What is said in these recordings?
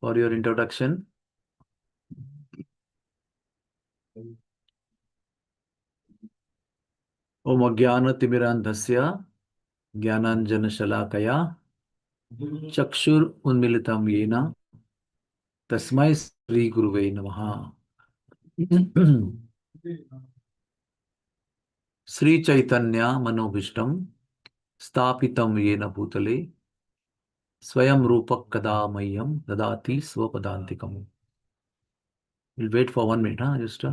for your introduction. Om Ajnana-timirandhasya Jnananjana-shalakaya Chakshur Unmilitam Yena Tasmai Sri Guruve Namaha. Sri Chaitanya Manobhishtam Stapitam Yena Bhutale Swayam Rupak Kada Mayam Dadati Swapadantikam. We'll wait for 1 minute, just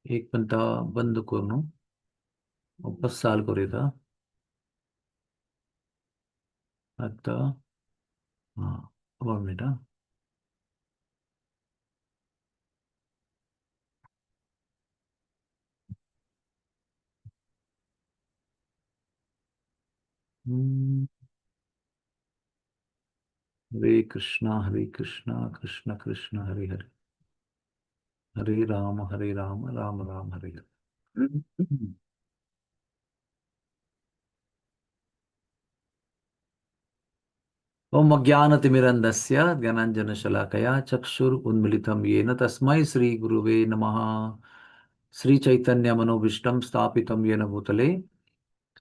एक minute बंद करू वापस चालू करूया आता. 1 minute. हरे कृष्णा कृष्ण कृष्ण हरे हरे हरे राम राम राम हरे हरे. ओम अज्ञानतिमिरन्धस्य ज्ञानाञ्जनशलाकया चक्षुर उन्मिलितं येन तस्मै श्री गुरुवे नमः. श्री चैतन्य मनोभीष्टं स्थापितं येन भूतले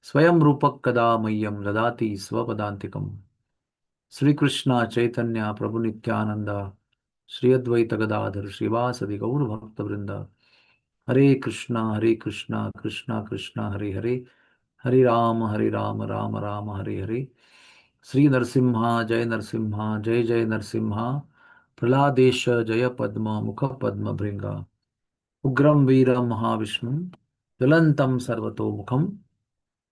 स्वयं रूपक कदा मह्यं ददाति स्वपदान्तिकम्. श्री कृष्ण चैतन्य प्रभु नित्यानंद श्री अद्वैत गदाधर श्रीवासदि गौर भक्त वृंद. हरे कृष्णा कृष्णा कृष्णा हरे हरे हरे राम राम राम हरे हरे. श्री नरसिम्हा जय जय नरसिम्हा प्रहलादेश जय पद्म मुख पद्म भृंगा उग्रं वीरं महाविष्णु ज्वलंतं सर्वतोमुखं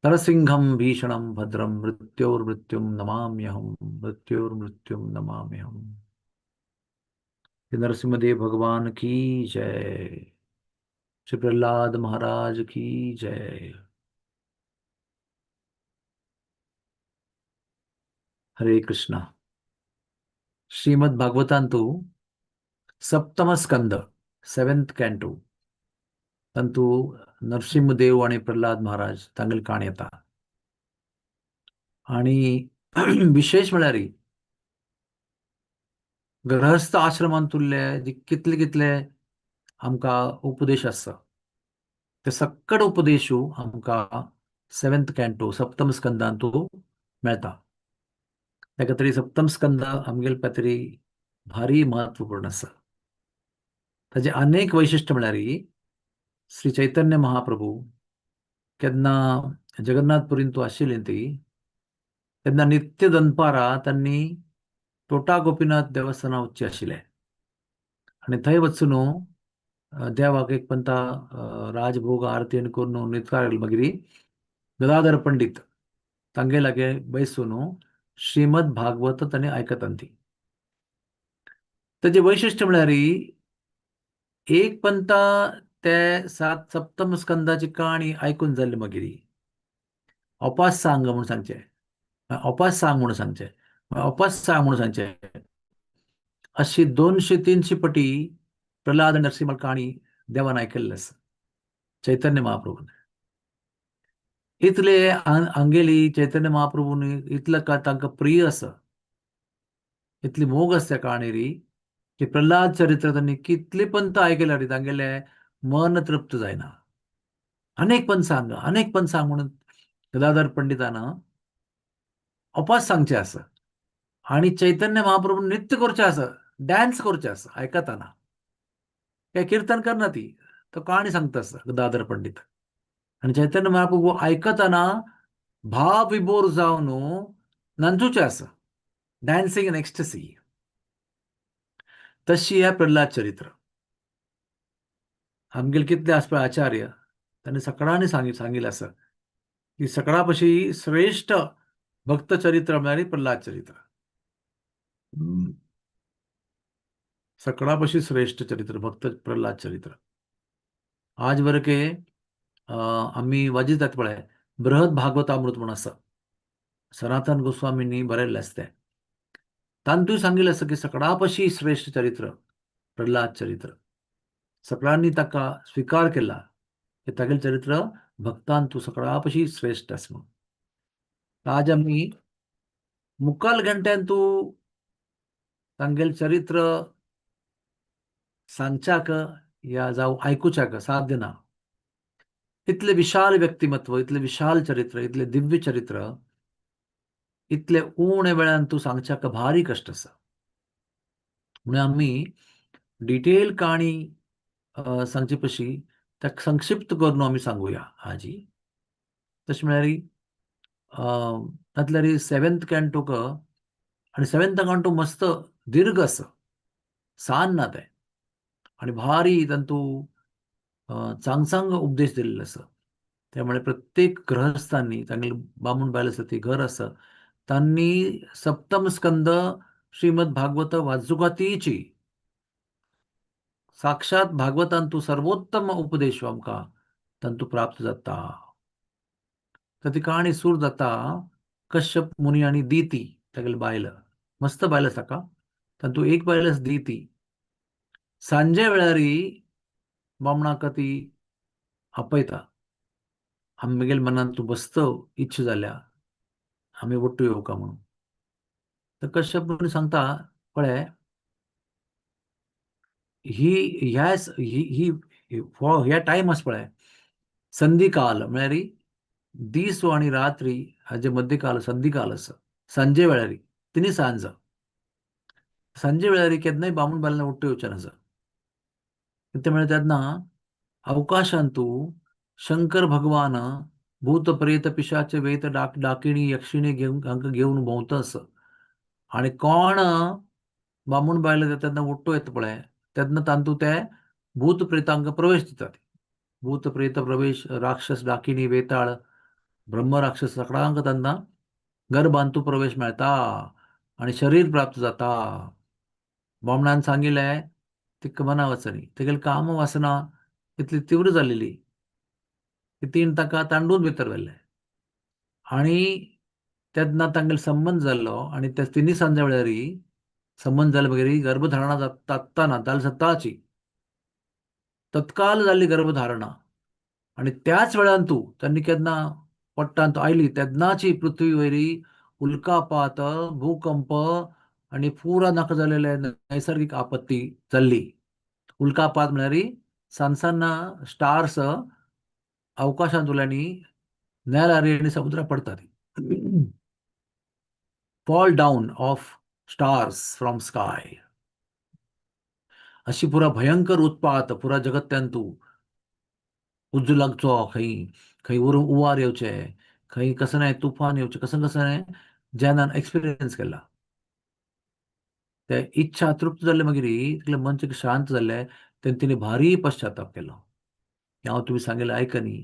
नरसिंहं भीषणं भद्रं मृत्योर्मृत्युं नमाम्यहम् मृत्योर्मृत्युं नमाम्यहम्. नरसिंहदेव भगवान की जय. श्री प्रहलाद महाराज की जय. हरे कृष्णा. श्रीमद् भागवतांतु सप्तम स्कंद 7th canto तंतु नरसिंहदेव आणि प्रल्हाद महाराज तांगेल काण येता आणि विशेष म्हळ्यार गृहस्थ आश्रमांतुल्ले जे कितले कितले आमकां उपदेश आसा ते सक्कड उपदेशू आमकां 7th canto सप्तम स्कंदांतू मेळटा. ताका तरी सप्तम स्कंद आमगेले तरी भारी महत्वपूर्ण आसा. ताचे अनेक वैशिष्ट्य म्हळ्यार श्री चैतन्य महाप्रभू केन्ना जगन्नाथपुरींत तूं आशिल्लीं ती तेन्ना नित्य दनपारां तांणी तोटा गोपीनाथ देवस्थानां वचचें आशिल्लें आनी थंय वचून देवाक एक पंता राजभोग आरती करून न्हिदकार मागीर गदाधर पंडित तांगे लागे बैसून श्रीमद भागवत तांणी आयकतांती. ताचें वैशिष्ट्य म्हळ्यार एक पंता ते सप्तम स्कंदाची काणी आयकून जाल्ली मागीर अपास सांग म्हणून सांगचें अपास सांग म्हणून सांगचें अपास सांग म्हणून सांगचें अशी 200-300 पटी प्रल्हाद आनी नरसिंह काणी देवान आयकल्ली आसा चैतन्य महाप्रभून. इतले हांगेली चैतन्य महाप्रभून इतलें तांकां प्रिय आसा इतली मोग आसा त्या काणयेर की प्रल्हाद चरित्र तांणी कितले पंत आयकल्यार तांगेले मन तृप्त जायना. अनेक पंत सांग म्हणून गदाधर पंडितान अपास सांगचें आसा आनी चैतन्य महाप्रभून नृत्य करचें आसा डान्स करचें आसा आयकताना. काय कीर्तन करना ती तो काणी सांगता आसा गदाधर पंडित आनी चैतन्य महाप्रभू आयकताना भाव विभोर जावन नाचूचें आसा डान्सिंग इन एक्स्टसी. तशी हे प्रल्हाद चरित्र आमगेले कितले आसपा आचार्य तांणी सकाळांनी सांगिल्लें आसा की सकाळा पशी श्रेष्ठ भक्त चरित्र म्हळ्यार प्रल्हाद चरित्र. सकाळा पशी श्रेष्ठ चरित्र भक्त प्रल्हाद चरित्र. आज वर के आमी वाजितात पळय बृहद भागवतामृत म्हणून आसा सनातन गोस्वामींनी बरयल्लें आसा तें तांतूय सांगिल्लें आसा की सकाळा पशी श्रेष्ठ चरित्र प्रल्हाद चरित्र. सगळ्यांनी ताका स्वीकार केला की तागेलें चरित्र भक्तान तू सगळ्यापाशी श्रेष्ठ आस म्हणून. आज आम्ही मुखाल घंट्यान तू तांगेल चरित्र सांगच्याक या जाऊ ऐकूच्याक साध्य ना. इतले विशाल व्यक्तिमत्व, इतले विशाल चरित्र, इतले दिव्य चरित्र इतले उणे वेळान तू सांगच्याक भारी कष्ट आसा. म्हणून आम्ही डिटेल काणी सांगचे पशी त्या संक्षिप्त करून आम्ही सांगूया आजी. तशें म्हळ्यार तातल्यार सेवेंथ कॅन्टोक आणि सेवेंथ कॅन्टो मस्त दीर्घ आसा, सान ना तें, आणि भारी तांतू चांग चांग उपदेश दिल्ले आसा. त्यामुळे प्रत्येक गृहस्थांनी तांगेली बामूण बायल आसा ती घर आसा तांणी सप्तम स्कंद श्रीमद भागवत वाचुकातीची साक्षात भागवतान तू सर्वोत्तम उपदेश आमकां तांतू प्राप्त जाता. तर ती काणी सूर जाता कश्यप मुनी आणि दिती तागेली बायल, मस्त बायल आसा का. तांतू एक बायल आसा दिती. सांजे वेळारी बामणाक ती आपयता, आमगेल्या मनान तू बसत इच्छा जाल्या आमी वट्टू येवं का म्हणून. तर कश्यप मुनी सांगता, पळय ही ह्या ही ही ह्या टायम आसा पळय, संधी काल म्हळ्यार दीस आणि रात्री हाजे मध्यकाल संधी काल आसा. सांजे वेळारी तिनी सांज, सांजे वेळारी केन्नाय बामूण बायलांनी उठ्ठो येवचें नासा. ते म्हळ्यार तेन्ना अवकाशांत तूं शंकर भगवान भूत प्रेत पिशाच वेत डाकिणी यक्षिणी घेवन हांकां घेवन भोंवतस. आणि कोण बामूण बायल तेन्ना उठ्ठो येता पळय तेन्ना तांतू ते भूत प्रेतांक प्रवेश दितात. भूत प्रेत प्रवेश, राक्षस डाकिणी वेताळ ब्रह्म राक्षस सगळ्यांक तेन्ना गर्भांतू प्रवेश मेळटा आणि शरीर प्राप्त जाता. बामणान सांगिल्लें तिका मना वचनी. तेगेली काम वासना इतली तीव्र जाल्लेली की तीन ताका तांडून भितर व्हेल्लें. आणि तेन्ना तांगेलो संबंद जाल्लो आणि त्या तिनी सांजे वेळारी संबंद जाले मागीर गर्भधारणा जातना जाली सताची तत्काल जाल्ली गर्भधारणा. आणि त्याच वेळांतू त्यांनी केन्ना पट्टांत आयली तेन्नाची पृथ्वी वयरी उल्कापात, भूकंप आणि पुरा नाका जालेले नैसर्गिक आपत्ती जाल्ली. उल्कापात म्हळ्यार सानसान्न स्टार्स अवकाशांतल्यानी नेलार आणि समुद्रात पडतात. Fall down of stars from sky. अशी पुरा भयंकर उत्पात पुरा जगत्यांतू उज्जू लागचो खंय खंय हुंवार येवचे, खंय कसं तुफान येवचें, कसं कसं जेन्ना एक्सपिरियन्स केला. ते इच्छा तृप्त जाल्ले मागीर तकलें मन शांत जाल्लें तेन्ना तिणें भारी पश्चाताप केलो की हांव तुमी सांगिल्लें आयकनी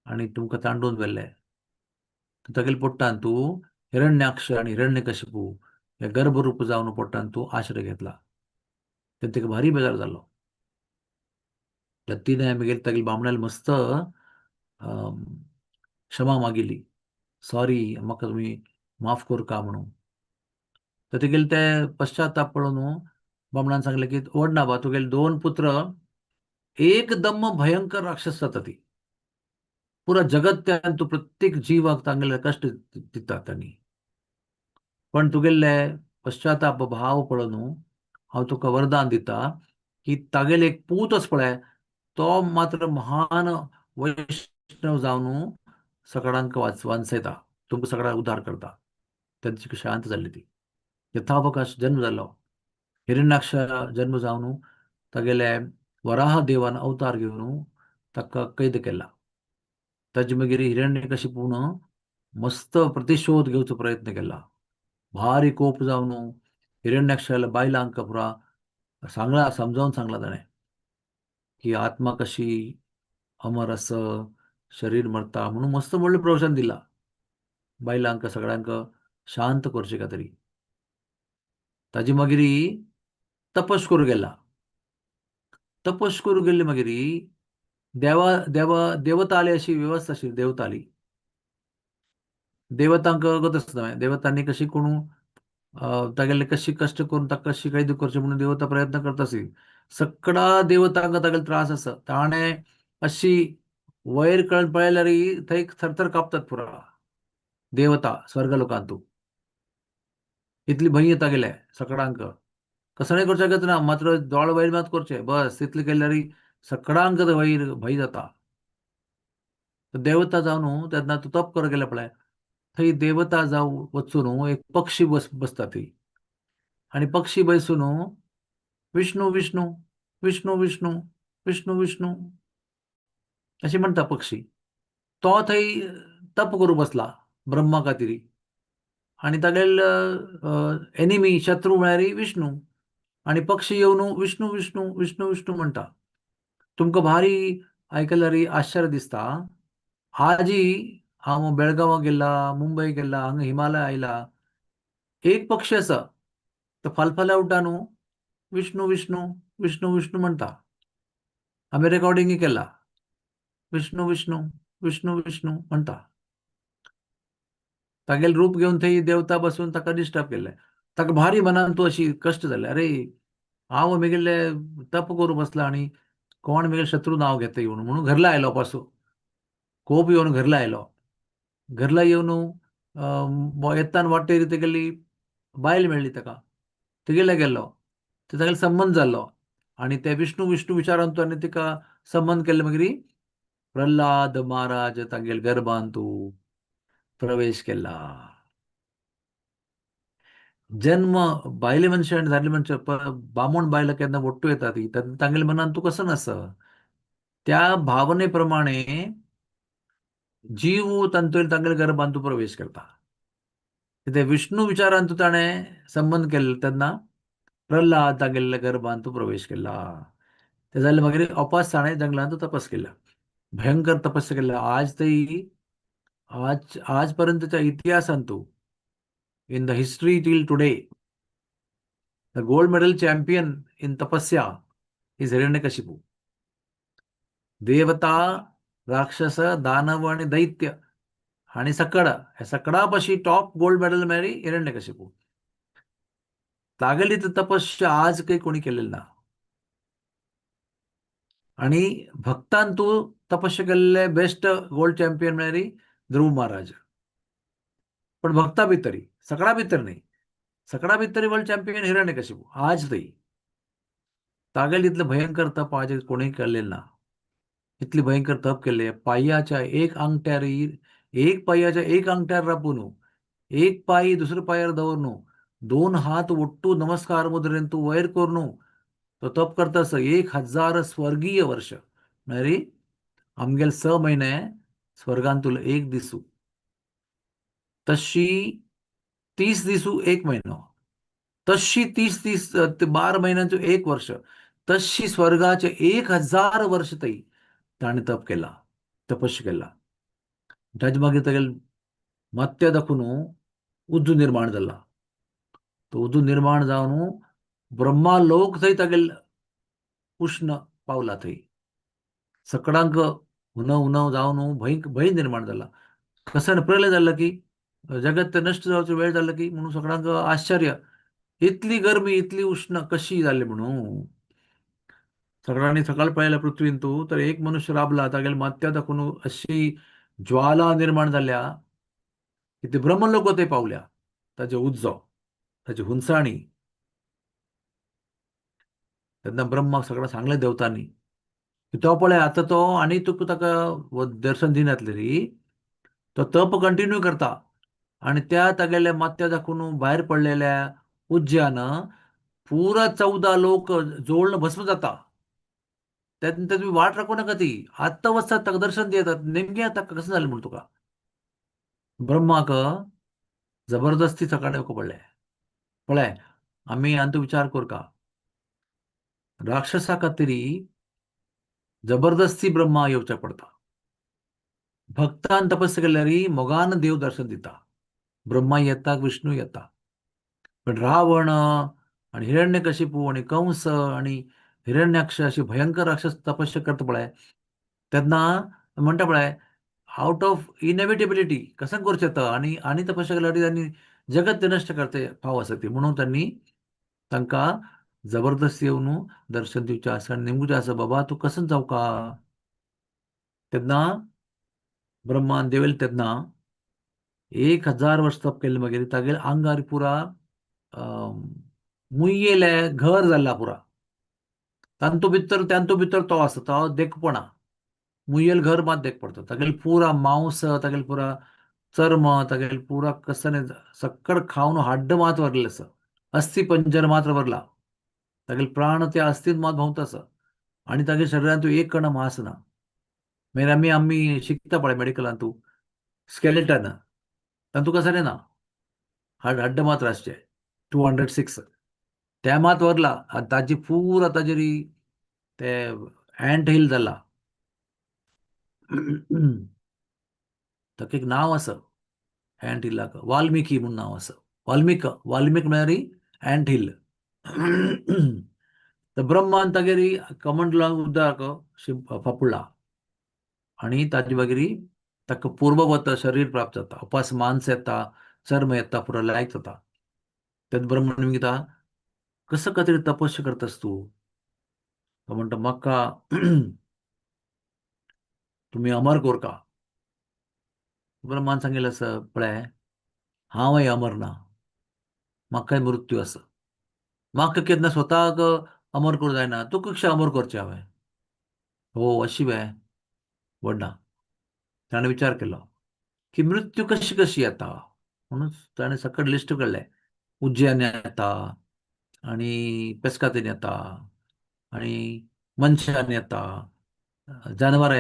आनी तुमकां तांडून व्हेल्लें. तागेल्या पोट्टान तूं हिरण्याक्ष आनी हिरण्यकशिपू हे गर्भरूप जावन पोट्टान तूं आश्रय घेतला. तेन्ना तिका भारी बेजार जालो. तिणें मागीर तागेल्या बामणाले मस्त क्षमा मागिल्ली, सॉरी म्हाका तुमी माफ करका म्हणून. तर तेगेले ते पश्चाताप पळोवन बामणान सांगलें की ओड नाबा तुगेले दोन पुत्र एकदम भयंकर राक्षस जाता ती. पुरा जगत्यान तूं प्रत्येक जिवाक तांगेले कश्ट दिता तांणी. पण तुगेले पश्चाताप भाव पळोवन हांव तुका वरदान दिता की तागेले एक पूत आसा पळय तो मात्र महान वैष्णव जावन सगळ्यांक वांचयता, तुमकां सगळ्यांक उद्धार करता. तेन्ना शांत जाल्ली ती. यथावकाश जन्म जालो. हिरण्याक्ष जन्म जावन तागेले वराह देवान अवतार घेवन ताका कैद केला. ताजे मागीर हिरण्यकशिपून मस्त प्रतिशोध घेवचो प्रयत्न केला. भारी कोप जावन हिरण्याक्षाला बायलांक पुरा सांगला, समजावन सांगला ताणें की आत्मा कशी अमर आसा, शरीर मरता म्हणून मस्त व्हडलें प्रवचन दिला बायलांक सगळ्यांक शांत करचे खातीर. ताजे मागीर तपश करूं गेला. तपश करूं गेल्ले मागीर देवा देवा देवताली अशी वेवस्था आशिल्ली. देवताली देवतांक गत आसता. देवतांनी कशी कोण तागेले कशी कश्ट करून ताका कशी कैद करचे म्हणून देवता प्रयत्न करता आसली. सगळ्या देवतांक तागेले त्रास आसा. ताणें अशी वयर कळून पळयल्यार थंय थरथर कापतात पुरा देवता स्वर्ग लोकांतू. इतली भंय येता गेले सकाळांक. कसणय करचें गत ना, मात्र दोळ वयर मात करचे बस, तितले केल्यार सकाळांक वयर भंय जाता. देवता जावन तेन्ना तूं तप कर गेले पळय, थंय देवता जावं वचून एक पक्षी बसता थंय. आणि पक्षी बसून विष्णू विष्णू विष्णू विष्णू विष्णू विष्णू अशें म्हणटा पक्षी. तो थंय तप करूं बसला ब्रह्मा खातीर. आणि तागेल एनिमी शत्रू म्हळ्यार विष्णू. आणि पक्षी येवन विष्णू विष्णू विष्णू विष्णू म्हणटा. तुमकां भारी आयकल्यार आश्चर्य दिसता. आजय हांव बेळगांवां गेल्ला, मुंबय गेल्ला, हांगा हिमालय आयला. एक पक्षी आसा तो फालफाल्या उड्डाण विष्णू विष्णू विष्णू विष्णू म्हणटा. हांवें रेकॉर्डिंगय केला. विष्णू विष्णू विष्णू विष्णू म्हणटा. तागेलें रूप घेवन थंय देवता बसून ताका डिस्टर्ब केलें. ताका भारी मनांत अशी कश्ट जालें. अरे, हांव म्हगेले तप करूं बसला आनी कोण म्हगेले शत्रू नांव घेता येवन म्हणून घरला आयलो पासो. खूब येवन घरला आयलो. घरला येवन येताना वाटेर तेगेली बायल मेळ्ळी ताका. तिगेले गेल्लो. थंय तागेलो संबंद जाल्लो. आनी ते विष्णू विष्णू विचारून ताणें तिका संबंद केले मागीर प्रल्हाद महाराज तागेल्या गर्भांत प्रवेश केला. जन्म बायले मनशां आनी दादले मनशां बामण बायलां केन्ना वट्टू येता ती तांगेल्या मनान तूं कसो नास. त्या भावनेप्रमाणे जीव तांतून तांगेल्या गर्भांत प्रवेश करता. कितें विष्णू विचारान तूं ताणें संबंद केल्लो तेन्ना प्रल्हाद तागेल्या गर्भांत प्रवेश केला. ते जाले मागीर अपास ताणें जंगलांत तपस केला. भयंकर तपस्या केल्या. आज थंय आज पर्यंतच्या इतिहासांत in the history till today the gold medal champion in तपस्या इज हिरण्यकशिपू. देवता, राक्षस, दानव आणि दैत्य आणि सकड ह्या सकडापाशी टॉप गोल्ड मेडल मेळ्ळी हिरण्यकशिपू. तागेली तपस्या आज काही कोणी केलेली ना. आणि भक्तान तूं तपस्या केल्ले बेस्ट गोल्ड चॅम्पियन म्हळ्यार ध्रुव महाराज. पण भक्ता भितर सकडा भितर न्ही. सकडा भितर वर्ल्ड चॅम्पियन हिरण्यकशिपू आज थंय. तागेले इतले भयंकर तप आज कोणी केल्लें ना. इतली भयंकर तप केले. पायाच्या एक अंगठ्यार एक पायाच्या एक अंगठ्यार रापून एक पाय दुसऱ्या पायार दवरून 2 हात ओट्टू नमस्कार मुद्रेन तूं वयर करून तो तप करतास 1000 स्वर्गीय वर्ष म्हळ्यार आमगेले 6 म्हयने स्वर्गांत तुला एक दिसू. तशी 30 दिसू एक म्हयनो. तशी 30 ते 12 म्हयन्यांचो एक वर्ष. तशी स्वर्गाचे 1000 वर्ष थंय ताणें तप केला, तपस्या केला. ताजे मागीर तागेले मत्या दाखून उज्जू निर्माण जाला. तो उज्जू निर्माण जावन ब्रह्मा लोक थंय तागेले उष्ण पावला. थंय सकडांक उणव उणव जावन भंय निर्माण जाला. कसं प्रलय जाल्ला की जगत नश्ट जावचो वेळ जाल्ला की म्हणून सगळ्यांक आश्चर्य. इतली गरमी इतली उष्ण कशी जाली म्हणून. सगळ्यांनी सकाळ पळयल्या पृथ्वीन तूं तर एक मनुष्य राबला तागेले माथ्या दाखून अशी ज्वाला निर्माण जाल्या की ते ब्रह्मलोक थंय पावल्या. ताजे उज्जो ताची हुंसाणी. तेन्ना ब्रह्माक सगळं सांगलें देवतांनी की तो पळय आतां तो आनी तुका ताका दर्शन दिनात री तो तप कंटिन्यू करता. आणि त्या तागेल्या माथ्या दाखून भायर पडलेल्या उज्ज्यान पुरा 14 लोक जोडणं भस्म जाता. त्यानंतर तुम्ही वाट राखू नका. ती आत्ता वचतात ताका दर्शन दितात. नेमके आता कसं झालं म्हणून तुका ब्रह्माक जबरदस्ती सकाळी येवंक पडलें. पळय आमी तूं विचार कर का राक्षसा खातीर जबरदस्ती ब्रह्मा येवचें पडटा. भक्तान तपस्या केल्यार मोगान देव दर्शन दिता. ब्रह्मा येता, विष्णू येता. पण रावण आणि हिरण्यकशिपू आणि कंस आणि हिरण्याक्ष अशी भयंकर राक्षस तपस्या करता पळय तेन्ना म्हणटा पळय आउट ऑफ इनएविटेबिलिटी कसं करूं शकता. आणि आणि तपस्या केल्यार त्यांनी जगत ते नश्ट करते फाव आसा ती म्हणून त्यांनी तांकां जबरदस्ती येवन दर्शन दिवचें आसा. आनी नेमकुचें आसा बाबा तूं कसं जावं का. तेन्ना ब्रह्मान देवेल तेन्ना 1000 वर्स तप केले मागीर तागेले आंगार पुरा मुय्येले घर जाल्ला पुरा. तांतू भितर तो आसा तो देखपणा मुय्यल घर मात देख पडता तागेले पुरा मांस तागेले पुरा चर्म तागेले पुरा कसने सक्कड खावन हड्ड मात बरले आसा अस्थि पंजर मात्र बरला तागेले प्राण त्या अस्थिन मात भोंवता आसा आनी तागे शरिरांत एक कण मांस ना. मागीर आमी शिकता पळय मेडिकलांत स्केलेटन तांतू कसले ना हड्ड मात्र आसचे 206 ते मात व्हरला आनी ताजी पुरा ताजेरी ते एंट हिल जाला. ताका एक नांव आसा एंट हिलाक वाल्मिकी म्हूण नांव आसा. वाल्मीक म्हळ्यार एंट हिल. तर ब्रह्मान तागेरी कमंडलांक उदक फापुडला आनी ताजे मागीर ताका पूर्ववत शरीर प्राप्त जाता उपास मांस येता चर्म येता पुरो लायक जाता. तेन्ना ब्रह्मन विचारता कसं काय तरी तपस्या करतास तू. तो म्हणटा म्हाका तुम्ही अमर कोरता. ब्रह्मान सांगितलं असं पळय हांवय अमर ना म्हाकाय मृत्यू आसा. म्हाका केन्ना स्वताक अमर करूं जायना तुका कशें अमर करचें हांवें. हो अशी वे व्हडना. ताणें विचार केलो की मृत्यू कशी कशी येता म्हणून ताणें सकट लिस्ट काडलें. उज्जैन येता आणि पेस्कातीन येता आणि मनशान येता जनावर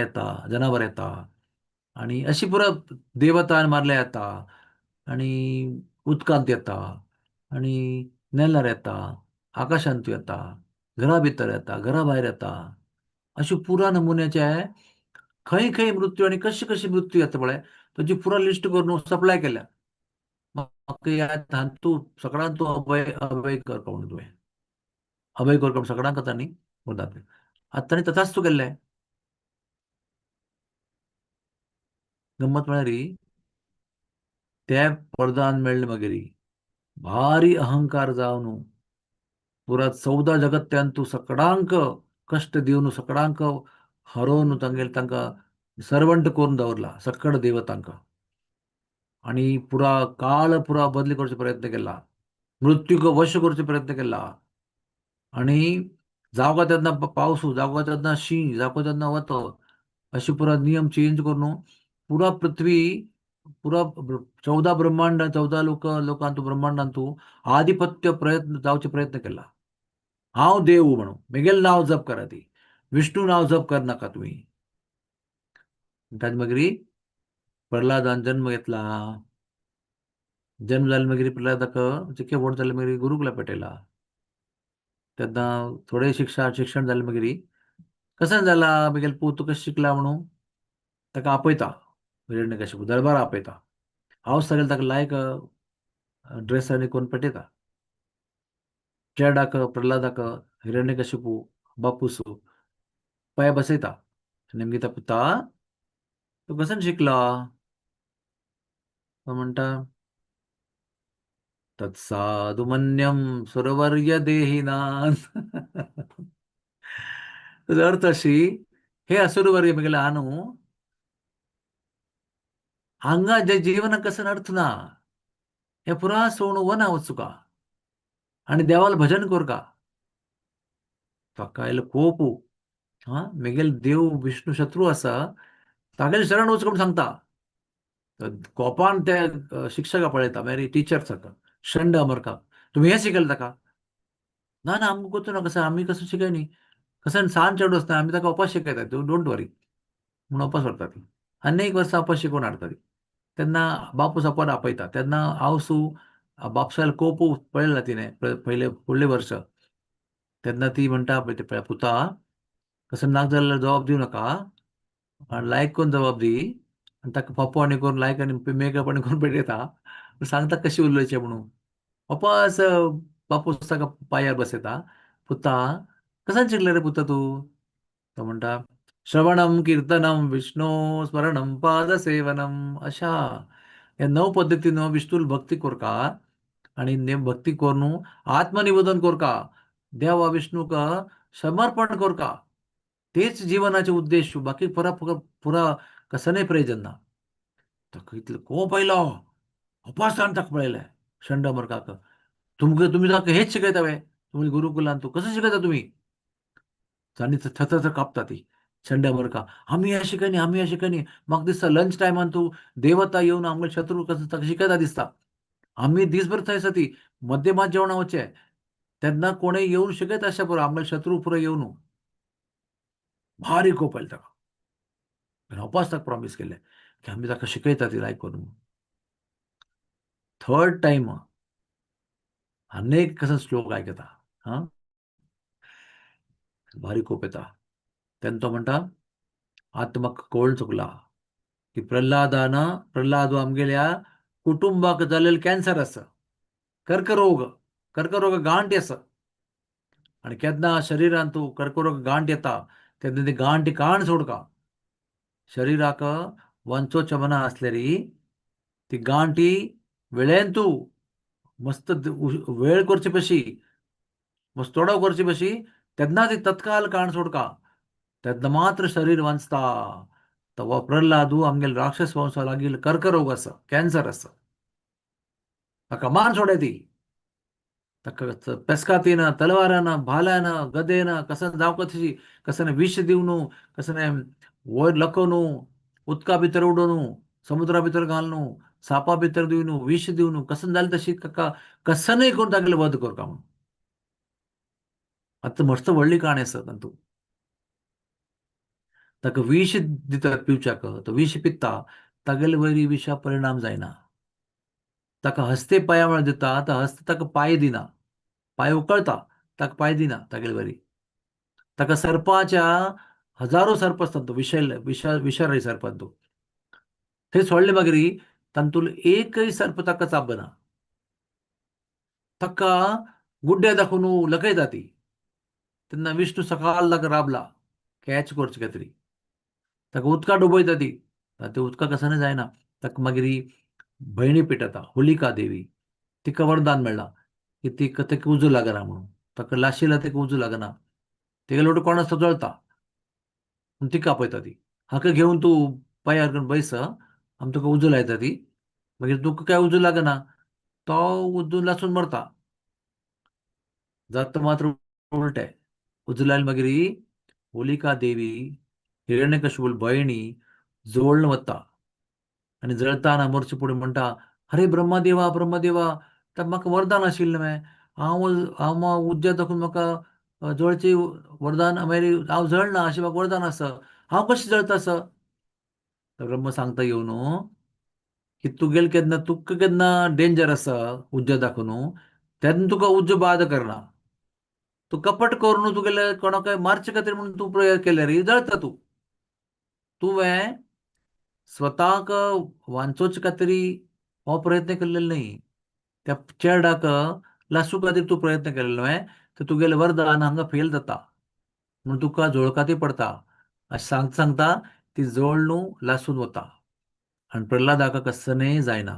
येता आणि अशी पुरो देवतान मारले येता आणि उदकांत येता आणि नेलार येता आकाशांत येता घरा भितर येता घरा भायर येता अशी पुरा नमुन्याचे खंय खंय मृत्यू आणि कशी कशी मृत्यू येता पळय ताची पुरा लिस्ट करून सप्लाय केल्या. म्हाका ह्या तूं सगळ्यांक तूं अभय अभय करता म्हणून तुवें अभय करता सगळ्यांक आतां न्ही म्हणटात आतां ताणें तथाच तूं केल्लें. गंमत म्हळ्यार ते वरदान मेळ्ळे मागीर भारी अहंकार जावन पुरा 14 जगत्यान तूं सगळ्यांक कश्ट दिवन सगळ्यांक हरोवन तांकां सर्वंट करून दवरला सकड देवतांक आणि पुरा काळ पुरा बदली करचो प्रयत्न केला. मृत्यूक वश करचो प्रयत्न केला आणि जावो तेन्ना पावस जावो तेन्ना शीं जावो तेन्ना वत अशे पुरा नियम चेंज करून पुरा पृथ्वी पुरा 14 ब्रह्मांड 14 लोकांत ब्रह्मांडांत आधिपत्य प्रयत्न जावचे प्रयत्न केला. हांव देव म्हणून म्हगेलें नांव जप करा ती विष्णू नांव जप करनाका तुमी. ताजे मागीर प्रल्हादान जन्म घेतला. जन्म जाले मागीर प्रल्हादाक जितकें व्हड जालें मागीर गुरुकुला पेटयला. तेन्ना थोडें शिक्षण जालें मागीर कसन जाला म्हगेलो पूत कशें शिकला म्हणून ताका आपयता हिरण्यकश्यपू दरबार आपयता. हांव सगळें ताका लायक ड्रेस आनी करून पेटयता. चेडाक प्रल्हादाक हिरण्यकश्यपू बापूस पांय बसयता आनी म्हणटा पुता तूं कसन शिकलो. तो म्हणटा तत्साधु मन्यम सुरवर्य देहिनान. ताचो अर्थ अशी हे असुरवर्य म्हगेले आहा न्हू हांगा जे जिवनाक कसन अर्थ ना हे पुरा सोडून वना वचुका आनी देवाल भजन कोरका. ताका आयलो खूब म्हगेलो देव विष्णू शत्रू आसा तागेले शरण वच म्हूण सांगता. कोपान ते शिक्षका पळयता मागीर टिचर्साक शंड अमरकाक तुमी हें शिकयलें ताका. ना ना आमकां गोतूं ना कसं आमी कसं शिकय न्ही कसं सान चेडूं आसता आमी ताका अपास शिकयता डोंट वरी म्हणून अपास व्हरता ती आनी एक वर्सा अपास शिकोवन हाडटा ती. तेन्ना बापूस अपान आपयता तेन्ना हांवसू बापसाल कोप पळयला तिणें पयले फुडले वर्स तेन्ना ती म्हणटा पळय पुता कसं नाक जाल्यार जबाब दिवं नाका लायक करून जबाब दी आनी ताका पप्पो आनी करून लायक आनी मेकअप आनी करून पेटयता सांगता कशें उलयचें म्हणून वापस बापूस ताका पांयार बसयता. पुता कसान शिकले रे पुता तूं. तो म्हणटा श्रवणम कीर्तनम विष्णू स्मरणम पादसेवनम अशा ह्या 9 पद्दतीन विष्णूल भक्ती कोरका आणि भक्ती करून आत्मनिवेदन कोरका देवा विष्णूक समर्पण कोरका तेच जीवनाचे उद्देश बाकी पुरा पुरा पुरा कसं नाही प्रयोजन ना. तक इतलं कोपयलो अपास्थान तक पळयलें शंड मरकाक तुमगे तुम्ही ताका हेच शिकयता वे तुम्ही गुरुकुलान तू कसं शिकयता तुम्ही. आनी थर कापता ती शंड मरका आम्ही हे शिकयनी आम्ही हे शिकयनी म्हाका दिसता लंच टायमान तू देवता येवन आमगे शत्रू कसं ताका शिकयता दिसता. आम्ही दिसभर थंय ती मध्यमात जेवणा वचे तेन्ना कोणें येवन शिकयता अशें पुरो आमगे शत्रू पुरो येवन भारी कोपयलें ताका. हांवपास ताका प्रॉमीस केलें की आमी ताका शिकयता ती आयकोन म्हणून. थर्ड टायम अनेक कसं श्लोक आयकता हां भारी कोप येता. तेन्ना तो म्हणटा आतां म्हाका कळून चुकला की प्रल्हाद हो आमगेल्या कुटुंबाक जाल्लेलो कॅन्सर आसा कर्करोग कर्करोग गांठ आसा. आनी केन्ना शरिरांत तूं कर्करोग गांठ येता तेन्ना ती गांठ काण सोडका शरिराक वांचोवचें मना आसल्यार ती गांठी वेळेन तूं मस्त वेळ करचे पशी मस्त तोडाव करचे पशी तेन्ना ती तत्काल काण सोडका तेन्ना मात्र शरीर वांचता. तो हो प्रल्हाद आमगेलो राक्षस वंशा लागीं कर्करोग आसा कॅन्सर आसा ताका मान सोडय ती ताका पेस्कातीन तलवारान भाल्यान गदेन कसन जावं कशी कसं विष दिवन कसं वयर लकोवन उदका भितर उडोवन समुद्रा भितर घालून सापा भितर दिवन विष दिवन कसन जालें तशी ताका कसनय करून तागेले वध करता म्हणून. आतां मस्त व्हडली काणी आसा तातूंत ताका विष दितात पिवच्याक तो विष पिता तागेले वयरी विशा परिणाम जायना. ताका हस्ते पांयावळ दिता तो हस्त ताका पांय दिना पांय उकळता ताका पांय दिना तागेले वरी. ताका सर्पाच्या हजारो सर्प आसतात तो विषारी सर्पांत तो थंय सोडले मागीर तातूंत एकय सर्प ताका चाबना. ताका गुड्डे दाखोवन लकयता ती तेन्ना विष्णू सकाळ ताका राबला कॅच करचे काय तरी ताका उदकांत डुबयता ती ते उदकाक कसनय जायना. ताका मागीर भयणी पेटयता होलिका देवी तिका वरदान मेळ्ळां की तिका उजो लागना म्हणून ताका लाशिल्ला तिका उजो लागना तिगे लोटू कोण आसता जळटा म्हूण तिका आपयता ती हाका घेवन तूं पांयार करून बैस आमी तुका उजो लायता ती मागीर तुका काय उजो लागना तो उजो लासून मरता. जाता मात्र उलटें उजो लायले मागीर होलिका देवी हिरण्यकशिपूल भयणी जवळून वता आनी जळताना मरचे पडून म्हणटा अरे ब्रह्मदेवा ब्रह्मदेवा तर म्हाका वरदान आशिल्लें न्हय हांव उज्या दाखोवन म्हाका जळची वरदान मागीर हांव जळना अशें म्हाका वरदान आसा हांव कशें जळटा आसा. ब्रह्म सांगता येवन की तुगेले केन्ना तुका केन्ना डेंजर आसा उज्या दाखोवन तेन्ना तुका उज्जो बाद करना. तूं कपट करून तुगेले कोणाकय मारचे खातीर म्हणून तूं प्रयोग केल्यार जळटा तूं. तुवें स्वताक वांचोवचे खातीर हो प्रयत्न केल्लो न्हय त्या चेडाक लासूं खातीर तूं प्रयत्न केल्लो न्हय तर तुगेलें वरदान हांगा फेल जाता म्हणून तुका जळोवपाची पडटा अशें सांगता सांगता ती जळ न्हू लासून वता आनी प्रल्हादाक कसनय जायना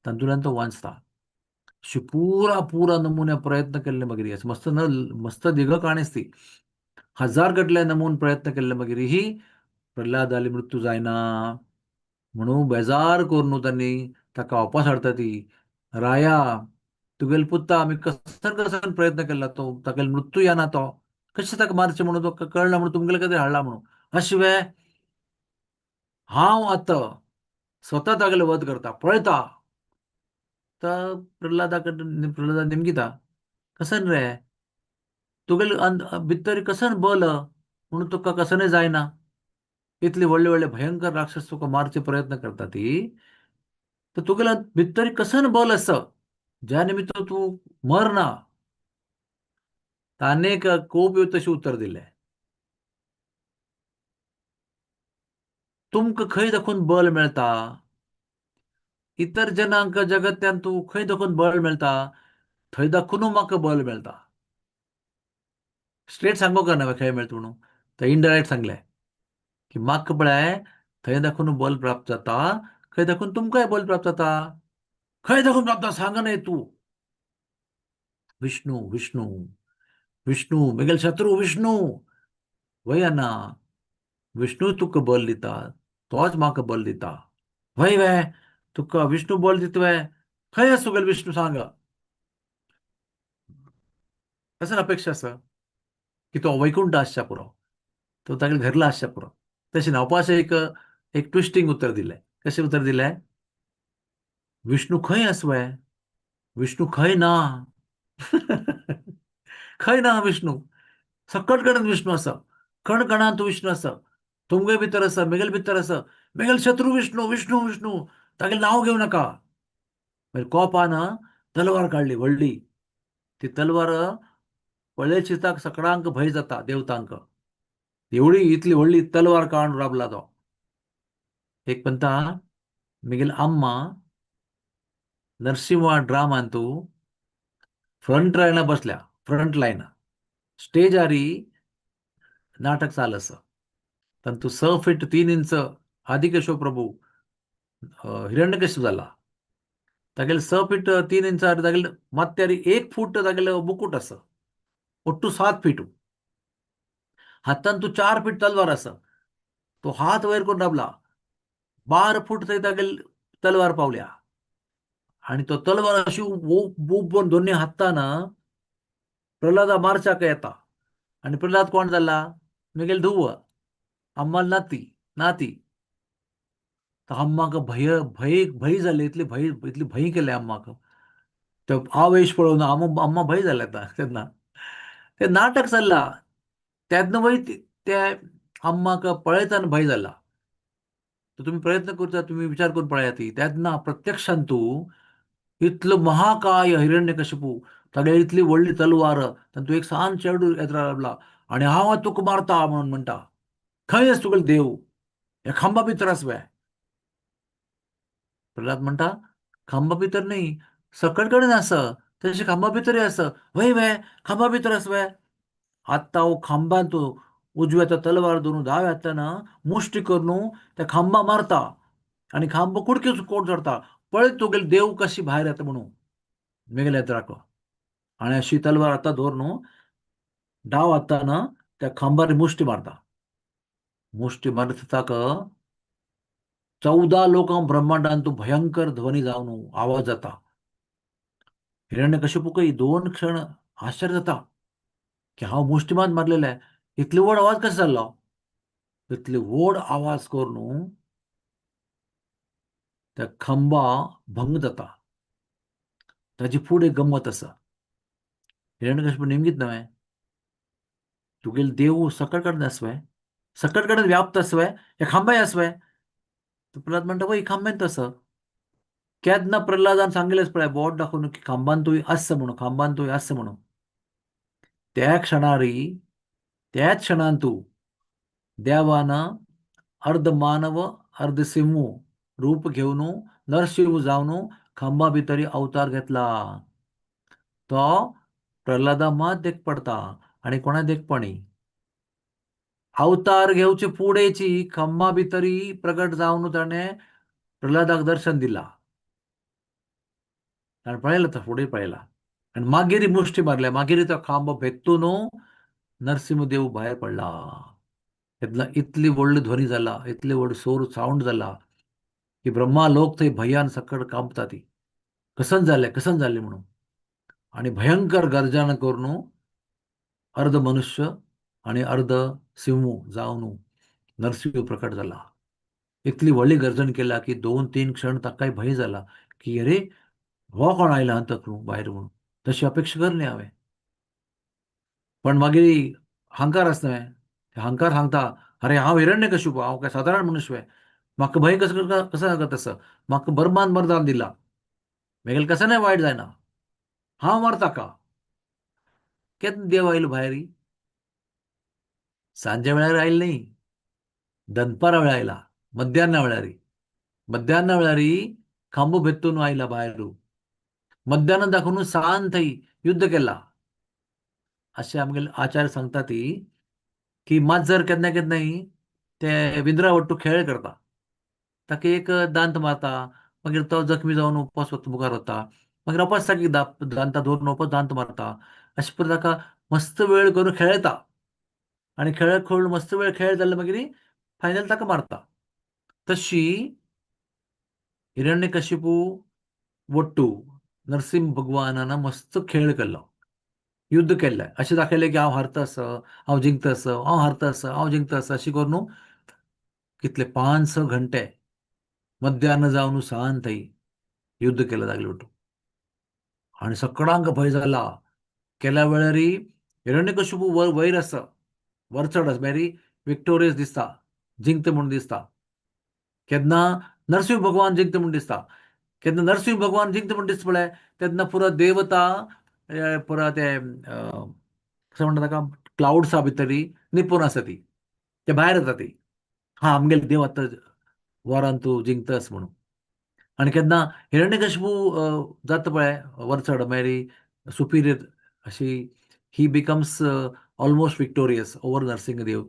तातूंतल्यान तो वाचता. अशी पुरा नमुन्या प्रयत्न केल्ले मागीर मस्त दीर्घ काणीच ती हजार गटले नमून प्रयत्न केल्ले मागीरही प्रल्हादाली मृत्यू जायना म्हणून बेजार करून तांणी ताका वापस हाडटा ती राया तुगेलो पुत्ता आमी कसन कसन प्रयत्न केला तो तागेलो मृत्यू जायना तो कशें ताका मारचें म्हणून तो कळना म्हणून तुमगेले खातीर हाडला म्हणून अशें हांव आतां स्वता तागेलो वध करता पळयता. तर प्रल्हाद निमगिता कसन रे तुगेले भितर कसन बल म्हणून तुका कसनय जायना इतले व्हडले व्हडले भयंकर राक्षस तुका मारचे प्रयत्न करता ती तर तुगेल्या भितर कसन बल आसा ज्या निमित्त तूं मरना. अनेक खूब तशी उत्तर दिलें. तुमकां खंय दाखोवन बल मेळटा इतर जनांक जगत्यान तूं खंय दाखोवन बळ मेळटा थंय दाखोवन म्हाका बल मेळटा. स्ट्रेट सांगोक ना खंय मेळटा म्हणून तर इनडायरेक्ट सांगलें की म्हाका पळय थंय दाखोवन बल प्राप्त जाता खंय दाखोवन तुमकांय बल प्राप्त जाता. खंय दाखोवन प्राप्त जाता सांग न्हय तूं. विष्णू विष्णू विष्णू म्हगेलो शत्रू विष्णू वयना विष्णू तुका बल दिता, तोच म्हाका बल दिता. वय वय तुका विष्णू बल दितोय, खंय आसूं गेलो विष्णू सांग. कसं अपेक्षा आसा की तो वैकुंठ आसच्या पुरो, तो तागेले घरला आसच्या पुरो. तशें ना उपास एक एक ट्विस्टिंग उत्तर दिलें. कशें उत्तर दिलें? विष्णू खंय आसवय, विष्णू खंय ना. खंय ना विष्णू. सकट कडेन विष्णू आसा, कण कणांत विष्णू आसा. तुमगे भितर आसा, मेगेल भितर आसा. मेगेल शत्रू विष्णू विष्णू विष्णू, तागेलें नांव घेवं नाका. मागीर कोपान तलवार काडली व्हडली. ती तलवार पळय चिताक सगळ्यांक भंय जाता देवतांक. एवढी इतली व्हडली तलवार काडून राबला तो. एक म्हणटा म्हगेली अम्मा नरसिंहा ड्रामांतू फ्रंट लायना बसल्या, फ्रंट लायन स्टेजारी नाटक चाल आसा. तातूंत 6 फीट 3 इंच आदिकेशव प्रभू हिरण्यकश्यप जाला. तागेले 6 फीट 3 इंचार तागेले मात्यारी 1 फूट तागेलो मुकुट आसा. ಒಟ್ಟು 7 फीट. हातान तू 4 फीट तलवार आसा. तो हात वयर करून दाबला. 12 फूट थंय तागेली तलवार पावल्या. आणि तो तलवार अशी उबोवन दोन्ही हातान प्रल्हादा मारच्याक येता. आणि प्रल्हाद कोण जाला? म्हगेली धुव, अम्माल नाती. तर अम्माक भंय भंय भंय जालें. इतली भंय केलें अम्माक. तो आवेश पळोवन अम्मा भंय जालें आतां तेन्ना. तें नाटक चल्लां तेन्ना वय त्या अम्माक पळयतना भंय जाला. तर तुम्ही प्रयत्न करता, तुम्ही विचार करून पळयात ती तेन्ना प्रत्यक्षांत तूं इतलो महाकाय हिरण्यकशिपू, तागे इतली व्हडली तलवार, तातूंत एक सान चेडूं येद्रा रावला आनी हांव तुका मारता म्हणून म्हणटा. खंय आसा तुगेलो देव? ह्या खांबा भितर आसवय. प्रल्हाद म्हणटा खांबा भितर न्ही, सकट कडेन आसा. तशें खांबा भितरूय आसा. वय वय खांबा भितर आसवय. आत्ता हांव खांबांत उजव्या हातान तलवार धरून दाव्या हातान मुश्टी करून त्या खांबा मारता आनी खांबो कुडके कोण चडटा. पळय तुगेलो देव कशी भायर येता म्हणून म्हगेल्या येद्राक. आनी अशी तलवार आतां धरून डाव हातान त्या खांबार मुश्टी मारता. मुश्टी मारता ताका 14 लोकां ब्रह्मांडांतूं भयंकर ध्वनी जावन आवाज जाता. हिरण्यकशिपूकय 2 क्षण आश्चर्य जाता की हांव मुश्टीमात मारलेले, इतलो व्हड आवाज कसो जाल्लो. इतले व्हड आवाज करून त्या खांबा भंग जाता. ताची फुडें एक गंमत आसा. हिरण्यकशिपू नेमकीच न्हय, तुगेलो देव सकट कडेन आसवय, सकट कडेन व्याप्त आसवय, हे खांबाय आसवय. तर प्रल्हाद म्हणटा वय खांब्यांत आसा. केन्ना प्रल्हादान सांगिल्लेच पळय बोट दाखोवन की खांबान तुवें आसा म्हणून, खांबान तुवें आसा म्हणून. त्या क्षणारी त्याच क्षणान तूं देवान अर्ध मानव अर्ध सिंह रूप घेवन नरसिंह जावन खांबा भितर अवतार घेतला. तो प्रल्हादा मात देख पडता आनी कोणा देख पडनी. अवतार घेवचे फुडेंची खांबा भितरी प्रगट जावन ताणें प्रल्हादाक दर्शन दिला. ताणें पळयला तो फुडें पळयला आनी मागीर मुश्टी मारल्या. मागीर तो खांबो भेत्तून नरसिंहदेव भायर पडला. तेन्ना इतली व्हडली ध्वनी जाला, इतले व्हड सोर सावंड जाला की ब्रह्मा लोक थंय भयान सकट कांपता. ती कसन जालें म्हणून. आनी भयंकर गर्जना करून अर्ध मनुष्य आनी अर्ध सिंह जावन नरसिंह प्रकट जाला. इतली व्हडली गर्जन केला की 2-3 क्षण ताकाय भंय जाला की अरे हो कोण आयला हंतक भायर म्हणून. तशी अपेक्षा करली हांवें. पण मागीर अहंकार आसा न्हय. अहंकार सांगता अरे हांव हिरण्यकशिपू, हांव काय सादारण मनुष्य व्हय. म्हाका भंय कसो लागत आसा. म्हाका बरमान वरदान दिला. म्हगेलें कसं नाही वायट जायना. हांव मारता का. केन्ना देव आयलो भायर? सांजे वेळार आयलो न्ही, दनपारा वेळार आयला. मध्यान्ना वेळारी. मध्यान्ना वेळारी खांबो भेत्तून आयला भायर. मध्यान दाखोवन सांत थंय युद्ध केला. अशें आमगेले आचार्य सांगता ती की माजर केन्ना केन्नाय ते विंद्रा वट्टू खेळ करता. ताका एक दांत मारता, मागीर तो जखमी जावन वापस मुखार वता. मागीर वापस ताका दांता धरून वापस दांत मारता. अशें करून ताका मस्त वेळ करून खेळयता. आनी खेळ खेळून मस्त वेळ खेळ जाल्यार मागीर फायनल ताका मारता. तशी हिरण्यकशिपू वट्टू नरसिंह भगवानानं मस्त खेळ केल्लो, युद्ध केल्लें. अशें दाखयलें की हांव हारता असो, हांव जिंकता असो, हांव हारता असो, हांव जिंकता असो, अशें करून न्हू कितले 5-6 घंटे मध्यान्न जावन सांत थंय युद्ध केलें तागेले वटू. आनी सगळ्यांक भंय जाला. केल्या वेळारी हिरण्यकशिपू वयर आसा, वर चड आसा, वेरी विक्टोरियस दिसता, जिंकता म्हूण दिसता. केन्ना नरसिंह भगवान जिंकता म्हूण दिसता. केन्ना नरसिंह भगवान जिंकता म्हूण दिसता पळय, तेन्ना पुरो देवता पुरो ते कशें म्हणटा ताका, क्लाउड्सा भितरी लिपून आसा ती, ते भायर येता ती. हा आमगेलो देव आतां वरान तूं जिंकतास म्हणून. आनी केन्ना हिरण्यकशिपू जाता पळय वर चड मेरी सुपिरियर अशी, he becomes almost victorious over Narasimhadev,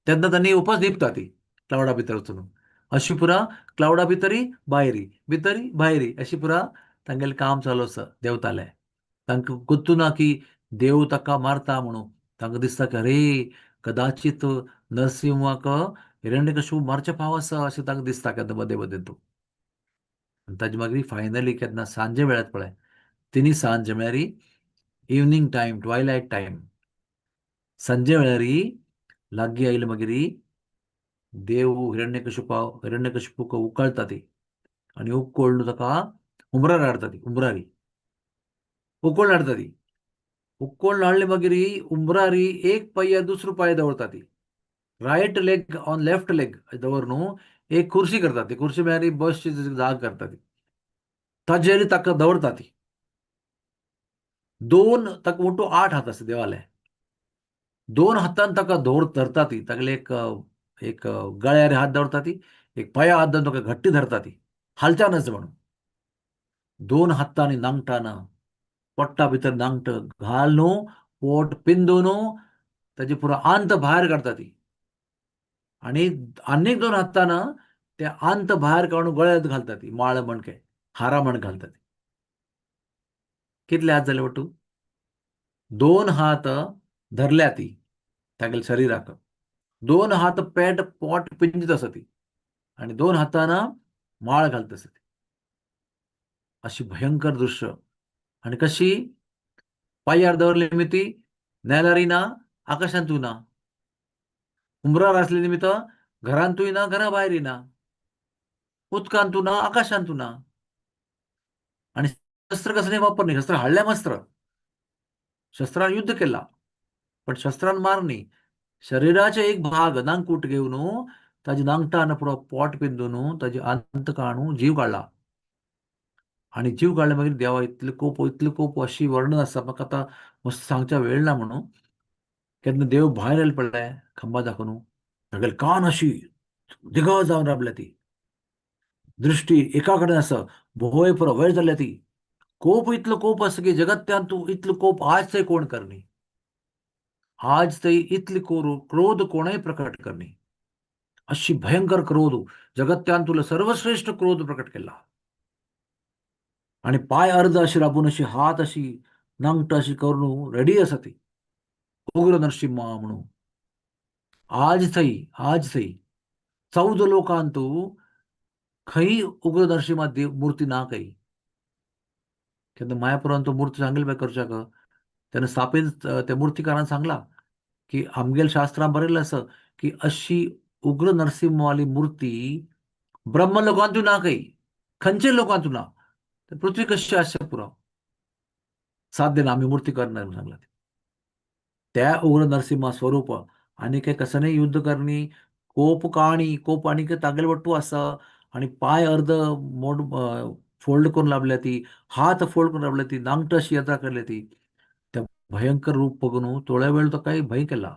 तेन्ना तांणी उपास दिवता ती क्लाउडा भितर वचून. अशी पुरा क्लाउडा भितरी भायरी, भितरी भायरी अशी पुरा तांगेलें काम चालू आसा देंवतालें. तांकां गुर्तू ना की देव ताका मारता म्हणून. तांकां दिसता की अरे कदाचित नरसिंहाक हिरण्यकशिपू मारचे फाव आसा अशें तांकां दिसता केन्ना मदें मदें तूं. आनी ताजे मागीर फायनली केन्ना सांजे वेळार पळय, तिनी सांज म्हळ्यार evening time, Twilight time, Sanjay वेळारी लागीं आयले मागीर देव हिरण्यकशिपूक उकळटा ती. आनी उकळून ताका हुमरार हाडटा ती, हुमरारी उकळून हाडटा ती. उकळून हाडले मागीर हुमरारी एक पांय दुसरो पांय दवरता ती, right leg on left leg दवर न्हू, एक खुर्शी करता ती, खुर्शी म्हळ्यार बसची जाग करता ती, ताजेर ताका दवरता ती. दोन ताका म्हणटू 8 हात आसा देवाले. दोन हातान ताका धरता ती, तागेले एक गळ्यार हात दवरता ती, एक पांया हात दवरून ताका घट्टी धरता ती, हालच्या नज म्हणून. दोन हातांनी नांगटाना पोट्टा भितर नांगट घाल न्हू, पोट पिंदून ताजी पुरो अंत भायर काडटा ती. आनी आनीक दोन हातान ते अंत भायर काडून गळ्यांत घालता ती, माळ मणके हारा म्हण घालता ती. कितले हात जाले वटू? दोन हात धरल्या ती तागेल्या शरिराक, दोन हात पेट पोट पिंजत आसा ती, आनी दोन हातान माळ घालता आसा ती. अशी भयंकर दृश्य. आनी कशी पांयार दवरले निमिती नेलारी ना, आकाशांतूय ना, उमरार आसले निमित्त घरांतूय ना, घरा भायरय ना, उदकांतू ना, आकाशांतू ना. आनी शस्त्र कसले वापरले, शस्त्र हाडले मास्त्र, शस्त्रान युद्ध केला, पण शस्त्रान मार न्ही, शरिराचे एक भाग नांगकूट घेवन ताजे नांगटान पुरो पोट पिंजून ताजे अंत काडून जीव काडला. आनी जीव काडले मागीर देवा इतले कोप अशी वर्णन आसा, म्हाका आतां मस्त सांगच्या वेळ ना म्हणून. केन्ना देव भायर आयलो पळय खंबा दाखोवन, तागेले कान अशी दिगळ जावन राबल्या ती, दृश्टी एका कडेन आसा, भोंवय पुरो वयर जाल्ल्या ती. इतलो कोप आसा की जगत्यांत तूं इतलो कोप आज थंय कोण करनी, आज थंय इतली क्रोध कोणय प्रकट करनी. अशी भयंकर क्रोध, जगत्यान तुला सर्वश्रेष्ठ क्रोध प्रकट केला. आणि पाय अर्ध अशी राबून अशी हात अशी नांगट अशी करून रेडी आसा ती, उग्र नरसिंहा म्हणून. आज थंय 14 लोकांत खंय उग्र नरसिंहा मुर्ती ना खंय. केन्ना मायापुरान तो मुर्ती सांगली पळय करच्याक, तेन्ना स्थापीत त्या मुर्तीकारान सांगला की आमगेल्या शास्त्रांत बरयल्लें आसा की अशी उग्र नरसिंहवाली मुर्ती ब्रह्मलोकांतूय ना खंय, खंयचे लोकांतू ना. तर पृथ्वी कशी आसचे पुरो साध्य ना, आमी मूर्ती करना म्हणून सांगला. त्या उग्र नरसिंहा स्वरूप आनीक कसनय युद्ध करणी, कोप काणी कोप आनीक तागेले वट्टू आसा, आनी पाय अर्द मोड फोल्ड करून लाभल्या ती, हात फोल्ड करून लाभल्या ती, नांगट अशी येता केल्या ती. त्या भयंकर रूप बघून थोड्या वेळ तो काही भंय केला.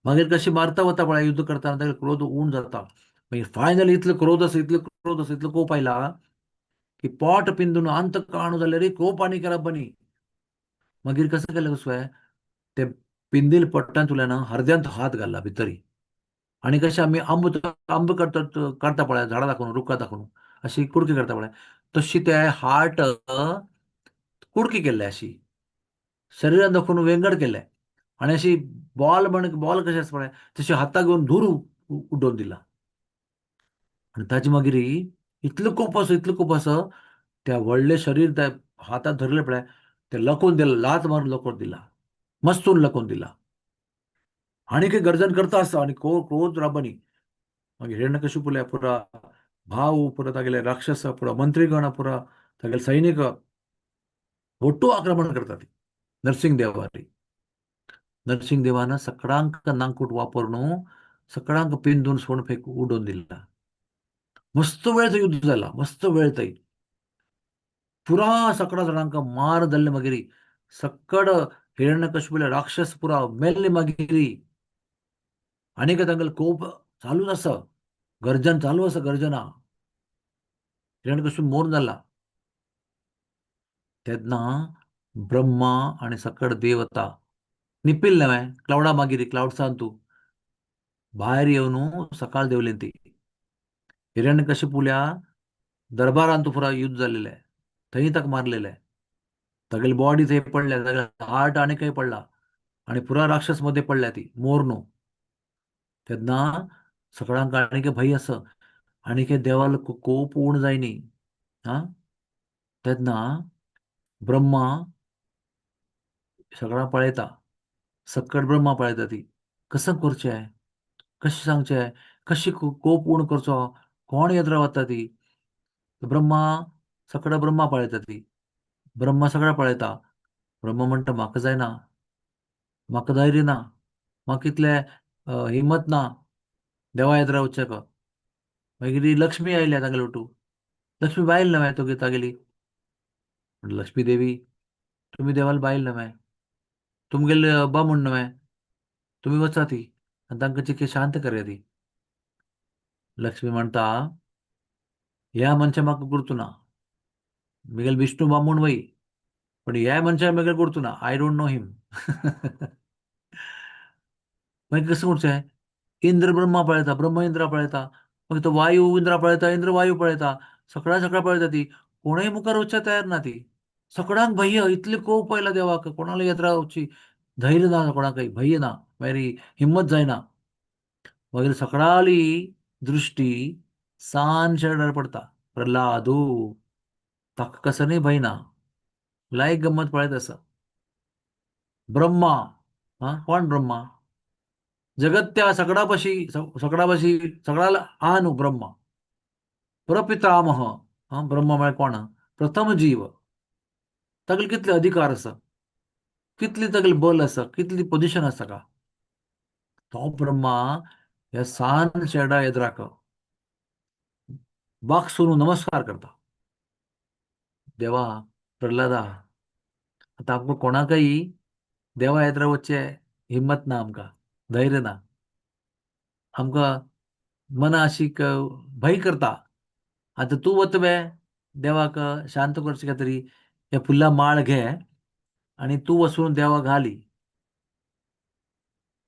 मागीर कशी मारता वता पळय युद्ध करतना ताका क्रोध उण जाता. मागीर फायनली इतलो क्रोध आसा, इतलो क्रोध आसा, इतलो कोप आयला की पोट पिंजून अंत काणू जाल्यार कोप आनीक बनी. मागीर कसं केलें कसो ते पिंदील पोट्टान तुल्यान हरद्यांत हात घालला भितरी. आनी कशें आमी आंब काडटा पळय झाडां दाखोवन, रुखां दाखोवन अशी कुडकी करता पळय, तशी ते हार्ट कुडकी केल्ले अशी शरिरान दाखोवन वेंगड केल्ले. आणि अशी बॉल कशी असते तशी हाता घेऊन धूर उडवून दिला. आणि ताजी मागिरी इतलं खूप असं त्या वडले शरीर त्या हातात धरले पडाय ते लकवून दिलं, लात मारून लकवून दिला, मस्तून लकवून दिला. आणि काही गर्जन करता असतं आणि क्रोध राबनी मग हिरण्यकशिपुल्या पुरा भाव पुरा तागेले राक्षस पुरा मंत्रीगण पुरा तागेले सैनिक ಒಟ್ಟು आक्रमण करतात नरसिंगदेवारी. नरसिंगदेवानं सगळ्यांक नांगकुट वापरून सगळ्यांक पिंजून सोन फेक उडवून दिला. मस्त वेळचं युद्ध झाला, मस्त वेळतही पुरा सकड़ा जणांक मार दल्ले मगिरी सक्कड हिरण्यकशिपुला राक्षस पुरा मेल्ले मगिरी. अनेक तांगल कोप चालूच असं, गर्जन चालू असं गर्जना. हिरण्यकशिपू मोर झाला. तेन्ना ब्रह्मा आणि सकड देवता निपिल नव्हे क्लाउडा मागिरी क्लाउड सांतू भायर येवन सकाळ देवले ती हिरण्यकशिपुल्या दरबारांत पुरा युद्ध झालेलं आहे. थंय तक मारलेलं आहे. सगळे बॉडी थंय पडल्या, सगळे हार्ट आणि काही पडला आणि पुरा राक्षस मध्ये पडल्या ती मोरनो. तेन्ना सगळ्यांक आणि काही भय असं आणि काही देवाला कोप उण जायनी. हा तेन्ना ब्रह्मा सगळा पळयता, सकट ब्रह्मा पळयता ती कसं करचें, कशें सांगचें, कशी कोप उण करचो, कोण येद्रा वता ती. ब्रह्मा सकड ब्रह्मा पळयता ती, ब्रह्मा सगळा पळयता. ब्रह्मा म्हणटा म्हाका जायना, म्हाका धैर्य ना, म्हाका इतले हिम्मत ना देवा येद्रा वचचेको. मागीर ही लक्ष्मी आयल्या तागेले वटू. लक्ष्मी बायल न्हय तुगे तागेली. म्हणलं, लक्ष्मी देवी तुम्ही देवाला बायल न्हय, तुमगेले बामूण न्हय, तुम्ही वचा ती आणि तांकां चिके शांत करया ती. लक्ष्मी म्हणता ह्या मनशा म्हाका गुर्तू ना, मिगेल विष्णू बामूण वय पण ह्या मनशा मिगेल गुर्तू ना, आय डोंट नो हिम. मागीर कसं करचें. इंद्र ब्रह्मा पळयता, ब्रह्म इंद्रा पळयता, मागीर तो वायू इंद्रा पळयता, इंद्र वायू पळयता, सगळा पळयता ती. कोणय मुखार वचच्या तयार ना ती. सगळ्यांक भय्य इतले कोप आयला देवाक कोणाला येद्रा वचची धैर्य ना कोणाकय भय्य ना मागीर हिम्मत जायना. मागीर सकाळी दृष्टी सान शेरडार पडता. प्रल्हादू ताका कसं नाही भय ना. लायक गंमत पळयत आसा. ब्रह्मा हा कोण ब्रह्मा जगत त्या सगळापाशी सगळ्याला हा न्हू ब्रह्मा प्रपितामह. हा ब्रह्मा म्हळ्यार कोण प्रथम जीव. तागेले कितले अधिकार आसा, कितली तागेले बल आसा, कितली पोझिशन आसा का. तो ब्रह्मा ह्या सान शेरडा येद्राक बाक सोडून नमस्कार करता. देवा प्रल्हादा आता आमकां कोणाकय देवा येद्रा वचचे हिम्मत ना, आमकां धैर्य ना, आमकां मना अशी भय करता. आता तू वत बे देवाक शांत करचे का तरी हे फुल्ला माळ घे आणि तू वचून देवा घाली.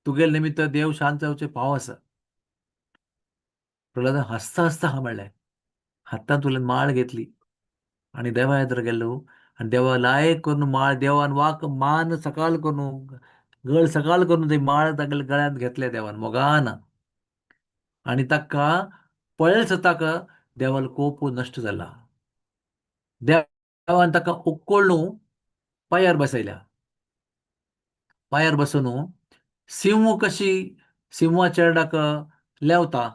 तुगेले निमित्त देव शांत जावचे फाव आसा. प्रल्हादान हसता हसता हा म्हणलें. हातांत तुलें माळ घेतली आणि देवा येद्र गेलो आणि देवा लायक करून माळ देवान वाक मान सकाळ करून गळ सकाळ करून ते माळ तागेले गळ्यांत घेतले देवान मोगान आणि ताका पळयस ताका देवालो कोप नश्ट जाला. देवान ताका उक्कोळून पांयार बसयल्या. पांयार बसून सिंह कशी सिंहा चेरडाक लेवता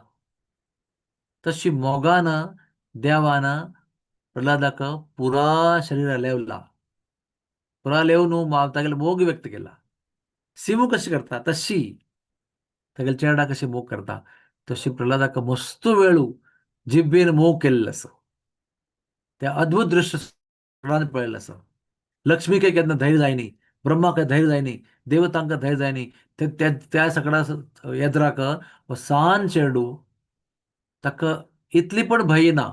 तशी मोगान देवान प्रल्हादाक पुरा शरीरा लेवला. पुरा लेवन तागेले मोग व्यक्त केला. सिंह कशी करता तशी तागेले चेडा कशी मोग करता तशी प्रल्हादाक मस्त वेळू जिब्बेन मोग केल्लो आसा. ते अद्भुत दृश्य सगळ्यांनी पळयल्लें आसा. लक्ष्मी काही केन्ना धैर्य जायनी, ब्रह्मा काही धैर्य जायनी, देवतांका धैर्य जायनी. त्या सगळ्या येद्राक हो सान चेडू ताका इतली पण भंय ना,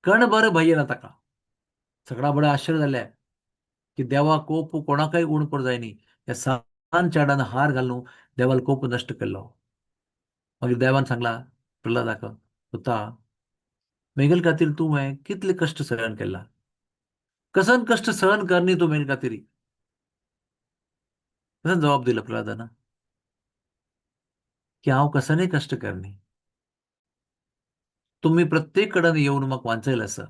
कण भर भंय ना ताका. सगळा बडे आश्चर्य जाले की देवा कोप कोणाकय उण करूं जायनी. ह्या सान चेड्यान हार घालून देवालो कोप नश्ट केल्लो. मागीर देवान सांगला प्रल्हादाक पुता मेगेल खातीर तुवें कितले कश्ट सहन केला. कसन कष्ट सहन करनी तू मेरे खातीर. कसं जबाब दिला प्रल्हादानं की हांव कसं नाही कष्ट करणे. तुम्ही प्रत्येक कडेन येवन म्हाका वांचयला आसा.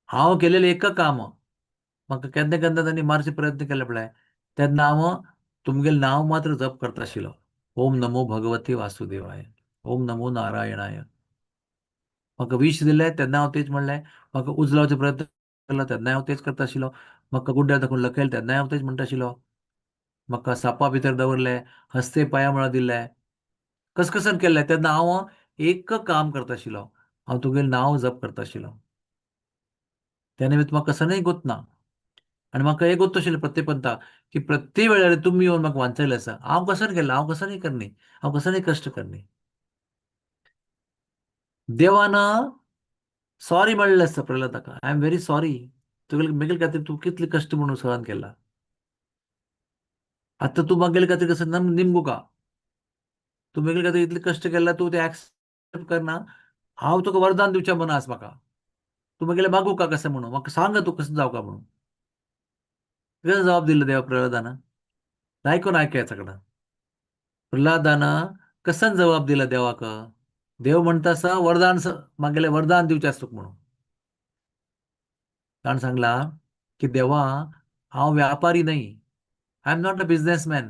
हांव केलेलें एक काम म्हाका केन्ना केन्ना तांणी मारचे प्रयत्न केले पळय, तेन्ना हांव तुमगेलें नांव मात्र जप करता आशिल्लो. ओम नमो भगवते वासुदेवाय. ओम नमो नारायणाय. म्हाका विश दिलें तेन्ना हांव तेच म्हणलें. म्हाका उजलावचो प्रयत्न केलो तेन्नाय हांव तेच करता आशिल्लो. म्हाका गुड्ड्यार दाखोवन लकयलें तेन्नाय हांव तेच म्हणटा आशिल्लो. म्हाका सापा भितर दवरले, हस्ते पांयां दिले, कसकसन केलें तेन्ना हांव एक काम करता आशिल्लो. हांव तुगेलें नांव जप करता आशिल्लो. त्या निमित्त म्हाका कसनय गुत ना. आनी म्हाका हें गुर्त आशिल्लें प्रत्येक पंथा की प्रत्येक वेळार तुमी येवन म्हाका वांचयलें आसा. हांव कसन केलां, हांव कसनय करनी, हांव कसनय कश्ट करनी. देवान सॉरी म्हणलें आसता प्रल्हादाक. I am very sorry. म्हगेले खातीर तूं कितले कश्ट म्हणून सहन केला. आतां तूं म्हगेले खातीर कसो निमगो का. तूं म्हगेले खातीर इतले कश्ट केला तूं ते एक्सेप्ट करना. हांव तुका वरदान दिवचें मना आसा म्हाका. तूं म्हगेलें मागूं का कशें म्हणून. म्हाका सांग तूं कसो जावं का म्हणून. कितें जबाब दिलो देवा प्रल्हादान. आयकून आयकया सगळं. प्रल्हादान कसन जबाब दिला देवाक. देव म्हणटा आसा वरदान मागेलें वरदान दिवचें आसा तुका म्हणून. ताणें सांगला की देवा हांव व्यापारी न्हय. I am not a businessman.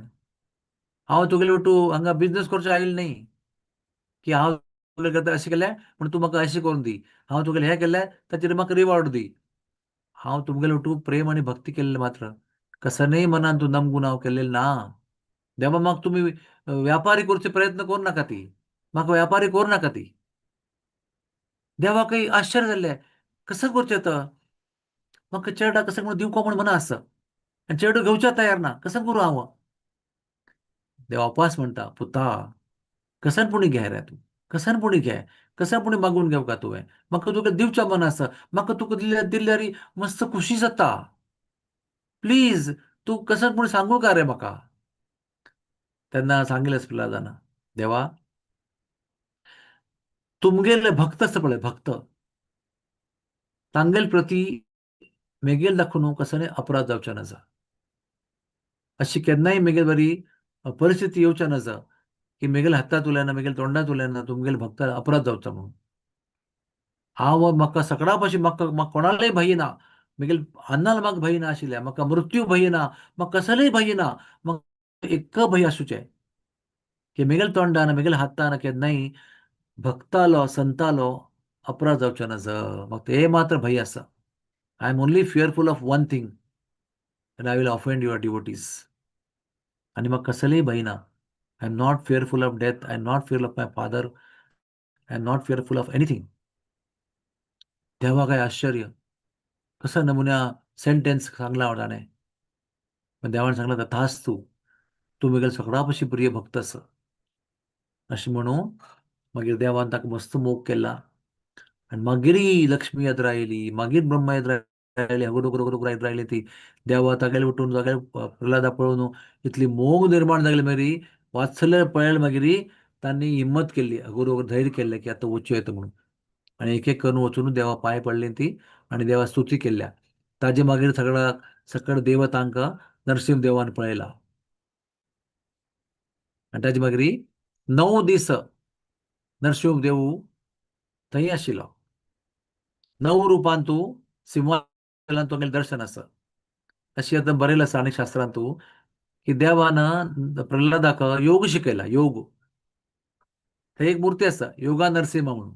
हांव तुगेले वटू हांगा बिझनेस करचो आयिल्लो न्हय की हांव तुगेले खातीर अशें केलें म्हणून तूं म्हाका अशें करून दी. हांव तुगेलें हें केलें ताचेर म्हाका रिवॉर्ड दी. हांव तुमगेले वटू प्रेम आनी भक्ती केल्लें मात्र. कसनय मनान तूं नमगून हांव केल्लेलें ना. देवा म्हाका तुमी व्यापारी करचो प्रयत्न करूं नाका ती. म्हाका व्यापारी करूं नाका ती. देवाकय आश्चर्य जाल्लें. कसं करचें तर. म्हाका चेडा कसं म्हणून दिवको म्हूण मना आसा. आनी चेडूं घेवचो तयार ना. कसं करूं हांव. देव वापस म्हणटा पुता कसानपणी घे रे तूं. कसानपणी घे. कसानपणी मागून घेवं का तुवें. म्हाका तुका दिवचें मन आसा. म्हाका तुका दिल्यार मस्त खुशी जाता. प्लीज तूं कसानपणी सांगू का रे म्हाका. तेन्ना सांगलें प्रल्हादान देवा तुमगेले भक्त आसा पळय भक्त तांगेल प्रती मेगेल दाखोवन कसनय अपराध जावचे नजा. अशी केन्नाय म्हगेली बरी परिस्थिती येवचे नजा की म्हगेल्या हातांत उलयना म्हगेल्या तोंडांत उलयना तुमगेल्या भक्तार अपराध जावचो म्हणून. हांव म्हाका सकाळा भाशेन म्हाका कोणालेय भंय ना. म्हगेल्या आन्नाल म्हाका भंय नाशिल्लें. म्हाका मृत्यू भंय ना. म्हाका कसलेय भंय ना. म्हाका एक्क भंय आसूचें की म्हगेल्या तोंडान म्हगेल्या हातान केन्नाय भक्तालो संतालो अपराध जावचे नज. म्हाका हे मात्र भंय आसा. I am only fearful of one thing that I will offend your devotees. आणि म्हाका कसलेय भंय ना. I am not fearful of death. I am not fear of my father. I am not fearful of anything. देवा काय आश्चर्य. कसं नमुन्या sentence सांगला ताणें. पण देवान सांगला तथास्तु. तूं म्हगेलो सगळा पशी प्रिय भक्त आसा. अशें म्हणून मागीर देवान ताका मस्त मोग केला. आनी मागीर लक्ष्मी येत रायली. मागीर ब्रह्मा येत रायली. हगुडुक रायत रायली ती. देवा तागेले वटून तागेले प्रल्हादा पळोवन इतली मोग निर्माण जाली मागीर वात्सल्य पळयलें मागीर तांणी हिम्मत केली. हगुरू धैर्य केलें की आतां वचूं येता म्हणून. आनी एक एक करून वचून देवा पांय पडलीं ती आनी देवा स्तुती केल्या. ताजे मागीर सगळ्या सकळ देव तांकां नरसिंह देवान पळयला. आनी ताजे मागीर 9 दीस नरसिंह देव थंय आशिल्लो. 9 रुपान तूं सिंहासनार तुगेलें दर्शन आसा. अशें आतां बरयलें आसा आनीक शास्त्रांत की देवान प्रल्हादाक योग शिकयला. योग. थंय एक मुर्ती आसा योगा नरसिंहा म्हणून.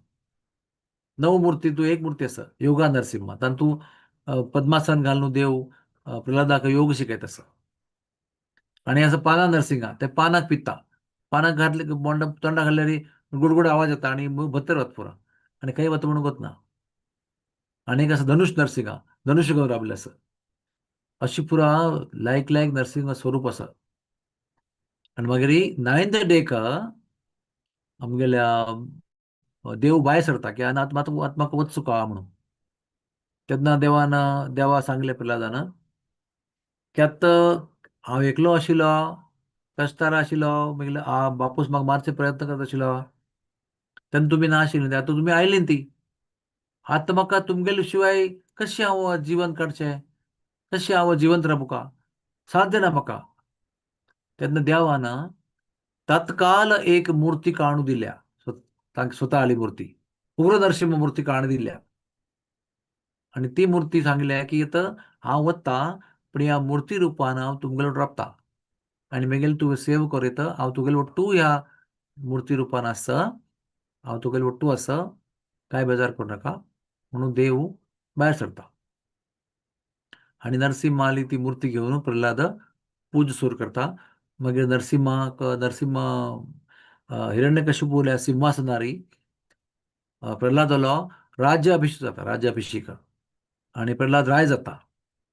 9 मुर्तींतूं एक मुर्ती आसा योगा नरसिंहा. तातूंत पद्मासन घालून देव प्रल्हादाक योग शिकयता आसा. आनी आसा पानां नरसिंहा. ते पानाक पिता. पानाक घातले तोंडाक घातल्यार गुडगुड आवाज येता आनी भितर वता पुरो. आनी खंय वता म्हणून वतना. आनीक आसा धनुश नरसिंहा. धनुश्य घेवन रावल्लो आसा. अशी पुरा लायक नरसिंह स्वरूप आसा. आनी मागीर 9th डेक आमगेल्या देव भायर सरता की आतां म्हाका वचूं का म्हणून. तेन्ना देवा सांगलें प्रल्हादान की आतां हांव एकलो आशिल्लो कश्टार आशिल्लो बापूस म्हाका मारचो प्रयत्न करता आशिल्लो तेन्ना तुमी नाशिल्लीं. आतां तुमी आयलीं ती. आतां म्हाका तुमगेले शिवाय कशें हांव जिवन काडचें. कशें हांव जिवंत रावूं का. साध्य ना म्हाका. तेन्ना देवानं तत्काल एक मूर्ती काणू दिल्या. तांक स्वता आली मूर्ती. उग्र नरसिंह मूर्ती काणू दिल्या. आणि ती मूर्ती सांगल्या की इथं हांव वता, पण ह्या मूर्ती रुपान हांव तुमगेलो राबता. आणि मगेल तू सेव कर येतं, हांव तुगेलो वट्टू ह्या मूर्ती रुपान आसा, हांव तुगेलो वट्टू आसा, काय बेजार करू नाका म्हणून देव भायर सरता. आणि नरसिंह आली ती मूर्ती घेऊन प्रल्हाद पूज सुरू करता. मागीर नरसिंह हिरण्यकशिपूल्या सिंहासनारी प्रल्हादालो राज्याभिषेक जाता, राज्याभिषेक. आणि प्रल्हाद राय जाता.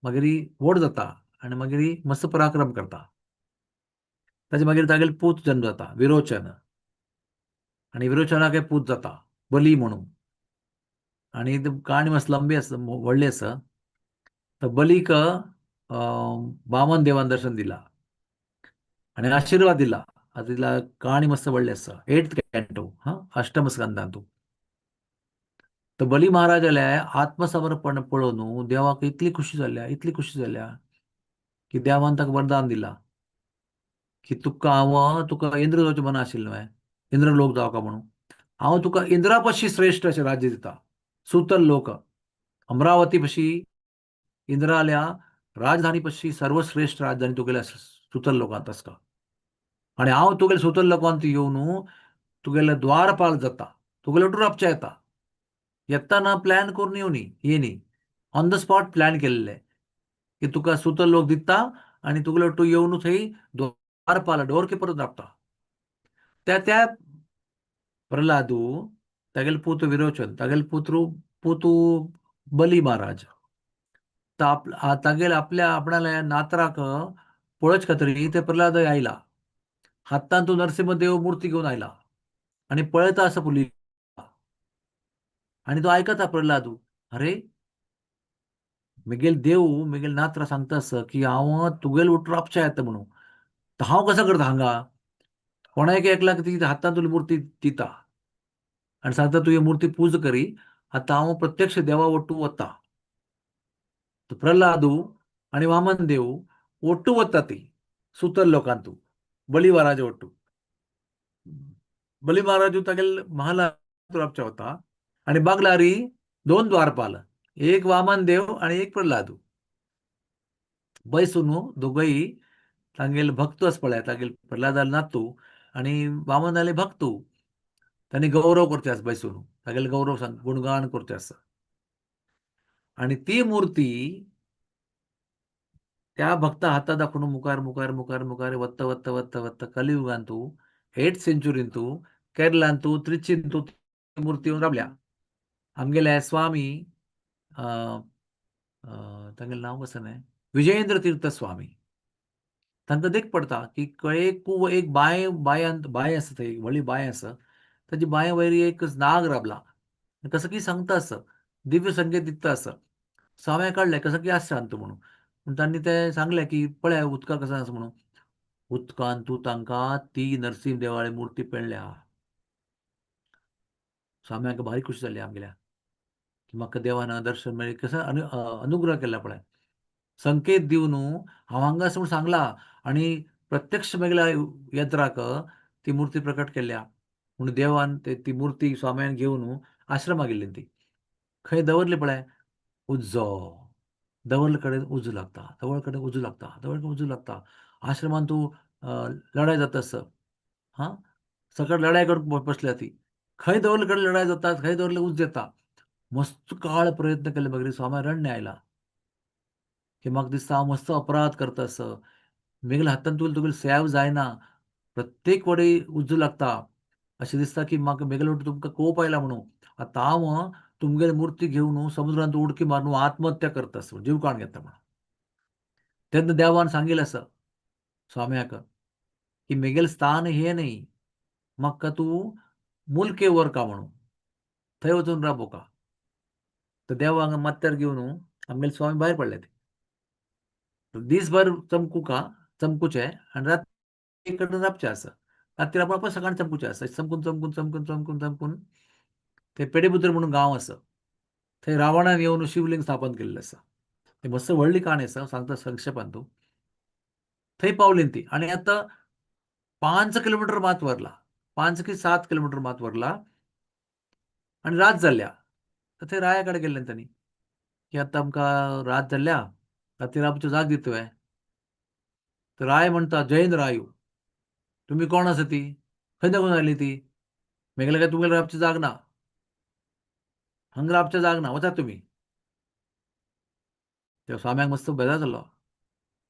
मागीर व्हड जाता आनी मागीर मस्त पराक्रम करता. ताचे मागीर तागेलो पूत जल्म जाता, विरोचन. आणि विरोचनाक एक पूत जाता, बली म्हणून. आणि ती काणी मातशी लंबी आसा, व्हडली आसा. तर बलीक वामन देवान दर्शन दिला आणि आशीर्वाद दिला. आता तिला कहाणी मस्त व्हडली आसा. 8th कॅन्टो, अष्टम स्कंदांतू. तर बली महाराजाले आत्मसमर्पण पळोवन देवाक इतली खुशी जाल्या, इतली खुशी जाल्या की देवान ताका वरदान दिला की तुका इंद्र जावचें मन आशिल्लें न्हय, इंद्र लोक जावका म्हणून. हांव तुका इंद्रा पशी श्रेष्ठ अशें राज्य दिता. सुतल लोक अमरावती पशी इंद्राल्या राजधानी पशी सर्वश्रेष्ठ राजधानी तुगेल्या सुतल लोकांत आसता. आणि हांव तुगेल्या सुतल लोकांत येवन तुगेले द्वारपाल जाता, तुगेले वटून राबच्या येता. येताना प्लॅन करून येनी ऑन द स्पॉट प्लॅन केल्ले की तुका सुतल लोक दिता आणि तुगेलो वाटू येवन थंय द्वारपाल डोर किपर राबता. त्या प्रल्हादू, तागेलो पूत विरोचन, तागेलो पुतू बली महाराज. तागेले आपणाले नातराक पळोवचे खातीर ते प्रल्हाद आयला. हातान तो नरसिंहदेव मूर्ती घेऊन आयला आणि पळयता आसा पुली. आणि तो ऐकता प्रल्हादू, अरे मिगेल देव मिगेल नात्र सांगता आसा की हांव तुगेलो उठ राबच्या येता म्हणून. तर हांव कसो करता हांगा. कोणाक एकल्याक ती हातान तुली मूर्ती दिता आणि सांगता तू ही मूर्ती पूज करी. आतां हांव प्रत्यक्ष देवा वट्टू वता. तर प्रल्हादू आणि वामन देव ಒಟ್ಟು ಒತ್ತತಿ ಸುತ್ತಲ್ ಲೋಕಾಂತು बली महाराज ಒಟ್ಟು बली महाराज तागेल महाल राबच्या होता आणि बागलारी दोन द्वारपाल, एक वामन देव आणि एक प्रल्हादू. बैसून दोघंही तांगेल भक्तच पळय, तागेल प्रल्हादाला नातू आणि वामनाले भक्तू. त्यांनी गौरव करते आस बैसून तागेल गौरव सांग गुणगान करते आस. आणि ती मूर्ती त्या भक्ता हाता दाखवून मुखार मुखार मुखार मुखार वत्त वत्त वत्त वत्त कलियुगांतू 8th सेंचुरींतू केरळांतू त्रिचींतू ती मूर्ती येवन राबल्या. आमगेले स्वामी अ, अ, तांगेलें नांव कसं न्हय, विजयेंद्र तीर्थ स्वामी. तांकां देख पडटा की एक बाय आसा थंय, व्हडली बांय आसा. ताची बांय वयर एक नाग राबला. कसं की सांगता आसा, दिव्य संकेत दिता आसा. स्वाम्याक कळ्ळें कसं की आस शांत म्हणून. पूण तांणी तें सांगलें की पळय उदकाक कसो आसा म्हणून. उदकांतू तांकां ती नरसिंह देवाळी मुर्ती पेळ्ळ्या. स्वाम्याक भारी खुशी जाली आमगेल्या की म्हाका देवान दर्शन मेळ्ळें. कसो अनुग्रह केला पळय. संकेत दिवन हांव हांगा आसा म्हूण सांगला आणि प्रत्यक्ष मेगल्या यंत्राक ती मूर्ती प्रकट केल्या. म्हणून देवान ती मूर्ती स्वाम्यान घेवन आश्रमाक गेल्ली ती. खंय दवरली पळय, उज्जो. दवरले कडेन उजो लागता, दवळ कडेन उजो लागता, दवळ कडेन उजो लागता. आश्रमांत तूं लढाय जाता आसता. हां, सकट लढाय करपाक बसल्या ती. खंय दवरले कडेन लढाय जाता, खंय दवरले उजो येता. मस्त काळ प्रयत्न केले मागीर स्वाम्या रडणे आयला की म्हाका दिसता हांव मस्त अपराध करता आसा. मेगल्या हातान तुगेली सेव जायना. प्रत्येक वडे उजो लागता. अशें दिसता की म्हाका मेगल्या फावटी तुमकां कोप आयला म्हणून. आतां हांव तुमगेली मूर्ती घेवन समुद्रांत उडकी मारून आत्महत्या करता आसा, जीव काण घेता म्हणून. तेन्ना देवान सांगिल्लें आसा स्वाम्याक की मेगेलें स्थान हें न्हय. म्हाका तूं मुल्के व्हरका म्हणून. थंय वचून राबोवका. तर देव हांगा माथ्यार घेवन आमगेले स्वामी भायर पडले ते. दीसभर चमकुचे आणि रात्री एक कडेन राबचें आसा. रात्री आपण सकाळीं चमकुचें आसा. चमकून ते पेडीबुद्र म्हणून गांव आसा. थंय रावणान येवन शिवलिंग स्थापन केल्लें आसा. ती मस्त व्हडली काणी आसा, सांगता संक्षेपांत. थंय पावली ती. आणि आता 5 किलोमीटर मात वरला, 5 की 7 किलोमीटर मात वरला, आणि रात जाल्ल्या. तर थंय राया कडेन गेल्ले तांणी, की आतां आमकां रात जाल्ल्या, रातीर आमचो जाग दितोय. तर राय म्हणटा, जैन रायो, तुम्ही कोण आसा ती? खंय देगून आयली ती? मेगले काय तुगेले रावपाची जाग ना, हांगा रावपाचें जाग ना, वचात तुमी. त्या स्वाम्याक मस्त बेजार जालो,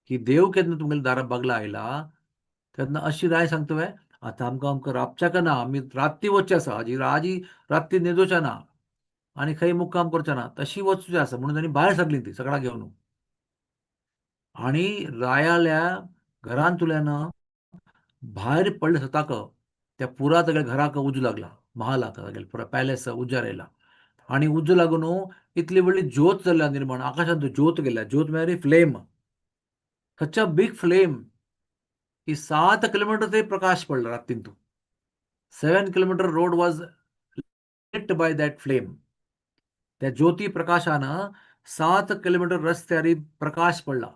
की देव केन्ना तुमगेल्या दारां बागला आयला, तेन्ना अशी राय सांगता काय, आतां आमकां आमकां राबचें ना, आमी रातची वचचें आसा, आजी रातची न्हिदोवचें ना आनी खंय मुक्काम करचें ना, तशी वचचें आसा म्हणून तांणी भायर सरलीं तीं सगळ्याक घेवन. आणि रायाल्या घरांतल्यान भायर पडले सुद्दाक त्या पुरा तेगेल्या घराक उजो लागला, महालाक तेगेल्या पुरा पॅलेस उज्यार येयला. आणि उज्जो लागून इतली व्हडली ज्योत जाल्ल्या निर्माण, आकाशांत ज्योत गेल्या. ज्योत म्हळ्यार flame, such a big flame, की 7 किलोमीटर थंय प्रकाश पडला रातींतू. 7 kilometre road was lit by that flame. त्या ज्योती प्रकाशानं 7 किलोमीटर रस्त्यार प्रकाश पडला.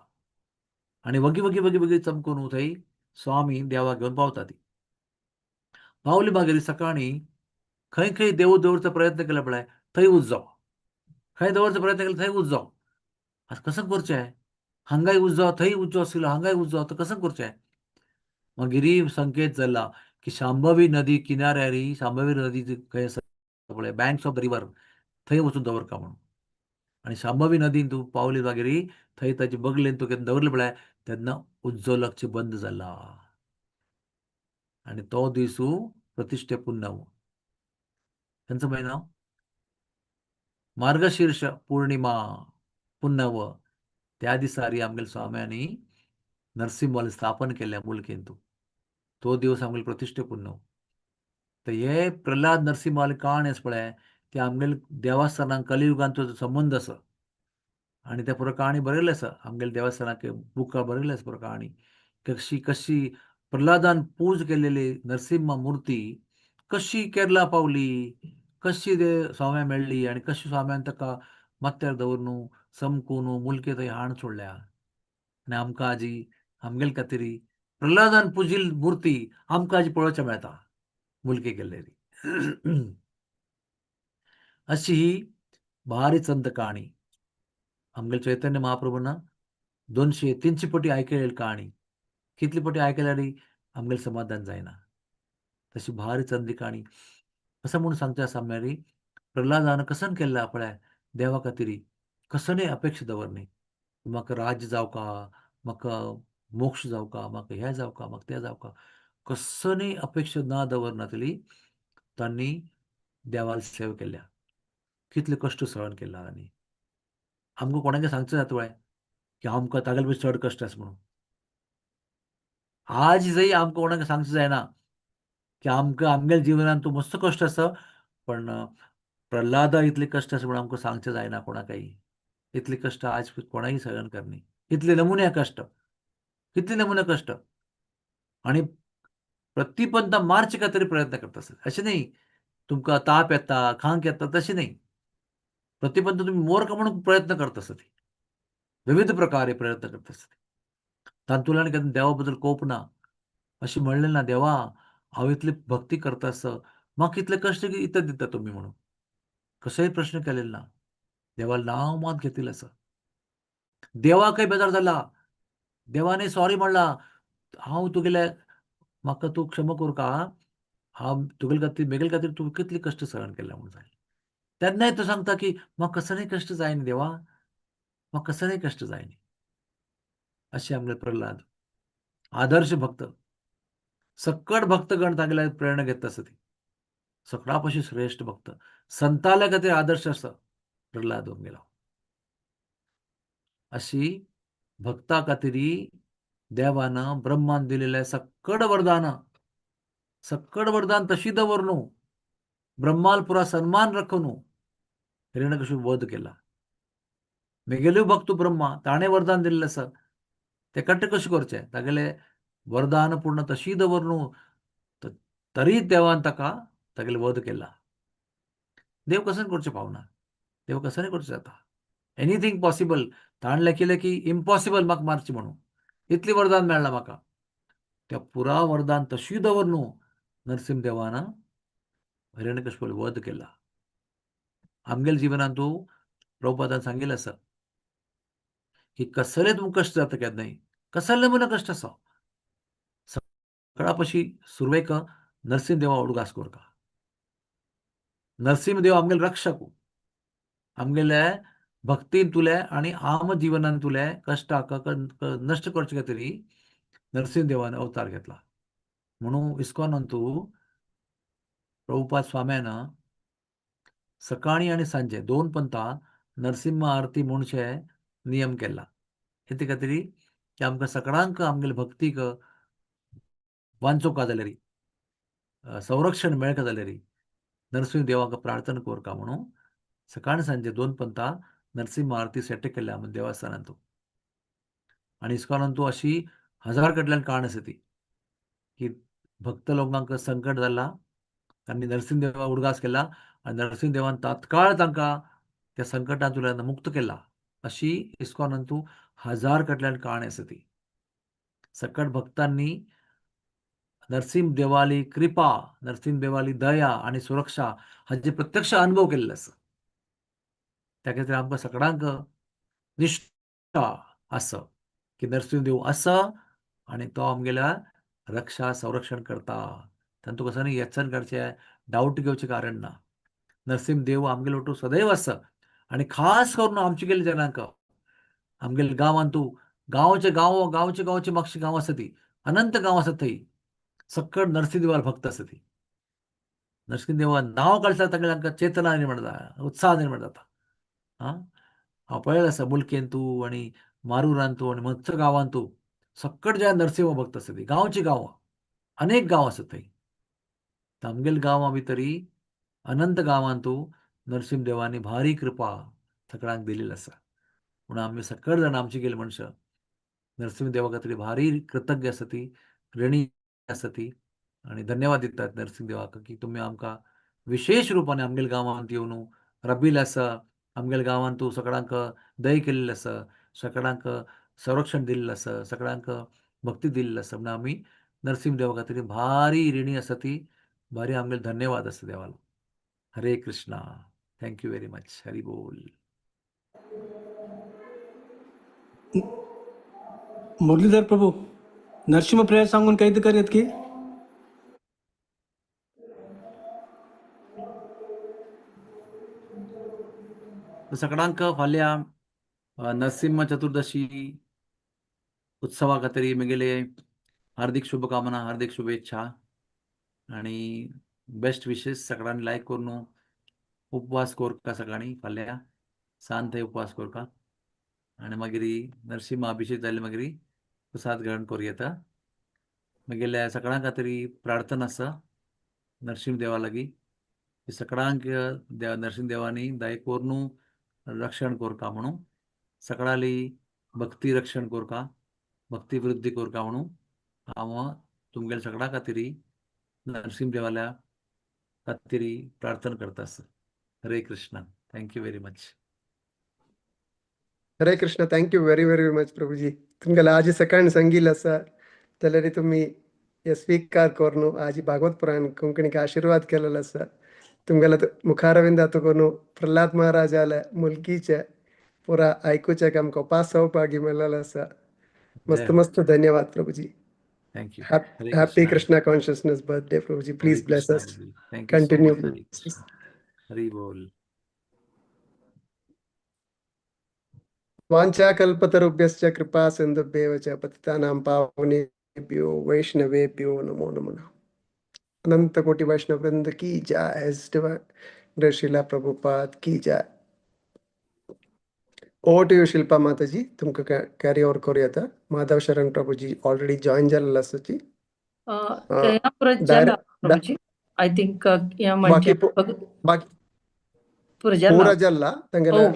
आणि वगी वगी वगी वगी चमकून थंय स्वामी देवाक घेवन पावता ती. पावली मागीर सकाळीं खंय खंय देव दवरचो प्रयत्न केलो पळय, थंय उज्जो. खंय दवरचो प्रयत्न केलो, थंय उज्जो. आतां कशें करचें? हांगाय उज्जो, थंय उज्जो आशिल्लो, हांगाय उज्जो, आतां कशें करचें? मागीर संकेत जाला, की शांभवी नदी किनाऱ्यार, शांभवी नदी खंय आसा पळय, बँक्स ऑफ द रिवर, थंय वचून दवरका म्हणून. आणि शांभवी नदीन तूं पावली मागीर थंय ताचे बगलेन तूं केन्ना दवरलें पळय, तेन्ना उज्जो लागचें बंद जाला. आणि तो दिसू प्रतिश्ठे पुन्नव. तांचं म्हयनो मार्गशीर्ष पौर्णिमा पुन्नव. त्या दिसारी आमगेल्या स्वाम्यांनी नरसिंवाल स्थापन केल्या मुल्केंतू. तो दिवस आमगेले प्रतिश्ठे पुन्नव. तर हे प्रल्हाद नरसिंहाल काण आसा पळय, ते आमगेल्या देवस्थानांक कलियुगांचो संबंद आसा. आणि त्या पुरो काणी बरयल्ली आसा आमगेल्या देवस्थानाक बुकां बरयल्ली आसा पुरो काणी. कशी कशी प्रल्हादान पूज केलेली नरसिंह मुर्ती कशी केरला पावली, कशी ते स्वाम्या मेळ्ळी, आनी कशी स्वाम्यान ताका मत्यार दवरून समकून मुल्के थंय हाडून सोडल्या. आनी आमकां आजी आमगेले खातीर प्रल्हादान पुजिल्ली मुर्ती आमकां आजी पळोवचें मेळटा मुल्के गेल्लेरी. अशी ही भारी संत काणी आमगेले चैतन्य महाप्रभून 200-300 पटी आयकलेली काणी. कितली पटी आयकल्यारय आमगेलें समाधान जायना. तशी भारी चंदी काणी. असं म्हणून सांगता सामने प्रल्हादान कसन केल्लें पळय देवा खातीर. कसनय अपेक्षा दवरनी. म्हाका राज्य जावका, म्हाका मोक्ष जावका, म्हाका हें जावका, म्हाका तें जावका. कसनय अपेक्षा ना दवरनासली तांणी देवाली सेवा केल्या. कितले कश्ट सहन केला तांणी. आमकां कोणाक सांगचें ना तुवें, की आमकां तागेले परस चड कश्ट आसा म्हणून. आज जरी आमकां कोणाक सांगचें जायना, की आमकां आमगेल्या जिवनांत तूं मस्त कश्ट आसा, पण प्रल्हादा इतले कश्ट आसा म्हणून आमकां सांगचें जायना कोणाकय. इतले कश्ट आज कोणाय सहन करनी. इतले नमुने कश्ट, कितले नमुने कश्ट. आणि प्रतिपंत मारचे खातीर प्रयत्न करता आसत. अशें न्ही तुमकां ताप येता, खांक येता तशें न्ही. प्रतिपंत तुम्ही मोरका म्हणून प्रयत्न करता आसत. विविध प्रकारे प्रयत्न करता आसत. तांतुल्यान केन्ना देवा बद्दल कोप ना. अशें म्हणलें ना, देवा हांव इतली भक्ती करता आसता, म्हाका इतले कश्ट कित्याक दिता तुमी म्हणून. कसोय प्रश्न केलेलो ना. देवालें नांव मात घेतिल्लें आसा. देवाकय बेजार जाला. देवानय सॉरी म्हणला. हांव तुगेले म्हाका तूं क्षमा कोरता. हांव तुगेले खातीर म्हगेले खातीर तुवें कितले कश्ट सहन केल्या म्हणून सांगलें. तेन्नाय तो सांगता, की म्हाका कसलेय कश्ट जायना देवा, म्हाका कसलेय कश्ट जायना. अशें आमगेले प्रल्हाद. आदर्श भक्त. सकट भक्तगण तागेल्यान प्रेरणा घेता आसत. सगळा पयशी श्रेश्ठ भक्त. संताल्या खातीर आदर्श आसा प्रल्हाद आमगेलो. अशी भक्ता खातीर देवान ब्रह्मान दिलेलें सकट वरदान तशी दवरून ब्रह्माल पुरा सन्मान राखून हिरण्यकशिपू वध केला. म्हगेलोय भक्त ब्रह्मा ताणें वरदान दिल्लें आसा. तें कट्ट कशें करचें? तागेलें वरदान पूर्ण तशी दवरून तरी देवान ताका तागेलो वध केला. देव कसं करचें पावना. देव कसंय करचें जाता. Anything possible. ताण लेखिल्लें की इम्पॉसिबल म्हाका मारचें म्हणून. इतली वरदान मेळ्ळां म्हाका. त्या पुरा वरदान तशी दवरनू नरसिंहदेवान हिरण्यकश्यपूल वध केला. आमगेल्या जिवनांतू प्रभुपादान सांगिल्लें आसा की कसले तुमकां कश्ट जाता केन्नाय, कसले म्हूण कश्ट आसा, सकाळपाशी सुरवेक नरसिंहदेवा उडगास कोरता. नरसिंहदेव आमगेले रक्षक, आमगेले भक्तीन तुले आनी आम जिवनान तुले कश्टाक नश्ट करचे खातीर नरसिंहदेवान अवतार घेतला. म्हणून इस्कॉनांतू प्रभुपाद स्वाम्यान सकाळी आनी सांजे 2 पंथां नरसिंह आरती म्हणचे नियम केला. हेते खातीर की आमकां सगळ्यांक आमगेले भक्तीक वांचोवका जाल्यार संरक्षण मेळका जाल्यार नरसिंह देवाक प्रार्थना कोरका म्हणून सकाळ सांजे 2 पंथां नरसिंह आरती सेट केल्या आमी देवस्थानांतू. आनी इस्कॉनांतू अशी हजार कडल्यान काण आसा ती की भक्त लोकांक संकट जाल्ला, तांणी नरसिंहदेवा उडगास केला आनी नरसिंहदेवान तात्काळ तांकां त्या संकटांतल्यान मुक्त केला. अशी इस्कॉनांतू हजार कडल्यान काण आसा ती. सकट भक्तांनी नरसिंहदेवाली कृपा, नरसिंहदेवाली दया आनी सुरक्षा हाचे प्रत्यक्ष अनुभव केल्ले आसा. त्या खातीर आमकां सगळ्यांक निश्ठा आसा की नरसिंहदेव आसा आनी तो आमगेल्या रक्षा संरक्षण करता. तातूंत कसो न्ही येचन करचें, डावट घेवचें कारण ना. नरसिंहदेव आमगेले वटू सदैव आसा आनी खास करून आमचे गेल्या जनांक आमगेल्या गांवांतू गांवचे गांवचे मातशी गांव आसा ती, अनंत गांव आसा थंय सक्कड नरसिंहदेवाला भक्त आसा ती. नरसिंहदेवा नांव काडटा तांकां चेतना निर्माण जाता, उत्साह निर्माण जाता. हांव पळयलें आसा मुल्केंतू आनी मारुरांतू आनी मत्स्य गांवांतू सक्कड जे नरसिंह भक्त आसा ती गांवची गांवां, अनेक गांव आसा थंय. आमगेल्या गांवां भितरी अनंत गांवांतू नरसिंहदेवानी भारी कृपा सगळ्यांक दिलेली आसा. म्हणून आमी सकयल जाण आमची गेली मनशां नरसिंहदेवा खातीर भारी कृतज्ञ आसा ती, ऋणी आसा ती आनी धन्यवाद दितात नरसिंहदेवाक की तुमी आमकां विशेष रुपान आमगेल्या गांवांत येवन राबिल्ले आसा. आमगेल्या गांवांतू सगळ्यांक दय केल्ली आसा, सगळ्यांक संरक्षण दिल्लें आसा, सगळ्यांक भक्ती दिल्ली आसा. म्हणून आमी नरसिंहदेवा खातीर भारी ऋणी आसा ती, भारी आमगेले धन्यवाद आसा देवालो. हरे Krishna. Thank you very much. Hari बोल. मुरलीधर प्रभू नरसिंह प्रेयर सांगून काही करूयात की सगळ्यांक फाल्यां नरसिंह चतुर्दशी उत्सवा खातीर म्हगेले हार्दिक शुभकामना, हार्दिक शुभेच्छा आनी बेस्ट विशेस. सगळ्यांनी लायक करून उपवास कोरता सकाळीं फाल्यां सांत थंय उपवास कोरता आनी मागीर नरसिंह अभिशेक जाले मागीर प्रसाद ग्रहण करूं येता. म्हगेल्या सगळ्यां खातीर प्रार्थना आसा नरसिंह देवा लागीं की सगळ्यांक नरसिंह देवानी दया करून रक्षण कोरता म्हणून सगळ्याली भक्ती रक्षण कोरता, भक्ती वृद्धी कोरता म्हणून हांव तुमगेल्या सगळ्यां खातीर नरसिंह देवाल्या खातीर प्रार्थना करता आसा. Hare Krishna. Thank you very much. Hare Krishna. Thank you very very much प्रभुजी. तुमगेला आज सकाळी सांगिल्लें आसा जाल्यार तुमी हे स्वीकार करून आज भागवत पुराण कोंकणीक आशीर्वाद केलेलो आसा. तुमगेला मुखारविंद करून प्रल्हाद महाराजाला मुलकीचे पुरा आयकुचेक आमकां पास सौभाग्य मेळलेलो आसा. मस्त मस्त धन्यवाद प्रभुजी. Thank you. Happy Krishna consciousness birthday प्रभुजी. Please bless us. Thank you so continue much. Hari बोल. वाञ्छाकल्पतरुभ्यश्च कृपा सिन्धुभ्येव च पतितानां पावनेभ्यो वैष्णवेभ्यो नमो नमः. अनंत कोटि वैष्णव वृंद की जय. श्रीला प्रभुपाद की जय. ओवर टू यू शिल्पा माताजी. तुमकां कॅरी ओवर करूया. माधव शरण प्रभुजी ऑलरेडी जॉइन जाल्लो आसा जी. प्रभुजी आय थिंक बाकी पूरा जल्ला तंगेला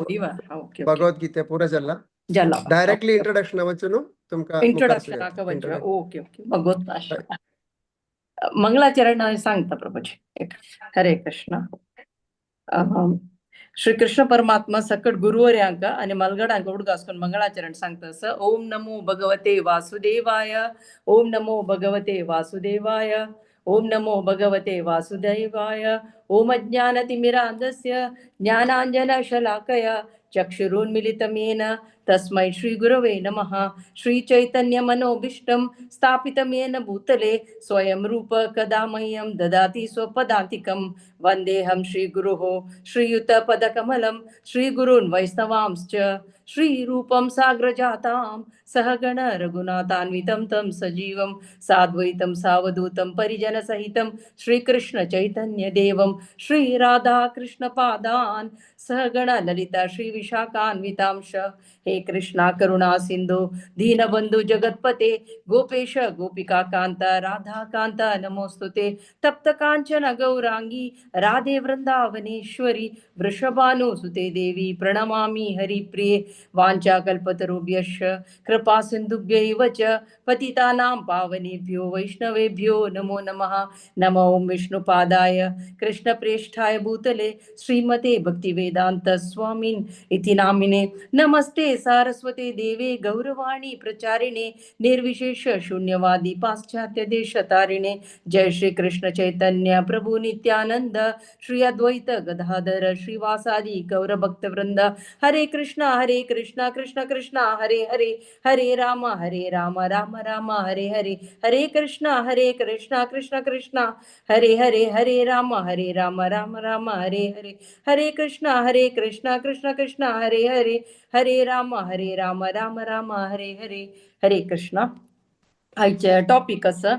भगवद्गीते पूरा जल्ला डायरेक्टली इंट्रोडक्शन आवचुनु तुमका इंट्रोडक्शन ओके ओके भगवत मंगलाचरण सांगता प्रभुजी. हरे कृष्ण. श्री कृष्ण परमात्मा सकट गुरुवर्यांक आणि मलगडांक उडगासकून मंगळाचरण सांगता असं ओम नमो भगवते वासुदेवाय ओम नमो भगवते वासुदेवाय ओम नमो भगवते वासुदेवाय ओम अज्ञानतिमिरान्धस्य ज्ञानाञ्जनशलाकया चक्षुरुन्मिलितं येन तस्मै श्रीगुरवे नमः श्रीचैतन्यमनोभीष्टं स्थापितं येन भूतले स्वयं रूप कदा मह्यं ददाति स्वपदान्तिकं वन्देऽहं श्रीगुरुः श्रीयुतपदकमलं श्रीगुरून् वैष्णवांश्च श्रीरूपं साग्रजातां सहगण रघुनाथान्वितं तं सजीवं साद्वैतं सावधूतं परिजनसहितं श्रीकृष्णचैतन्यदेवं श्रीराधाकृष्णपादान् सहगण ललिता श्रीविशाखान्वितांश हे कृष्णा करुणा सिंधु दीनबंधु जगत्पते गोपेश गोपिका कांत राधा कांत नमोस्तुते तप्त कांचन गौरांगी राधे वृंदावनेश्वरी वृषभानुसुते देवी प्रणमामि हरिप्रिये वाञ्छाकल्पतरुभ्यश्च कृपा सिन्धुभ्यैव च पतितानां पावनेभ्यो वैष्णवेभ्यो नमो नमः नमो ओं विष्णुपादाय कृष्णप्रेष्ठाय भूतले श्रीमते भक्तिवेदांत स्वामिन् इति नामिने नमस्ते सारस्वते देवे गौरवाणी प्रचारिणे निर्विशेष शून्यवादी पाश्चात्य देशतारिणे जय श्री कृष्ण चैतन्य प्रभु नित्यानंद श्री अद्वैत गदाधर श्रीवासादि गौर भक्त वृंद हरे कृष्णा कृष्ण कृष्ण हरे हरे हरे राम राम राम हरे हरे हरे कृष्णा कृष्ण कृष्ण हरे हरे हरे राम राम राम हरे हरे हरे कृष्णा कृष्ण कृष्ण हरे हरे हरे राम राम राम हरे हरे हरे कृष्णा. आयचे टॉपिक असं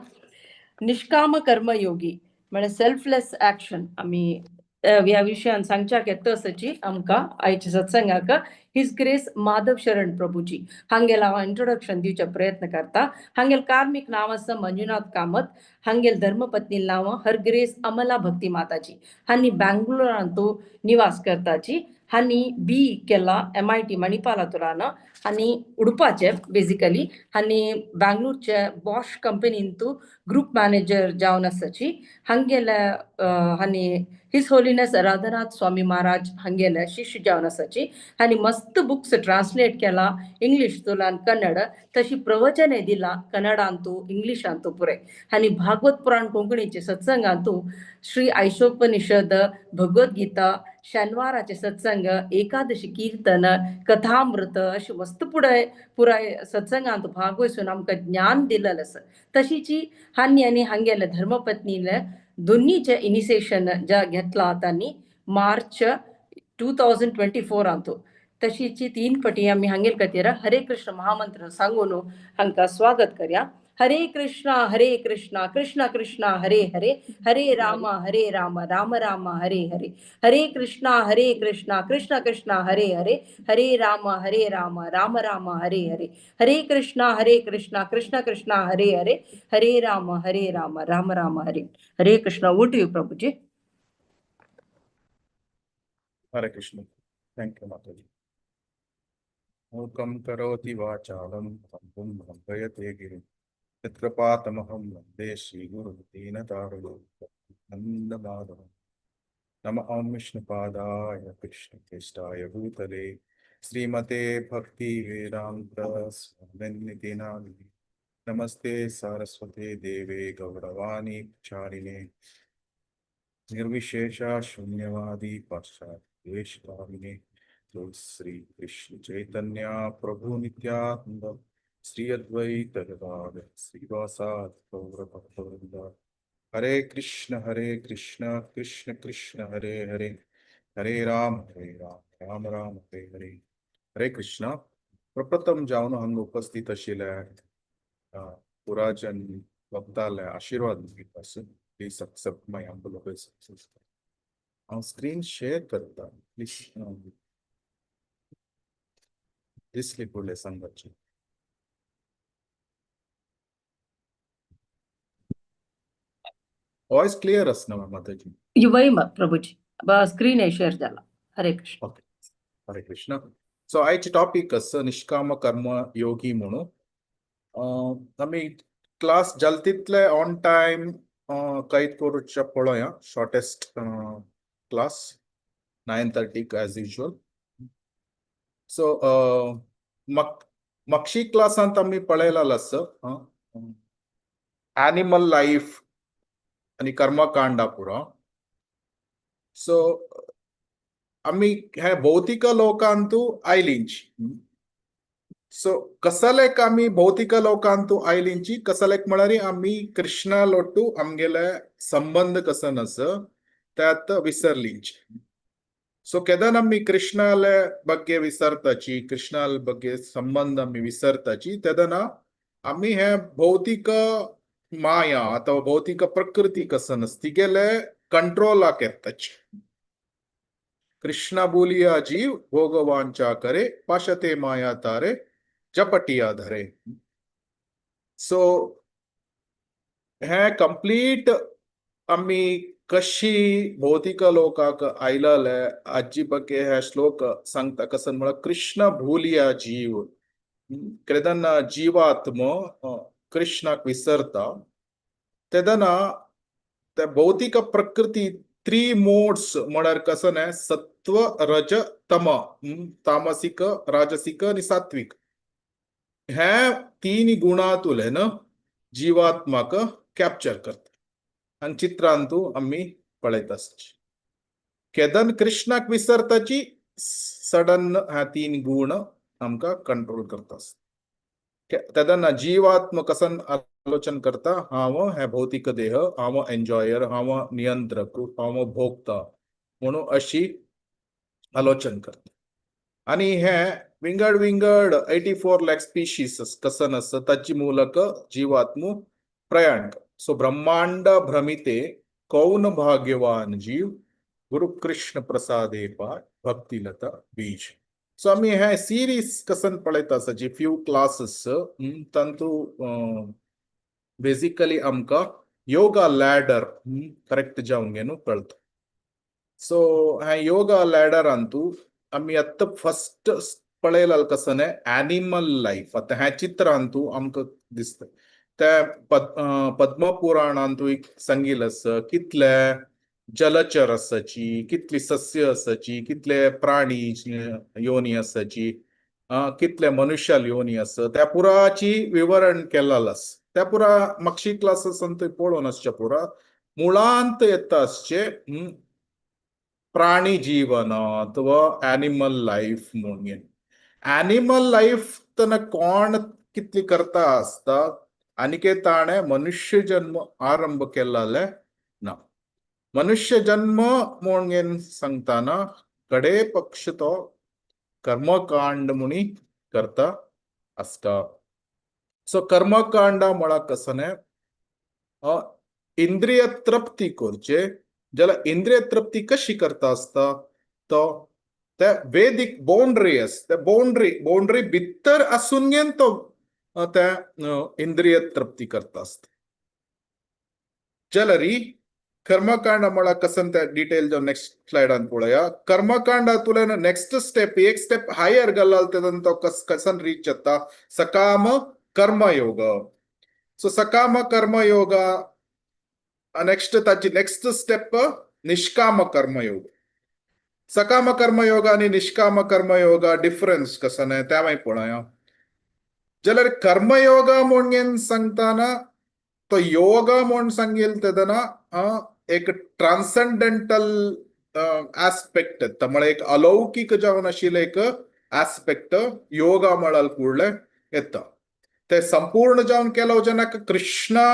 निष्काम कर्मयोगी म्हणजे सेल्फलेस ऍक्शन. आम्ही ह्या विशयान सांगच्याक येता असची आमकां आयच्या सत्संगाक हिज ग्रेस माधव शरण प्रभूजी हांगेल हांव इंट्रोडक्शन दिवचे प्रयत्न करता. हांगेल कार्मिक नांव आसा मंजुनाथ कामत. हांगेल धर्मपत्नी नांव हर ग्रेस अमला भक्ती माताजी. हांणी बँगलोरांतू निवास करताची. हांणी बी केला MIT मणिपालांतल्यान आनी उडपाचे बेसिकली. हांणी बँगलोरचे बॉश कंपनींतू ग्रुप मॅनेजर जावन आसाची. हांगेले हांणी हिज होलिनेस राधानाथ स्वामी महाराज हांगेले शिष्य जावन आसाची. हांणी मस्त बुक्स ट्रान्सलेट केला इंग्लिशतून कन्नड. तशी प्रवचने दिला कन्नडांतू इंग्लिशांतू पुरे. हांणी भागवत पुराण कोंकणीचे सत्संगांतू श्री आयशोपनिषद भगवद्गीता शनिवाराचे सत्संग एकादशी कीर्तन कथामृत अशी मस्त पुराय सत्संगांत भाग वचून आमकां ज्ञान दिलेलें आसा. तशीची हांणी आनी हांगेले धर्मपत्नीले दोन्हीचे इनिशिएशन ज्या घेतला तांणी मार्च 2024 तशीची 3 फाटी आमी हांगेल खातीर हरे कृष्ण महामंत्र सांगून हांकां स्वागत करया. हरे Krishna Krishna Krishna Hare Hare Hare Ram Ram Ram Hare Hare Hare Krishna Krishna Krishna Hare Hare Hare Ram Ram Ram Hare Hare Hare Krishna Krishna Krishna Hare Hare Hare Ram Ram Ram Hare Hare Krishna. Over to you प्रभुजी. हरे कृष्ण. थैंक यू माताजी. मूकं करोति वाचालं पङ्गुं लङ्घयते गिरिं यत्कृपातमहं वन्दे श्रीगुरुं दीनतारिणं नन्दमाधवं. नमः ॐ विष्णुपादाय कृष्णकेष्टाय भूतले श्रीमते भक्तिवेदान्त स्वामिनिति नामिने. नमस्ते सारस्वते देवे गौरवाणी प्रचारिणे निर्विशेषा शून्यवादी पाश्चात्य देशतारिणे. तो श्री कृष्ण चैतन्य प्रभु नित्यानंद श्री अद्वैत गदाधर श्रीवासादि गौर भक्तवृंद. हरे कृष्ण कृष्ण कृष्ण हरे हरे हरे राम राम राम हरे हरे. हरे कृष्ण. प्रप्रथम जावन हांगा उपस्थित आशिल्ल्या पुराजन भक्ताले आशीर्वाद दिता. Please accept my humble obeisance. हांव स्क्रीन शेअर करता. प्लीज दिसली फुडले सांगाची. वॉइस क्लियर असना माताजी. वय प्रभुजी स्क्रीन शेअर झाला. हरे कृष्ण. ओके. हरे कृष्ण. सो आयचे टॉपिक असं निष्काम कर्म योगी म्हणून. आम्ही क्लास जल्दीतले ऑन टाइम कैद करूचे पळोवया. Shortest class 9:30 as usual. So मक्षी क्लासांत आम्ही पळयलेलं आसा एनिमल लाईफ आणि कर्मकांडा पुरो. सो आम्ही हे भौतिक लोकांतू आयलींची. सो कसलेक आम्ही भौतिक लोकांतू आयलींची कसलेक म्हळ्यार आम्ही कृष्णा लोटू आमगेले संबंध कसन आसा त्यात विसरलींची. सो केदन आम्ही कृष्णाले ಬಗ್ಗೆ विसरताची कृष्णाल ಬಗ್ಗೆ संबंध आम्ही विसरताची तेदना आम्ही हे भौतिक माया अथवा भौतिक प्रकृती कसन तिगेले कंट्रोलाक येताची. कृष्णा बोलिया जीव भोगवांचा करे पाशते माया तारे जपटिया धरे. सो हे कंप्लीट आम्ही कशी भौतिक लोकाक आयलले आजी ಬಗ್ಗೆ हे श्लोक सांगता कसन म्हळ्यार कृष्ण भूलिया जीव. केदन जीवात्म कृष्णाक विसरता तेदना त्या भौतिक प्रकृती 3 मोड्स म्हळ्यार कसन आहे सत्व रज तम तामसिक राजसिक आणि सात्विक हे 3 गुणातुलेन जीवात्माक कॅप्चर करता आणि चित्रांतू आम्ही पळयत आसची. केदन कृष्णाक विसरताची सडन हा 3 गुण आमका कंट्रोल करता. तेदना जीवात्म कसन आलोचन करता हांव हे भौतिक देह हांव एन्जॉयर हांव नियंत्रक हांव भोगता म्हणून अशी आलोचन करता. आणि हे विंगड 84 लाख स्पीशीज कसन आसा ताची मूलक जीवात्म प्रयाण करता. सो ब्रह्मांड भ्रमिते कौन भाग्यवान जीव गुरु कृष्ण प्रसादे पाय भक्तिलता बीज. सो आम्ही हे सिरीज कसन पळयता आसाची फ्यू क्लासेस तांतू बेसिकली आमका योगा लॅडर करेक्ट जावंक न्हू कळता. सो हे योगा लॅडरांतू आम्ही आत्ता फर्स्ट पळयलां कसन एनिमल लाईफ. आता ह्या चित्रांतू आमकां दिसता त्या पद्म पुराणांतू एक सांगिल्लें आसा कितले जलचर आसाची कितली सस्य आसाची कितले प्राणी योनी आसाची कितले मनुष्याल योनी आसा त्या पुराची विवरण केलेलं आसा. त्या पुरा मक्षी क्लासांत पळोवन आसचे पुरा मुळांत येता आसचे प्राणी जीवन अथवा एनिमल लाईफ म्हणून. एनिमल लाईफ तना कोण कितली करता आसता आनी ताणे मनुष्य जन्म आरंभ केलेले ना. मनुष्य जन्म म्हणून सांगताना कडे पक्ष तो कर्मकांड म्हणून करता आसता. सो कर्मकांडा म्हळ्यार कसन इंद्रिय तृप्ती करचे जाल्यार इंद्रिय तृप्ती कशी करता आसता तो त्या वेदिक बाउंड्री आसता बाउंड्री भितर आसून तो त्या इंद्रिय तृप्ती करता आसता. जाल्यार कर्मकांड म्हळ्यार कसन त्या डिटेल जो नेक्स्ट स्लाइडान पळया. कर्मकांड तुलेन नेक्स्ट स्टेप एक स्टेप हायर गेला तेदन तो कसन रीच जाता सकाम कर्मयोग. सो सकाम कर्मयोग नेक्स्ट ताची नेक्स्ट स्टेप निष्काम कर्मयोग. सकाम कर्मयोग आणि निष्काम कर्मयोग डिफरन्स कसन आहे त्या मागीर पळया. जाल्यार कर्मयोग म्हणून सांगताना तो योग म्हणून सांगेल तेदना एक ट्रान्सेंडेंटल एस्पेक्ट येता म्हळ्यार एक अलौकिक जावन आशिल्ले एक एस्पेक्ट योगा म्हळ्यार फुडले येता. ते संपूर्ण जावन केलो जनाक कृष्णा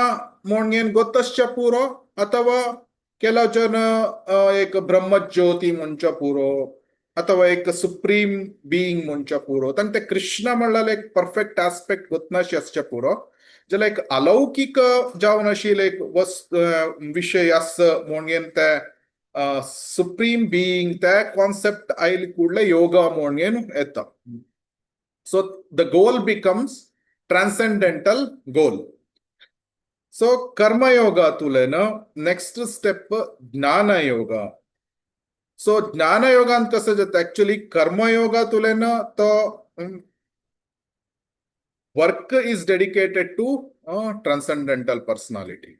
म्हणून गोतसचे पुरो अथवा केलो जन एक ब्रह्मज्योती म्हणचे पुरो अथवा एक सुप्रीम बीइंग म्हणचे पुरो तांकां ते कृष्णा म्हणल्यार एक परफेक्ट एस्पेक्ट गोतनाशे आसचे पुरो. जाल्यार एक अलौकिक जावन आशिल्ले एक विशय आस म्हणून ते सुप्रीम बीइंग ते कॉन्सेप्ट आयले फुडले योगा म्हणून येता. So the goal becomes transcendental goal. So कर्मयोगातुलेन नेक्स्ट स्टेप ज्ञानयोगा. सो ज्ञानयोगांत कसं जाता ऍक्च्युअली कर्मयोगातुलेन तो work is dedicated to transcendental personality.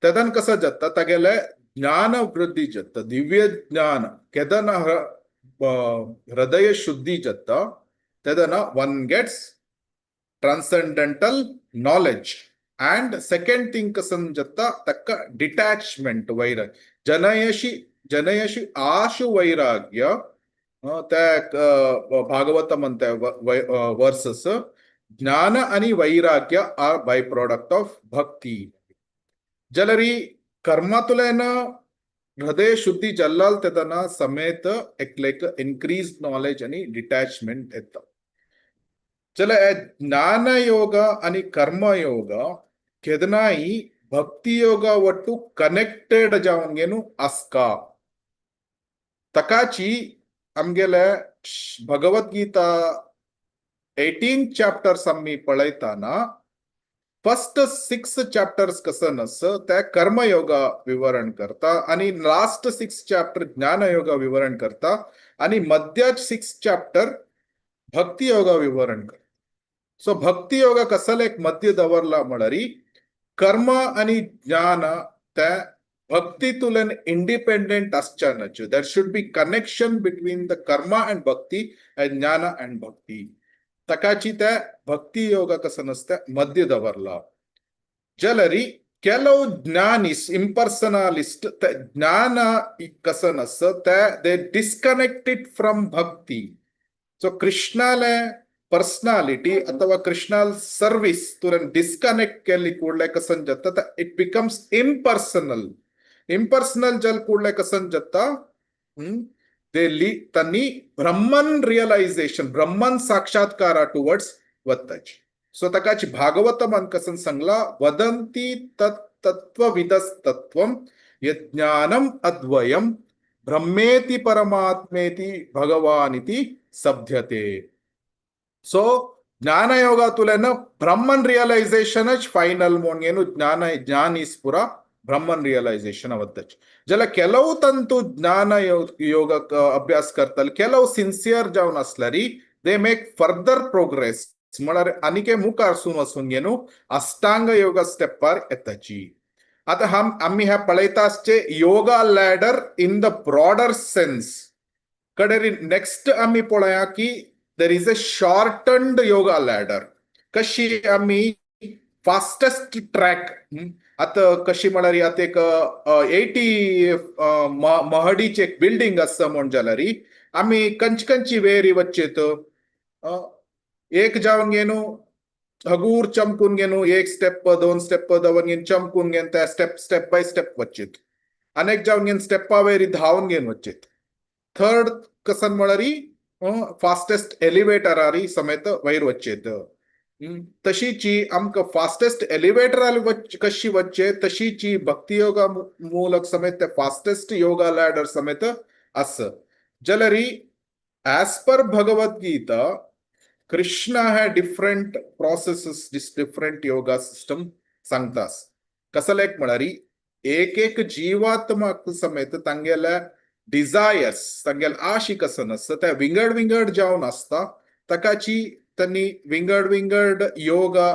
तेदन कसं जाता तागेले ज्ञान वृद्धि जत्त दिव्य ज्ञान केदन हृदय शुद्धि जत्त तेदन one gets transcendental knowledge. And second thing kasan jatta takka detachment vairagya जनयशी आशु वैराग्य त्या भागवत म्हणताय वर्सेस ज्ञान आणि वैराग्य आर बाय प्रोडक्ट ऑफ भक्ती. जलरी कर्मातुलेन हृदय शुद्धी जल्लाल तेदना समेत एक इन्क्रीज नॉलेज आणि डिटॅचमेंट येतं. चला ज्ञान योग आणि कर्मयोग केदनाई भक्ती योग ಒಟ್ಟು कनेक्टेड जावंगेनु आस्का तकाची आमगेले भगवद्गीता 18 चॅप्टर्स आम्ही पळयताना फर्स्ट 6 चॅप्टर्स कसं नसं त्या कर्मयोग विवरण करता आणि लास्ट 6 चॅप्टर ज्ञानयोग विवरण करता आणि मध्य 6 चॅप्टर भक्ती योग विवरण करता. सो भक्ती योग कसं एक मध्य दवरला म्हणरी कर्म आणि ज्ञान त्या भक्ती तुलन इंडिपेंडेंट असच्यानच. There should be connection between the karma and bhakti and jnana and bhakti. तकाची त्या भक्ती योग कसं नसतं मध्य दवरला. जलरी ಕೆಲವು ಜ್ಞಾನಿಸ್ ಇಂಪರ್ಸನಲಿಸ್ಟ್ ಜ್ಞಾನ कसं नसतं त्या दे डिस्कनेक्टेड फ्रॉम भक्ती. सो कृष्णाला पर्सनॅलिटी अथवा कृष्णाल सर्व्हिस तुरंत डिस्कनेक्ट केली कुठल्या कसं जातं इट बिकम्स इम्पर्सनल. इम्पर्सनल जल कुठल्या कसं जातं त्यांनी ब्रह्मन रिअलायझेशन ब्रह्मन साक्षात्कारा टुवर्ड्स वत्ताची. सो तकाची भागवत मन कसं सांगला वदंती तत्त्वविदस्तत्वम यज्ञानम अद्वयम ब्रह्मेति परमात्मेति भगवानिति सभ्यते. सो ज्ञानयोग तुलेन ब्रह्मन रिअलायझेशनच फायनल म्हणून ज्ञान इस पुरा ब्रह्मन रिअलायझेशन ಅವತ್ತች. जला ಕೆಲವು ತಂತು ಜ್ಞಾನ ಯೋಗ ಅಭ್ಯಾಸ करतल ಕೆಲವು सिन्सियर जावन असल्यारी दे मेक फर्दर प्रोग्रेस म्हळ्यार आनीके मुखार वचून गेनु अष्टांग योग स्टेपार येताची. आता आम्ही ह्या पळयताचे yoga ladder in the broader sense कडेरी नेक्स्ट आम्ही पळया की there is a shortened yoga ladder. कशी आम्ही फास्टेस्ट ट्रॅक आता कशी म्हळ्यार आता एक 80 महडीची एक बिल्डिंग असं म्हण जाल्यारी आम्ही कंची वेरी वच्चेत एक जावन गेनु हगूर चमकून गेनु एक स्टेप 2 स्टेप दवन गेन चमकून गेन त्या स्टेप बाय स्टेप वच्चेत. अनेक जावन गेन स्टेपा वेरी धावून गेन वच्चेत. थर्ड कसन म्हळ्यारी फास्टेस्ट एलिवेटर आरी समेत वयर वच्चेत. तशीची आमकां फास्टेस्ट एलिवेटर कशी वच्चे तशीची भक्ती योगा मूलक समेत ते फास्टेस्ट योगा लॅडर समेत अस. जलरी ऍज पर भगवद्गीता कृष्णा हे different processes different yoga system सांगतास. कसलेक म्हळ्यारी एक जीवात्मक समेत तांगेल्या डिझायर्स तांगेल आशी कसं नसतं त्या विंगड जावन असता. तकाची त्यांनी विंगड योगा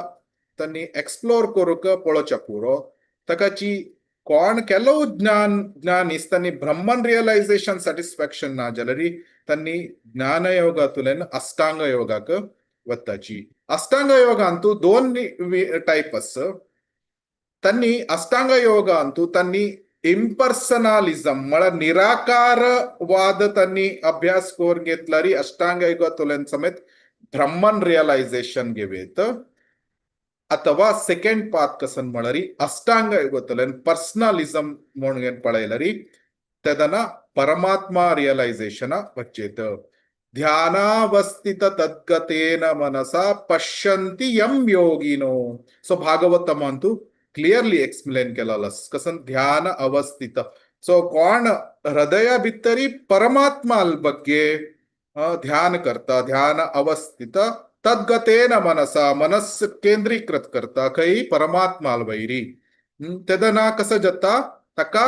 त्यांनी एक्सप्लोर करूक पळोवच्या पुरो. तकाची कोण ಕೆಲವು ज्ञानीस त्यांनी ब्रह्मन रिअलायझेशन सॅटिस्फॅक्शन ना जाल्यारी त्यांनी ज्ञान योगातून अष्टांग योगाक वताची. अष्टांग योगांतू 2 टाईप असं. त्यांनी अष्टांग योगांतू त्यांनी इम्पर्सनलिझम म्हळ्यार निराकारवाद त्यांनी अभ्यास करून घेतल्यारी अष्टांग योगातून समेत ब्रह्मन रिअलायझेशन घेवेत. अथवा सेकंड पाथ कसं म्हळ्यारी अष्टांग योगातून पर्सनलिझम म्हणून पळयल्यारी तेदना परमात्मा रिअलायझेशन वच्चेत. ध्यानावस्थित तद्गतेन मनसा पश्यन्ति यम योगिनो. सो भागवतमंतू क्लिअरली एक्सप्लेन केलेलं कसं ध्यान अवस्थित. सो कोण हृदया भितरी परमात्मा ಬಗ್ಗೆ ध्यान करता ध्यान अवस्थित तद्गतेन मनसा मनस केंद्रीकृत करता काही परमात्मा वैरी. तेदना कसं जाता तका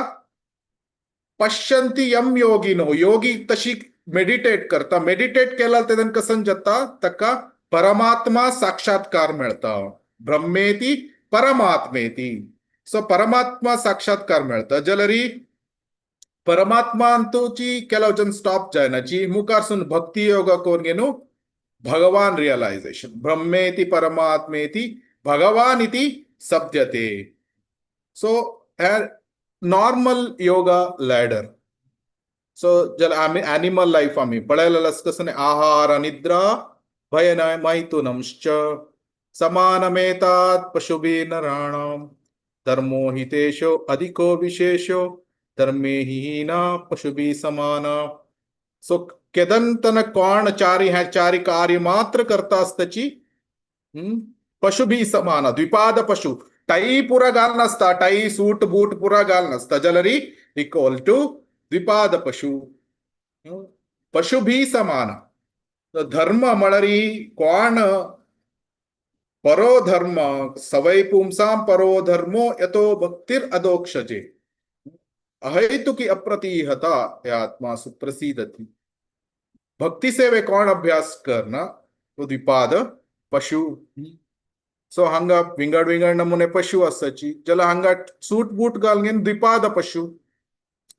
पश्यन्ति यम योगिनो योगी तशी मेडिटेट करता. मेडिटेट केला तेदन कसं जाता तका परमात्मा साक्षात्कार मिळता. ब्रह्मेती परमात्मेती. सो परमात्मा साक्षात्कार मिळतं. जलरी परमात्मा अंतूची केला स्टॉप जायनाची मुखारसून भक्ती योगा कोण गेनु भगवान रियलायझेशन ब्रह्मेति परमात्मेति भगवान इति सप्यते. So normal yoga ladder. So ज्याला आम्ही ॲनिमल लाईफ आम्ही पळयलेलं कसं नाही आहार निद्रा भयन मैथुनंश्च समानमेतात पशुभिः नराणाम धर्मो हितेशो अधिको विशेषो धर्मे हीना पशुभिः समाना. सो केदंतन कोण चारी कार्य मात्र करता असताची पशुभिः समाना द्विपाद पशु टाई पुरा घाल नसता टाई सूट बूट पुरा घाल नसता जलरी इक्वल टू द्विपाद पशु पशुभिः समाना. धर्म मळरी कोण परो धर्म सवै पुंसां परो धर्मो यतो भक्तिर् अधोक्षजे अहेतुकी अप्रतिहता आत्मा सुप्रसिद्धति. भक्ति सेवे कोण अभ्यास करना तो द्विपाद पशु. सो हांगा विंगड नमुने पशु असाची ज्याला हांगा सूट बूट घालून द्विपाद पशु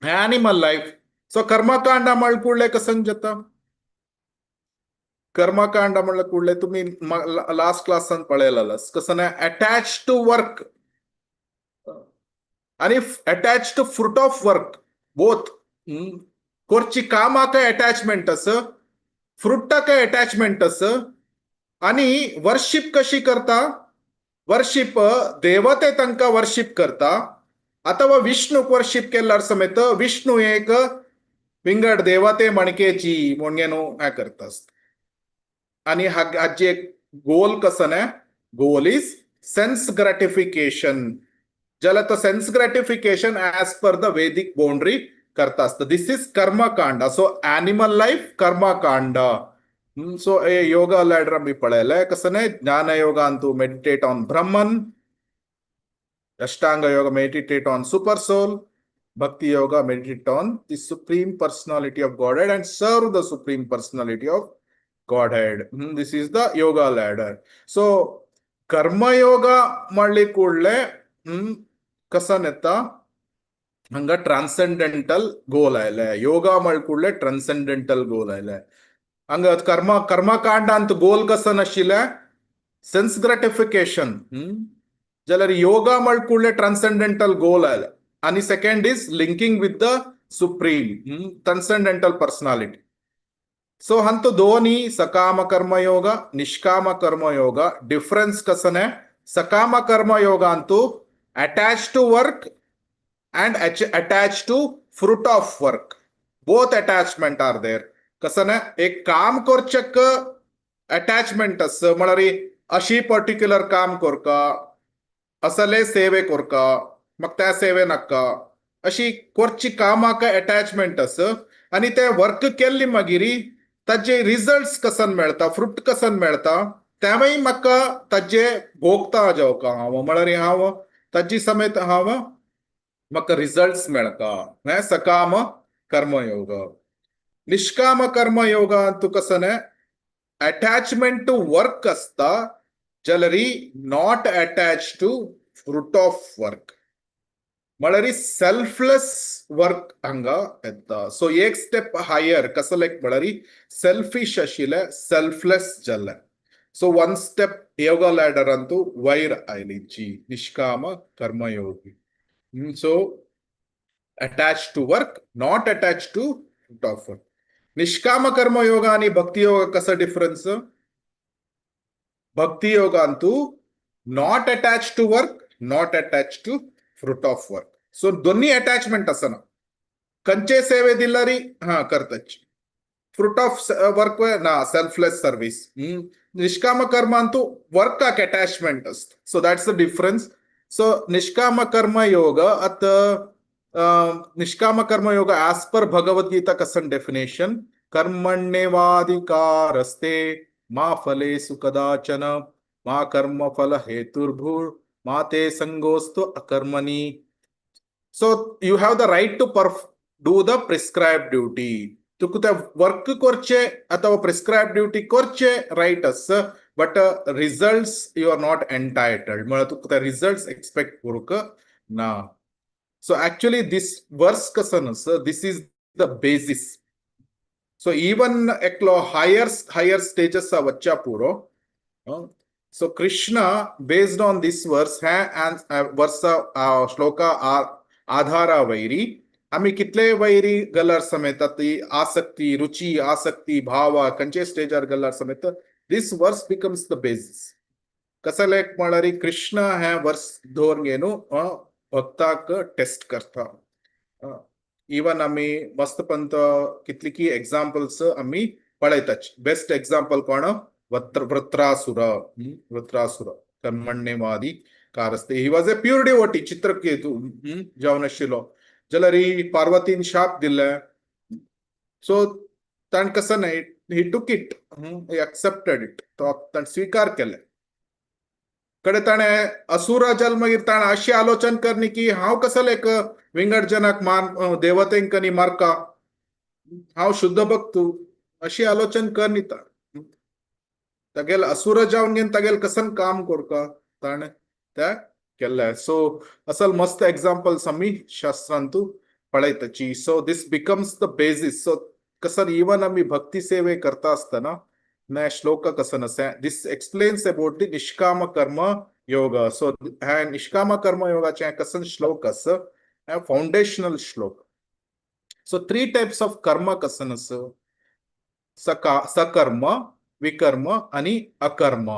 ॲनिमल लाईफ. सो कर्मकांड म्हणकुळ्ळे कसं जाता कर्मकांड म्हणलं कुठले तुम्ही लास्ट क्लासान पळयलास कसं नाही अटॅच टू वर्क आणि attach to fruit of work both. कोरची कामाक अटॅचमेंट अस फ्रुटाक अटॅचमेंट अस आणि वर्शिप कशी करता वर्शिप देवते तांकां वर्शिप करता. अथवा विष्णूक वर्शिप केल्यार समेत विष्णू एक विंगड देवते मणकेची म्हणून हे करता आणि हाची एक गोल कसं नाही गोल इज सेन्स ग्रॅटिफिकेशन ज्याला तो sense gratification as per the Vedic boundary करता असतं. This is karmakanda. So animal life karmakanda. So हे योगा लॅडर आम्ही पळयलंय कसं नाही ज्ञान योगांतू meditate on Brahman ashtanga yoga meditate on super soul bhakti yoga meditate on the supreme personality of Godhead and serve the supreme personality of Godhead. This is the yoga ladder. So कर्म योगा ಮಾಡಲಿ ಕೂಡಲೇ ಕಸನ್ ಎತ್ತ ಹಂಗ ಟ್ರಾನ್ಸೆಂಡೆಂಟಲ್ ಗೋಲ್ ಆಯ್ಲೆ ಯೋಗ ಮಾಡಿ ಕೂಡಲೇ ಟ್ರಾನ್ಸೆಂಡೆಂಟಲ್ ಗೋಲ್ ಆಯ್ಲೆ ಹಂಗ ಕರ್ಮಕಾಂಡ ಅಂತ ಗೋಲ್ ಕಸನ್ ಅಷ್ಟಿಲ್ಲ ಸೆನ್ಸ್ ಗ್ರಾಟಿಫಿಕೇಶನ್ ಜಲರಿ ಯೋಗ ಮಾಡಿ ಕೂಡಲೇ ಟ್ರಾನ್ಸೆಂಡೆಂಟಲ್ ಗೋಲ್ ಆಯ್ಲೆ आणि second is linking with the supreme transcendental personality. So हंतो दोन्ही सकाम कर्मयोग निष्काम कर्मयोग डिफरन्स कसं आहे सकाम कर्मयोग अंतू attach to work and attach to fruit of work both attachment are there. कसं नाही एक काम करचक अटॅचमेंट असं म्हणारी अशी पर्टिक्युलर काम करका असले सेवे करका मग त्या सेवे नका अशी कोरची कामाक अटॅचमेंट अस आणि ते वर्क केल्ली मागिरी ताजे रिझल्ट्स कसन मेळता फ्रूट कसन मेळता त्यावेळी म्हाका ताजे भोगता जावका हांव म्हळ्यार हांव ताजी समेत हांव म्हाका रिझल्ट्स मेळका हे सकाम कर्मयोग. निष्काम कर्मयोग तू कसं नाही अटॅचमेंट टू वर्क असता जलरी not attach to fruit of work म्हळ्यार सेल्फलेस वर्क हांगा येता. सो एक स्टेप हायर कसं लायक म्हळ्यार सेल्फिश आशिल्ले सेल्फलेस जाल्ले. सो वन स्टेप योगा लॅडरान तू वयर आयलीची निष्काम कर्मयोगी. So attach to work not attach to fruit of work. निष्काम कर्मयोग आणि भक्ती योग कसं डिफरन्स भक्ती योगांतू not attach to work not attach to fruit of work. So दोन्ही अटॅचमेंट असं ना कंचे सेवे दिलारी हा करताच फ्रूट ऑफ वर्क ना सेल्फलेस सर्व्हिस. निष्काम कर्मांतू वर्काक अटॅचमेंट असतं. So that's the difference. So निष्काम कर्मयोग आता निष्काम कर्मयोग ॲज पर भगवद्गीता कसं डेफिनेशन कर्मण्येवाधिकारस्ते मा फलेषु कदाचन मा कर्मफल हेतुर्भूर् मा ते संगोस्तु अकर्मणी. So you have the right to do the prescribed duty. तुका त्या वर्क करचे अथवा प्रिस्क्राइब ड्युटी करचे राईट असं but results you are not entitled म्हळ्यार तुका त्या रिझल्ट्स एक्सपेक्ट करूक ना. So actually this verse कसं नसतं, this is the basis. So even eklo higher stages of vachcha puro. So Krishna based on this verse and verse shloka आधारा वैरी आम्ही कितले वैरी गल्लार समेत आसक्ती रुची आसक्ती भाव कंचे स्टेजार गल्लार समेत दिस वर्स बिकम्स द बेसिस कसं लेक म्हळ्यार कृष्ण हे वर्स धोरण घेऊन भक्ताक टेस्ट करता इवन आम्ही मस्त पंत कितली की एक्झाम्पल्स आम्ही पळयताच बेस्ट एक्झाम्पल कोण वृत्रासुर कर्मण्यवादी कारस्ते he was a pure devotee Chitraketu जावन आशिल्लो जाल्यार पार्वतीन शाप दिले सो ताण कसं नाही ही टूक इट एक्सेप्टेड इट तो ताण स्वीकार केले कडे ताणे असुर जाल मागीर ताण अशी आलोचन करनी की हांव कसं एक विंगड जनाक मार देवतेंकनी मारका हांव शुद्ध भक्तू अशी आलोचन करनी तागेल असुर जावन घेवन तागेल कसन काम करका ताणे त्या केल्ले सो असल मस्त एक्झाम्पल्स आम्ही शास्त्रांतू पळयताची so this becomes the basis so कसं इवन आम्ही भक्ती सेवे करता असताना न श्लोक कसं नसे दिस एक्सप्लेन्स अबाउट द निष्काम कर्म योग सो हे निष्काम कर्म योगाचे कसं श्लोक असं फाउंडेशनल श्लोक सो 3 टाइप्स ऑफ कर्म कसं नस सकर्म विकर्म आणि अकर्म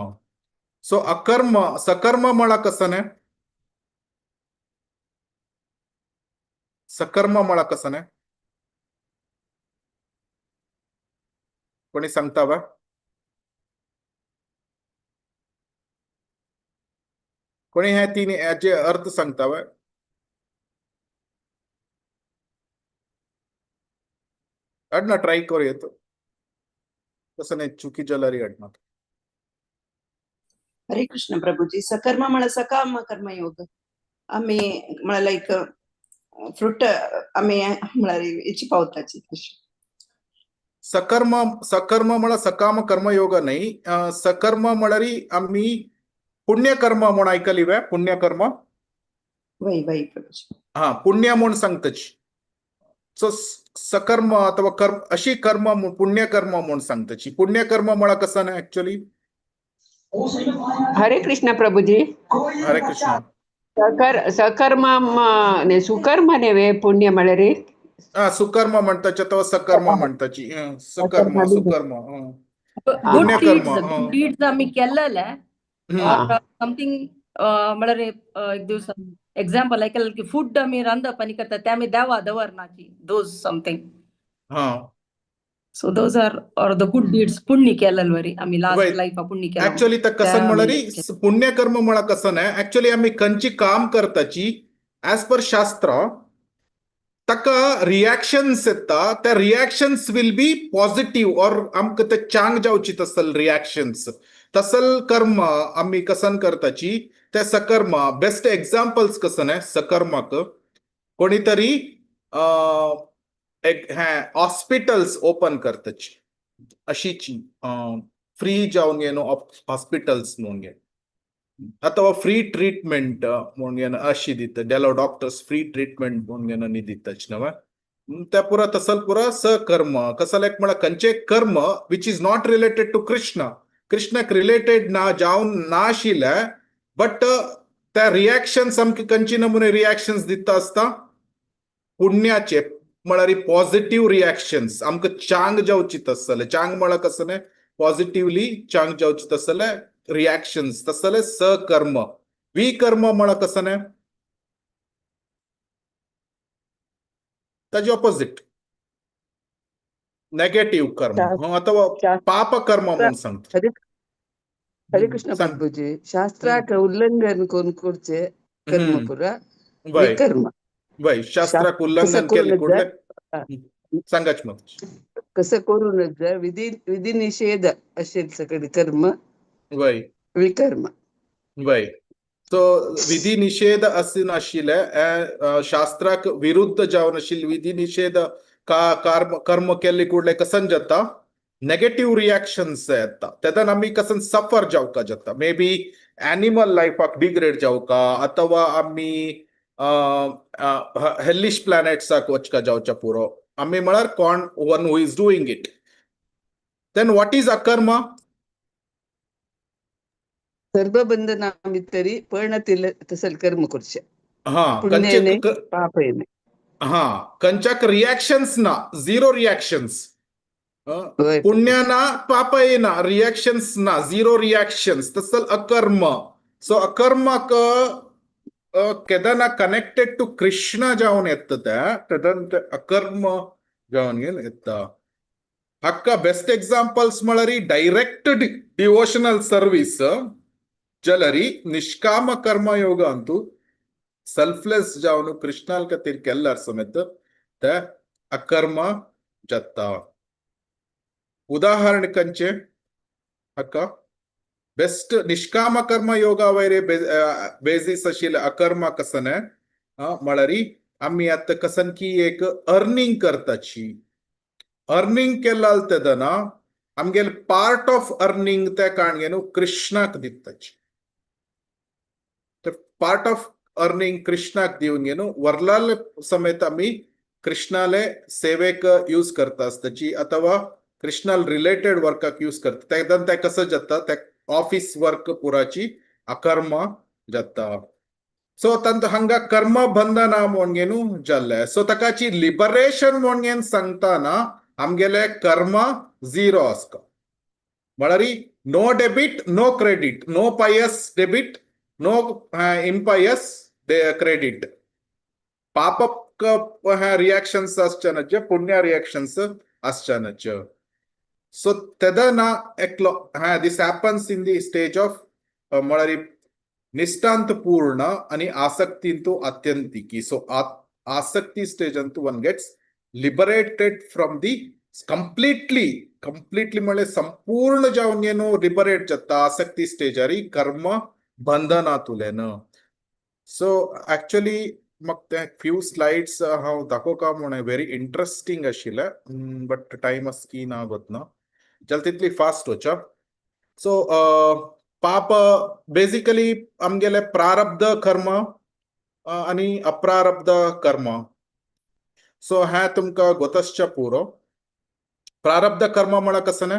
सो अकर्म सकर्म म्हणा कसं नाही सकर्म म्हणा कसं नाही कोणी सांगता बा कोणी हे तीन याचे अर्थ सांगता बा अडना ट्राय करू येतो तसं नाही चुकी जलारी अडणार हरे कृष्ण प्रभूजी सकर्म म्हणा सकाम कर्मयोग आम्ही म्हणा लाईक फ्रूट आम्ही म्हळ्यार हेची पावताची सकर्म सकर्म म्हणा सकाम कर्मयोग नाही सकर्म म्हळ्यार आम्ही पुण्यकर्म म्हणून ऐकली वे पुण्यकर्म वय वय प्रभूजी हा पुण्य म्हणून सांगताची सो सकर्म अथवा कर्म अशी कर्म पुण्यकर्म म्हणून सांगताची पुण्यकर्म म्हणा कसं नाही ऍक्च्युअली हरे कृष्ण प्रभुजी हरे कृष्ण सकर्म सुकर्म नेवे पुण्य म्हळ्यार सुकर्म म्हणताची अथवा सकर्म म्हणताची सकर्म सुकर्म गुड पुण्यकर्म डीड्स आम्ही केलेले समथिंग म्हळ्यार एक दिवस एक्झाम्पल ऐकलं की फूड आम्ही रांदप आणि करता ते आम्ही देवा दवरनाची दोज समथिंग हा so those are the good deeds पुण्य केलेलं वरी आम्ही लास्ट लाईफ पुण्य केलं ऍक्च्युअली तर कसं म्हळ्यार पुण्यकर्म म्हणा कसं नाही ऍक्च्युअली आम्ही खंयची काम करताची ऍज पर शास्त्र ताका रिएक्शन्स येता त्या रिएक्शन्स विल बी पॉझिटिव्ह और आमकां ते चांग जावची तसल रिएक्शन्स तसल कर्म आम्ही कसन करताची ते सकर्म बेस्ट एक्झाम्पल्स कसं नाही सकर्माक कोणीतरी हॉस्पिटल्स ओपन करताची अशीची फ्री जावन घेन हॉस्पिटल्स म्हणून घे अथवा फ्री ट्रीटमेंट म्हणून घेन अशी दिता डेलो डॉक्टर्स फ्री ट्रीटमेंट म्हणून घेन न्ही दिताच नवा त्या पुरा तसल पुरा सकर्म कसं एक म्हणा खंयचे कर्म which is not related to कृष्णक रिलेटेड ना जावन ना आशिल्ले बट त्या रिएक्शन्स आमकां खंयची नमुने रिएक्शन्स दिता आसता पुण्याचे म्हळ्यार पॉझिटिव्ह रिएक्शन्स आमकां चांग जावची तसले चांग म्हळ्यार कसं न्ही पॉझिटिव्हली चांग जावची तसले रिएक्शन्स तसले सकर्म विकर्म म्हळ्यार कसं न्ही ताजे ऑपोजिट नेगेटिव्ह कर्म अथवा पाप कर्म म्हणून सांगता हरे कृष्ण सांग. प्रभुजी शास्त्राक उल्लंघन करून करचे कर्म पुरा वय विकर्म वय शास्त्राक उल्लंघन केले कुठले सांगाच मग कसं करूनच जर विधी निषेध असेल सगळे कर्म वय विकर्म वय सो विधी निषेध असे नाशिल्ले शास्त्राक विरुद्ध जावन आशिल्ले विधी निषेध कर्म केले कुठले कसन जाता नेगेटिव्ह रिएक्शन्स येता तेतून आम्ही कसन सफर जावका जाता मे बी एनिमल लायफाक डिग्रेड जावका अथवा आम्ही हेलिश प्लॅनेट्साक वचका जावच्या पुरो आम्ही म्हळ्यार कोण one who is doing it. Then what is अकर्म? सर्वबंधना भितरी पर्ण तसल कर्म करचे हा पुण्याने कंचे पापयने. हा कंचाक रिॲक्शन्स ना, झिरो रिॲक्शन्स. होय पुण्याना पाप येना, रिॲक्शन्स ना, झिरो रिॲक्शन्स, तसल अकर्म. सो अकर्मक केदाना कनेक्टेड टू कृष्ण जावन येता तेदन ते अकर्म जावन घेवन येता. हाका बेस्ट एक्झाम्पल्स म्हळ्यार डायरेक्ट डिवोशनल सर्व्हिस जाल्यार निष्काम कर्मयोग अंतू सेल्फलेस जावन कृष्णाल खातीर केल्यार समेत ते अकर्म जाता. उदाहरण कंचे हाका बेस्ट निष्काम कर्म योगा वैरे बेसिस आशिल्ले अकर्म कसने म्हळ्यार आम्ही आता कसन की एक अर्निंग करताची. अर्निंग केलाल तेदना आमगेल पार्ट ऑफ अर्निंग ते काणगेन कृष्णाक दिताची. पार्ट ऑफ अर्निंग कृष्णाक दिवन घेवन वरलाल समेत आम्ही कृष्णाले सेवेक यूज करता आसताची अथवा कृष्णाल रिलेटेड वर्काक यूज करता. तेदन ते कसं जाता ते ऑफिस वर्क पुराची अकर्म जाता. सो तंत हांगा कर्म बंधना म्हणून जाल्ले. सो तकाची लिबरेशन म्हणून सांगताना आमगेले कर्म झिरो आसता. म्हळ्यार no debit no credit, no pious debit no impious credit. पाप रिॲक्शन्स आसच्यानच पुण्य रिॲक्शन्स आसच्यानच. सो तेदना एकलो this happens in the stage of म्हळ्यार निष्ठांत पूर्ण आणि आसक्तींतू आत्यंतिकी. सो आसक्ती स्टेजंतू one gets liberated from the completely म्हणजे संपूर्ण जावन घेवन लिबरेट जाता आसक्ती स्टेजारी कर्म बंधनातुल्यान. सो एक्चुअली म्हाका ते फ्यू स्लाइड्स हांव दाखोवका म्हण व्हेरी इंटरेस्टिंग आशिल्ले, बट टाइम की ना गोतना जाल्यार तितली फास्ट वचा. सो पाप बेसिकली आमगेले प्रारब्ध कर्म आणि अप्रारब्ध कर्म. सो हे तुमकां गोतसच्या पुरो. प्रारब्ध कर्म म्हळ्यार कसं?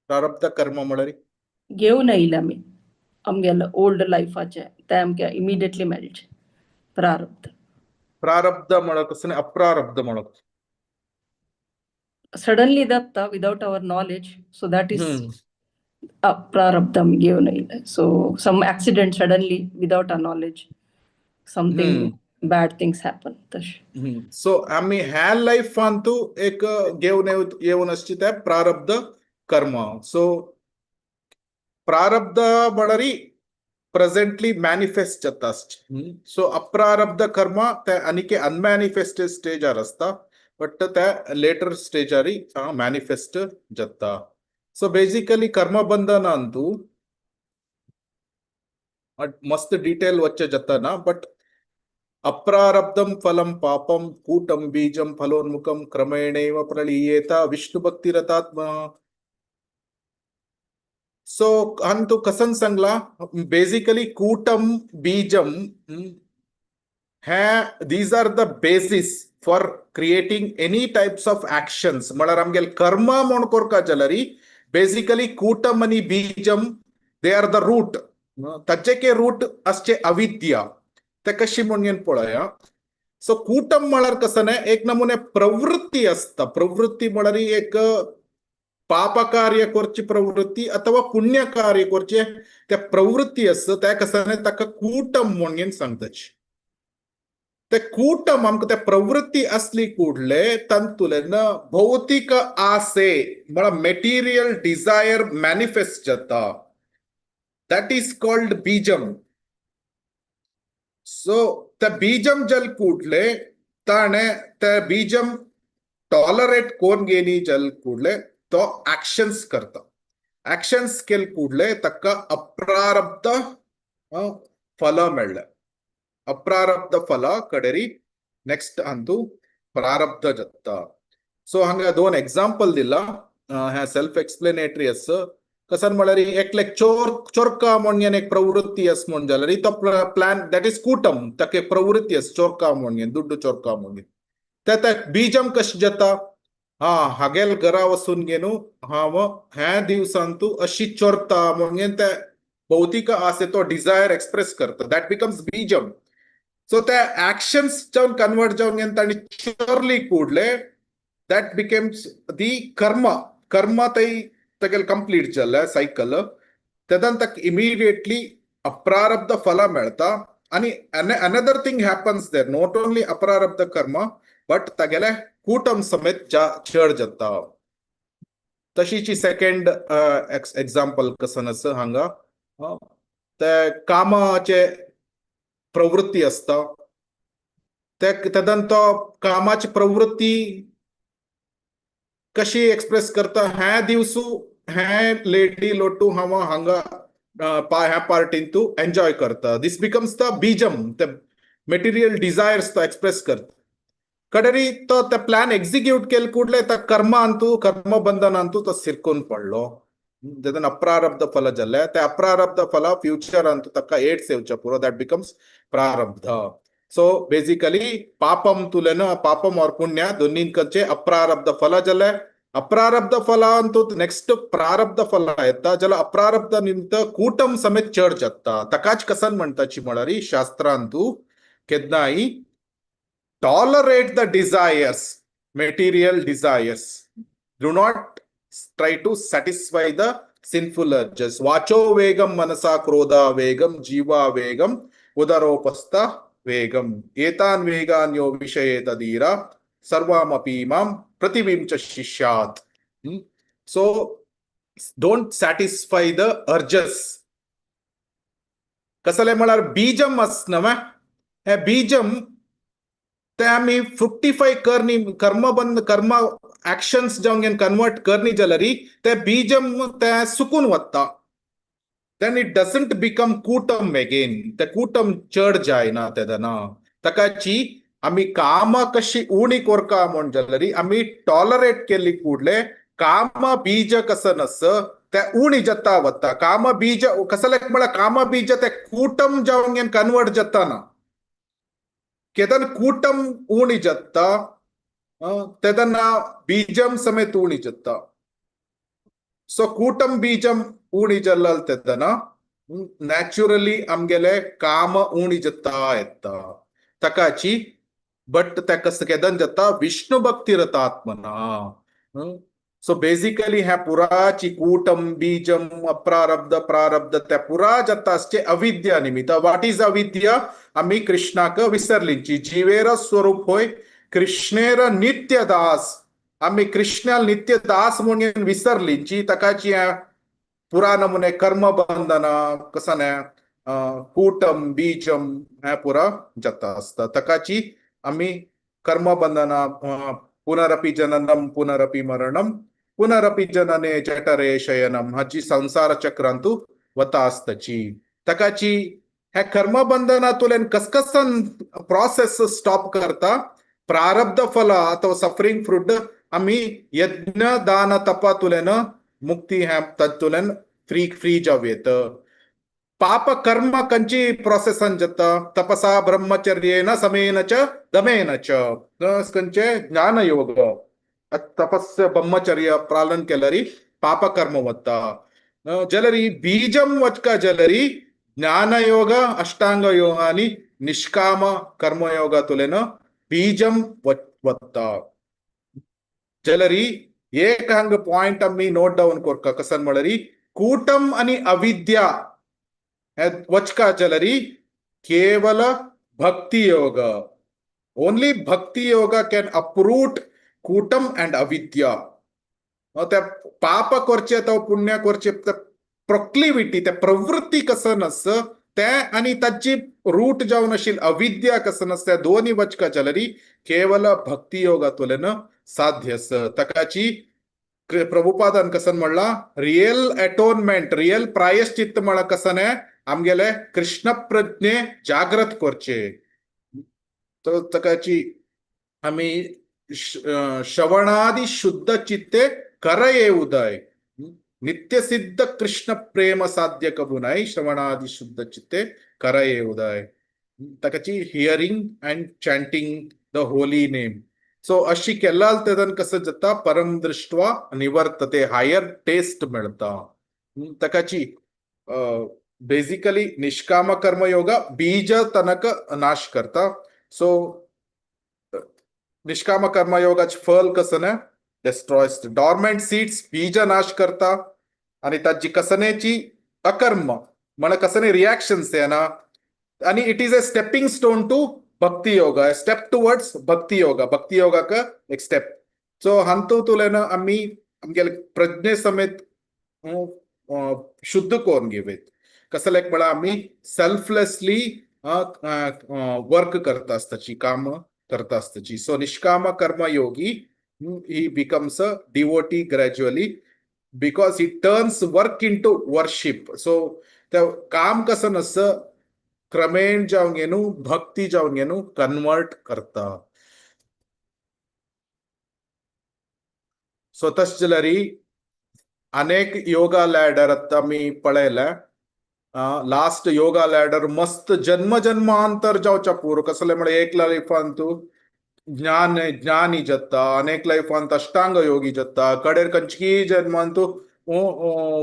प्रारब्ध कर्म म्हळ्यार घेवन येयले आमी आमगेले ओल्ड लायफाचे ते आमकां इमिडिएटली मेळचे. प्रारब्ध म्हळ्यार कसं, अप्रारब्ध म्हळ्यार सडनली जाता without our knowledge. So that is प्रारब्धम घेवन येयले. So some accident suddenly without our knowledge something bad things happen तशें. सो आम्ही ह्या लाईफांतू एक घेऊन येऊन असची ते प्रारब्ध कर्म. सो प्रारब्ध म्हळ्यार प्रेझेंटली मॅनिफेस्ट जाता. सो अप्रारब्ध कर्म ते आनीक अनमॅनिफेस्टेड स्टेजार असता, बट ते लेटर स्टेजारी मॅनिफेस्ट जाता. सो बेसिकली कर्मबंधनांतू मस्त डिटेल वच्चे जाता ना, बट अप्रारब्धम फलम पापम कूटम बीजम फलोन्मुखम क्रमेणैव प्रलीयेत विष्णु भक्तिरतात्मा. सो अंतु कसन सांगला basically कूटम बीजम these are the basis for creating any types of actions. म्हळ्यार आमगेल कर्म म्हण करता जाल्यार बेसिकली कूटम आणि बीजम दे आर द रूट. ताचे के रूट असचे अविद्या ते कशी म्हणून पळया. सो कूटम म्हळ्यार कसं नाही, एक नमुने प्रवृत्ती असता. प्रवृत्ती म्हळ्यार एक पाप कार्य करची प्रवृत्ती अथवा पुण्य कार्य करचे त्या प्रवृत्ती असतं त्या कसं नाही ताका कूटम म्हणून सांगताची. ते कूटम आमकां त्या प्रवृत्ती असली कुडले तंतुलेन भौतिक आसे म्हळ्यार मेटेरियल डिझायर मॅनिफेस्ट जाता. That is called bijam. So त्या बीजम जल कुडले ताणे त्या बीजम टॉलरेट कोण गेली जल कुडले तो ऍक्शन्स करता. ऍक्शन्स केल कुडले ताका अप्रारब्ध फल मेळ्ळे. अप्रारब्ध फल कडेरी नेक्स्ट अंतू प्रारब्ध जाता. सो हांगा दोन एग्जाम्पल दिला. ह्या सेल्फ एक्सप्लेनेटरी आसा. कसन म्हळ्यार एकले चोरका म्हणून एक प्रवृत्ती आस म्हण जाल्यार तो प्लॅन दॅट इज कुटम ताका प्रवृत्ती आस चोरका म्हणून दुड्डू चोरका म्हणून ते बीजम कशें जाता हागेल घरा वचून घेनू हांव ह्या दिवसान तूं अशी चोरता म्हणून ते भौतिक आसे तो डिझायर एक्सप्रेस करता दॅट बिकम्स बीजम सो ते ऍक्शन्स जावन कन्वर्ट जावन घेवन ताणी चोरली कुडले दॅट बिकेम्स दी कर्म तेगेल कंप्लीट जाल्ले सायकल तेदन ताका इमिडिएटली अप्रारब्ध फला मेळता आनी another thing happens there not only aprarabdha karma but तागेले कुटुंब समेत चड जाता तशीची सेकंड एक्झाम्पल कसन आसा हांगा ते कामाचे प्रवृत्ती असता तेदन तो कामाची प्रवृत्ती कशी एक्सप्रेस करता ह्या दिवसू हे लेडी लोटू हांगा ह्या पार्टीन तू एन्जॉय करता दिस बिकम्स द बीजम ते मेटेरियल डिझायर्स तो एक्सप्रेस करता कडेरी तो ते प्लॅन एक्झिक्यूट केले कुडले त्या कर्मबंधनांतू तो सिरकून पडलो तेदन अप्रारब्ध फल जाल्ले ते अप्रारब्ध फल फ्युचरांतू ताका एड्स येवचे पुरो दॅट बिकम्स प्रारब्ध सो बेसिकली पापम और पुण्य दोन्ही कंचे अप्रारब्ध फल जाल्ले अप्रारब्ध फलांतू नेक्स्ट प्रारब्ध फल येता जाल्यार अप्रारब्ध निमित्त कुटुंब समेत चड जाता ताकाच कसन म्हणटाची म्हळ्यार शास्त्रांतू केन्नाय tolerate the desires, material desires. Do not try to satisfy the sinful urges. Vacho vegam manasa krodha vegam jiva vegam udaropasta vegam. Etan veganyo vishaye tadira sarvamapi imam pratibimcha shishyat. So, don't satisfy the urges. कसले म्हळ्यार बीजम असना हे बीजम ते आम्ही फ्रुक्टिफाय करनी कर्म actions जावन convert करनी जाल्यार ते बीजम ते सुकून वता देन इट डजंट बिकम कुटम अगेन ते कुटम चड जायना तेदना ताकाची आमी काम कशी उणी कोरका म्हण जाल्यार आमी टॉलरेट केली कुडले काम बीज कसन आस ते उणी जाता वता काम बीज कसले म्हळ्यार काम बीज ते कुटम जावन कन्वर्ट जाता ना केदन कुटम उणी जाता तेदन बीजम समेत उणी जाता सो कुटम बीजम उणी जाल्ला तेदन नॅचुरली आमगेले काम उणी जाता येता ताकाची बट ते कस केदन जाता विष्णु भक्ती रतात्मना सो बेसिकली ह्या पुराची कुटम बीजम अप्रारब्ध प्रारब्ध त्या पुरा जाता आसचे अविद्या निमित्त व्हाट इज अविद्या आम्ही कृष्णाक विसरलींची जीवेर स्वरूप होय कृष्णेर नित्य दास आम्ही कृष्णाल नित्य दास म्हणून विसरलींची ताकाची पुरा नमुने कर्मबंधना कसने कुटम बीजम हे पुरा जाता असता ताकाची आम्ही कर्मबंधना पुनरपि जननम पुनरपि मरणम पुनरपि जनने जठरे शयनम हाची संसार चक्रांतू वता आसताची ताकाची हे कर्मबंधनातुल्यान कसकसन प्रोसेस स्टॉप करता प्रारब्ध फल अथवा सफरिंग फ्रूट आम्ही यज्ञ दान तपातुल्यान मुक्ती ह्या तत्तुल्यान फ्री जावेत पाप कर्म कंची प्रोसेसन जाता तपसा ब्रह्मचर्येन समेन च दमेन च कंचे ज्ञान योग तपस्य ब्रह्मचर्य पालन केल्यारी पाप कर्म वता जलरी बीजम वचका जलरी ज्ञान योग अष्टांग योग आणि निष्काम कर्मयोग तुलेन बीजम वत्ता जलरी एक हंग पॉइंट आम्ही नोट डाउन कोरका कसन म्हळरी कुटम आणि अविद्या वचका जलरी केवल भक्ति योग ओनली भक्ति योग कैन अप्रूट कुटम एंड अविद्या त्या पाप करचे तो पुण्य करचे प्रोक्लिविटी त्या प्रवृत्ती कसन आस ते आणि ताची रूट जावन आशिल्ली अविद्या कसन आस त्या दोन्ही वचका जलरी केवल भक्ति योगातुल्यान साध्य आस ताकाची प्रभुपादान कसन म्हणला रियल एटोनमेंट रियल प्रायश्चित्त म्हळ्यार कसन आहे आमगेले कृष्ण प्रज्ञे जागृत करचे तो ताकाची आम्ही श्रवणादि शुद्ध चित्ते करये उदय नित्यसिद्ध कृष्ण प्रेम साध्य कबुनाय श्रवणादि शुद्ध चित्ते करये उदय. ताकाची hearing and chanting the holy name. So अशी केल्याल तेदन कसं जाता परम दृष्ट्वा निवर्तते, हायर टेस्ट मेळता. ताकाची बेसिकली निष्काम कर्मयोगा बीज तनक नाश करता. सो निष्काम कर्मयोगाचे फल कसं ना डिस्ट्रॉयस डॉर्मेंट सीड्स, बीज नाश करता. आणि ताची कसनेची अकर्म म्हण कसने रिॲक्शन्स आहे ना. आणि it is a stepping stone to bhakti yoga, step towards bhakti yoga. भक्ती योगा का एक स्टेप. सो हांतू तुलेन आम्ही आमगेले प्रज्ञे समेत शुद्ध करून घेवेत. कसं लाईक म्हणा आम्ही सेल्फलेसली वर्क करता असताची, काम करता असताची. सो निष्काम कर्मयोगी he becomes a devotee gradually because he turns work into worship. So त्या काम कसं नसतं क्रमेण जाऊन घेणू भक्ती जाऊन घेणू कन्वर्ट करता. स्वतःच जलरी अनेक योगा लॅडर आता मी पळयला. लास्ट योगा लॅडर मस्त जन्म जन्मांतर जावच्या पूर्व कसले म्हणजे एक लाईफान तू ज्ञानी जत्ता, अनेक लाईफांत अष्टांग योगी जत्ता, कडेर कंचकी जन्मांतू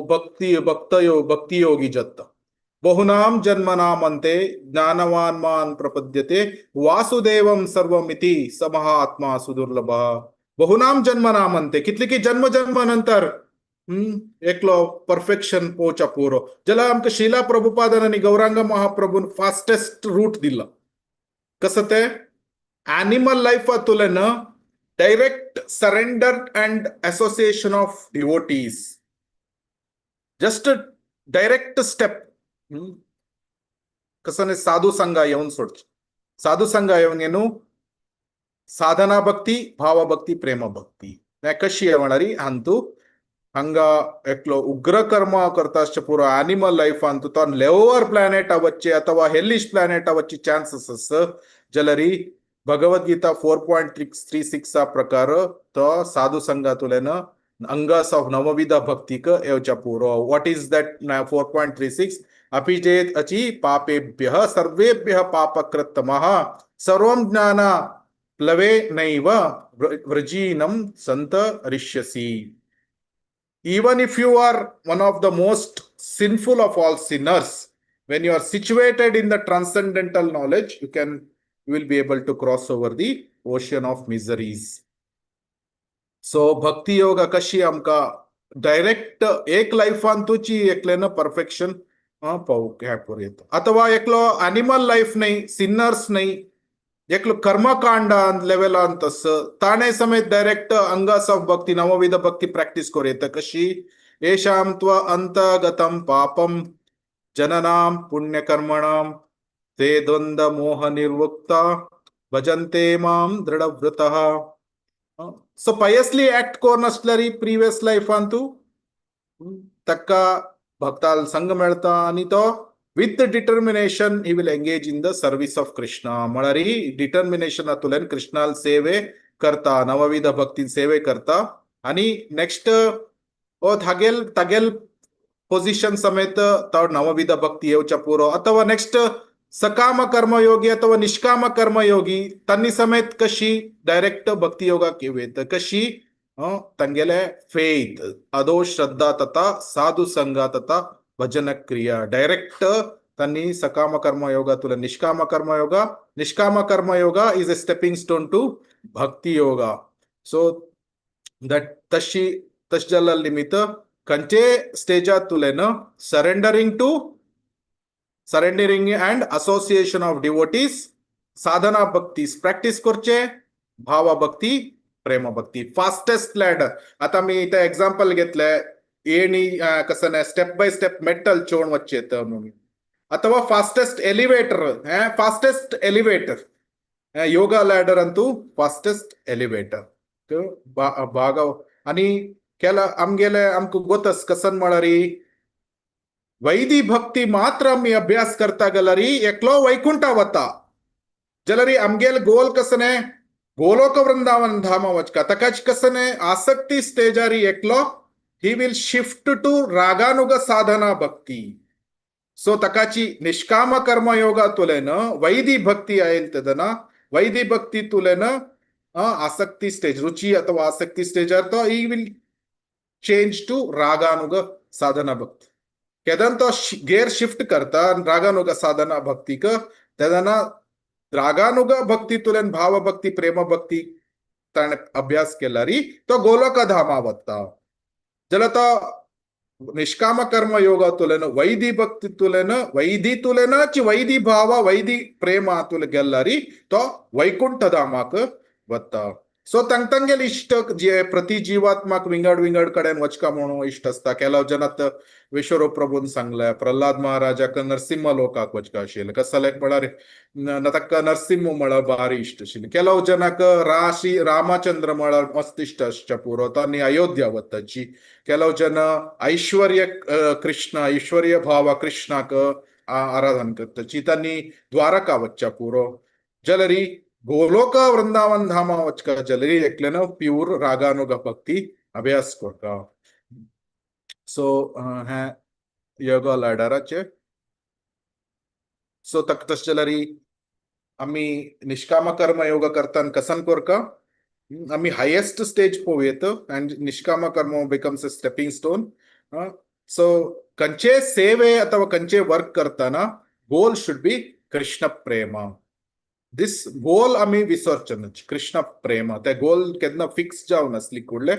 भक्ती योगी जत्ता. बहुनाम जन्मनामंते ज्ञानवान मान प्रपद्यते वासुदेवम सर्वमिति स महात्मा सुदुर्लभ. बहुनाम जन्मनामंते कितली की जन्म जन्मानंतर एकलो परफेक्शन पोचा पूरो. ज्याला आमका शिला प्रभुपादांनी गौरांग महाप्रभून फास्टेस्ट रूट दिला. कसं ते animal life तुलन direct surrender and association of devotees, just a direct step. कसं साधू संघ येऊन सोडचे. साधू संघ येऊन येणू साधना भक्ती, भाव भक्ती, प्रेम भक्ती कशी येणारी हांतू हंगा एकलो उग्र कर्म करता पूर्व अॅनिमल लाईफ अंतू तो लेवर प्लॅनेट आवच्चे अथवा हेलिश प्लॅनेट आवच्ची चान्सेस अस जलरी भगवद्गीता 4.36 प्रकार तो साधु संघातुलेन अंगस ऑफ नवविध भक्तिक एवच्या पूर्व. What is that 4.36? अपि चेत् अचि पापेभ्यः सर्वेभ्यः पापकृत्तमः सर्वं ज्ञान प्लवे नैव व्रजीनं संत रिष्यसि. Even if you are one of the most sinful of all sinners, when you are situated in the transcendental knowledge, you will be able to cross over the ocean of miseries. So bhakti yoga kashi amka direct एक लाईफान तुची एकलेन perfection पाहू घ्या पर्यंत. अथवा एकलो animal life नाही, सिन्नर्स नाही, एकलो कर्मकांड लेवल तस ताणे समेत डायरेक्ट अंगास ऑफ भक्ती नवविध भक्ती प्रॅक्टिस करू येतं. कशी येशाम त्व अंतगतम पापम जननाम पुण्यकर्मणाम ते द्वंद्व मोह निर्वक्ता भजन्ते माम दृढव्रतः. सो पायसली ऍक्ट कोण असल्यारी प्रिव्हियस लाईफान तू तक्का भक्ताल संघ मेळता आणि तो with determination he will engage in the service of Krishna. म्हळ्यारी डिटर्मिनेशन तुलेन कृष्णाल सेवे करता, नवविध भक्ती सेवे करता. आणि नेक्स्ट तागेल पोझिशन समेत तो नवविध भक्ती येवच्या पूर्व अथवा नेक्स्ट सकाम कर्मयोगी अथवा निष्काम कर्मयोगी तन्नी समेत कशी डायरेक्ट भक्ती योगा केवेत. कशी तंगेले फेथ अदो श्रद्धा तथा साधु संघ तथा भजन क्रिया डायरेक्ट तन्नी सकाम कर्मयोगा तुला निष्काम कर्मयोगा is a stepping stone to bhakti yoga. So that तशजल निमित्त कंचे स्टेजा तुलेन surrendering and association of devotees, साधना भक्ती प्रॅक्टिस करचे, भाव भक्ती, प्रेम भक्ती. फास्टेस्ट लॅडर आता मी इथे एक्झाम्पल घेतलंय येणी कसं नाही स्टेप बाय स्टेप मेटल चोण वच्चे म्हणून अथवा fastest elevator yoga ladder Antu fastest elevator भाग. आणि केला आमगेले आमक गोतस कसन म्हळारी वैदी भक्ती मात्र आम्ही अभ्यास करता गेलारी एकलो वैकुंठा वता जलरी आमगेल गोल कसने गोलोक वृंदावन धाम वचका तकाच कसने आसक्ती स्टेजारी एकलो he will shift to raganuga sadhana bhakti. So तकाची निष्काम कर्मयोग तुलेन वैदी भक्ती आयल तदನ ವೈದಿ ಭಕ್ತಿ ತುಲೆನ ಆಸಕ್ತಿ ಸ್ಟೇಜ್ ರುಚಿ ಅಥವಾ ಆಸಕ್ತಿ ಸ್ಟೇಜ್ ಅರ್ಥ ಈ will change to raganuga sadhana भक्ती. केदान तो गेअर शिफ्ट करता रागानुग साधना भक्ती क त्याना रागानुग भक्ती तुलेन भाव भक्ती प्रेम भक्ती ताणे अभ्यास केला री तो गोलोक धामा वत्ता. जला तो निष्काम कर्म योग तुलेन वैदी भक्ती तुलेन वैदी तुलेन ची वैदी भाव वैदी प्रेम तुले गेला री तो वैकुंठ धामाक वत्ता. सो ತಂಗೆಲ್ ಇಷ್ಟ ಪ್ರತಿ ಜೀವಾತ್ಮक विंगड कडेन वचका म्हणून इष्ट असता. ಕೆಲವು ಜನत विश्वरूप प्रभून सांगलाय प्रल्हाद महाराजाक नरसिंह लोकाक वचका आशिल्लें कसलेक म्हळ्यार ताका नरसिंह म्हळ्यार बारी इश्ट आशिल्लें. ಕೆಲವು ಜನक रामचंद्र म्हळ्यार मस्त इश्ट आसचे पुरो तांणी अयोध्या वताची. ಕೆಲವು जन ऐश्वर्य कृष्ण ऐश्वर्य भाव कृष्णाक आराधन करताची तांणी द्वारका वच्चा पुरो. जलरी गोलोक वृंदावन धामा वचका जलरी एकल्यान प्यूर रागानुग भक्ती अभ्यास करता. सो हे योग लॅडराचे. सो तस जलरी आम्ही निष्काम कर्म योग करताना कसन करका आम्ही हायेस्ट स्टेज पोवेत अँड निष्काम कर्म becomes a stepping stone. So कंचे सेवे अथवा कंचे वर्क करताना goal should be Krishna Prem. This goal आम्ही विसरचन कृष्ण प्रेम ते गोल केन्ना फिक्स जावन असली कुडले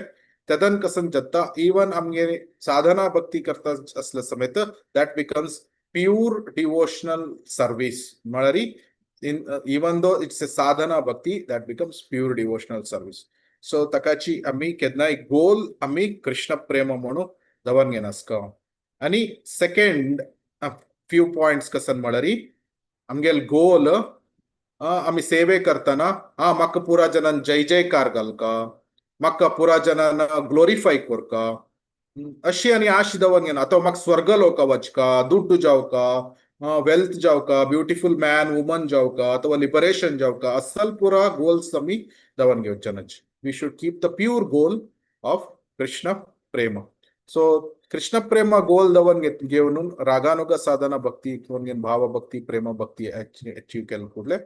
तेदन कसन जाता इवन आमगे साधना भक्ती करता असले समेत that becomes pure devotional service. म्हळ्यार even though it's a sadhana bhakti that becomes pure devotional service. So तकाची आम्ही केन्नाय गोल आम्ही कृष्ण प्रेम म्हणून दवन घेनासका. आणि सेकंड फ्यू पॉइंट्स कसन म्हळ्यार आमगेल गोल आम्ही सेवे करताना म्हाका पुरा जनान जय जयकार घालका म्हाका पुरा जनान ग्लोरिफाय करका अशी आनी आश दवन घेना. अथवा म्हाका स्वर्ग लोक वचका दुड्डू जावका वेल्थ जावका ब्युटिफुल मॅन वुमन जावका अथवा लिबरेशन जावका असल पुरा गोल्स आम्ही दवन घेवचनच. We should keep the pure goal of Krishna prema. So कृष्ण प्रेम गोल दवन घेऊन रागानुग साधना भक्ती भाव भक्ती प्रेम भक्ती अचीव केलं कुठले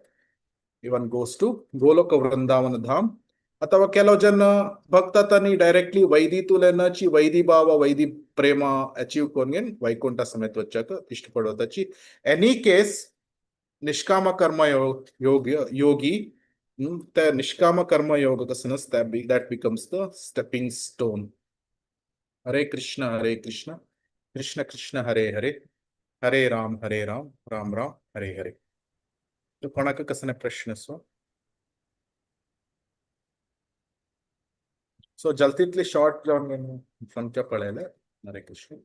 even goes to Goloka Vrindavan Dham. ಅಥವಾ ಕೆಲವು ಜನ ಭಕ್ತತನಿ ಡೈರೆಕ್ಟ್ಲಿ ವೈದಿ ತುಲೆನಚಿ ವೈದಿ ಭಾವ ವೈದಿ ಪ್ರೇಮ ಅಚೀವ್ ಕೊನ್ಗೆನ್ ವೈಕುಂಠ ಸಮೇತ ವಚ್ಚಕ ಇಷ್ಟಪಡೋದಚ್ಚಿ. ಎನಿ ಕೇಸ್ ನಿಷ್ಕಾಮ ಕರ್ಮ Yogi the Nishkama Karma Yoga Kasanas that becomes the stepping stone. Hare Krishna, Krishna Krishna, Hare Hare, Hare Ram, Ram Ram, Hare Hare. तो कोणाक कसने प्रश्न सो जल्दीतले शॉर्ट जाऊन फ्रंटच्या पळयले. हरे कृष्ण.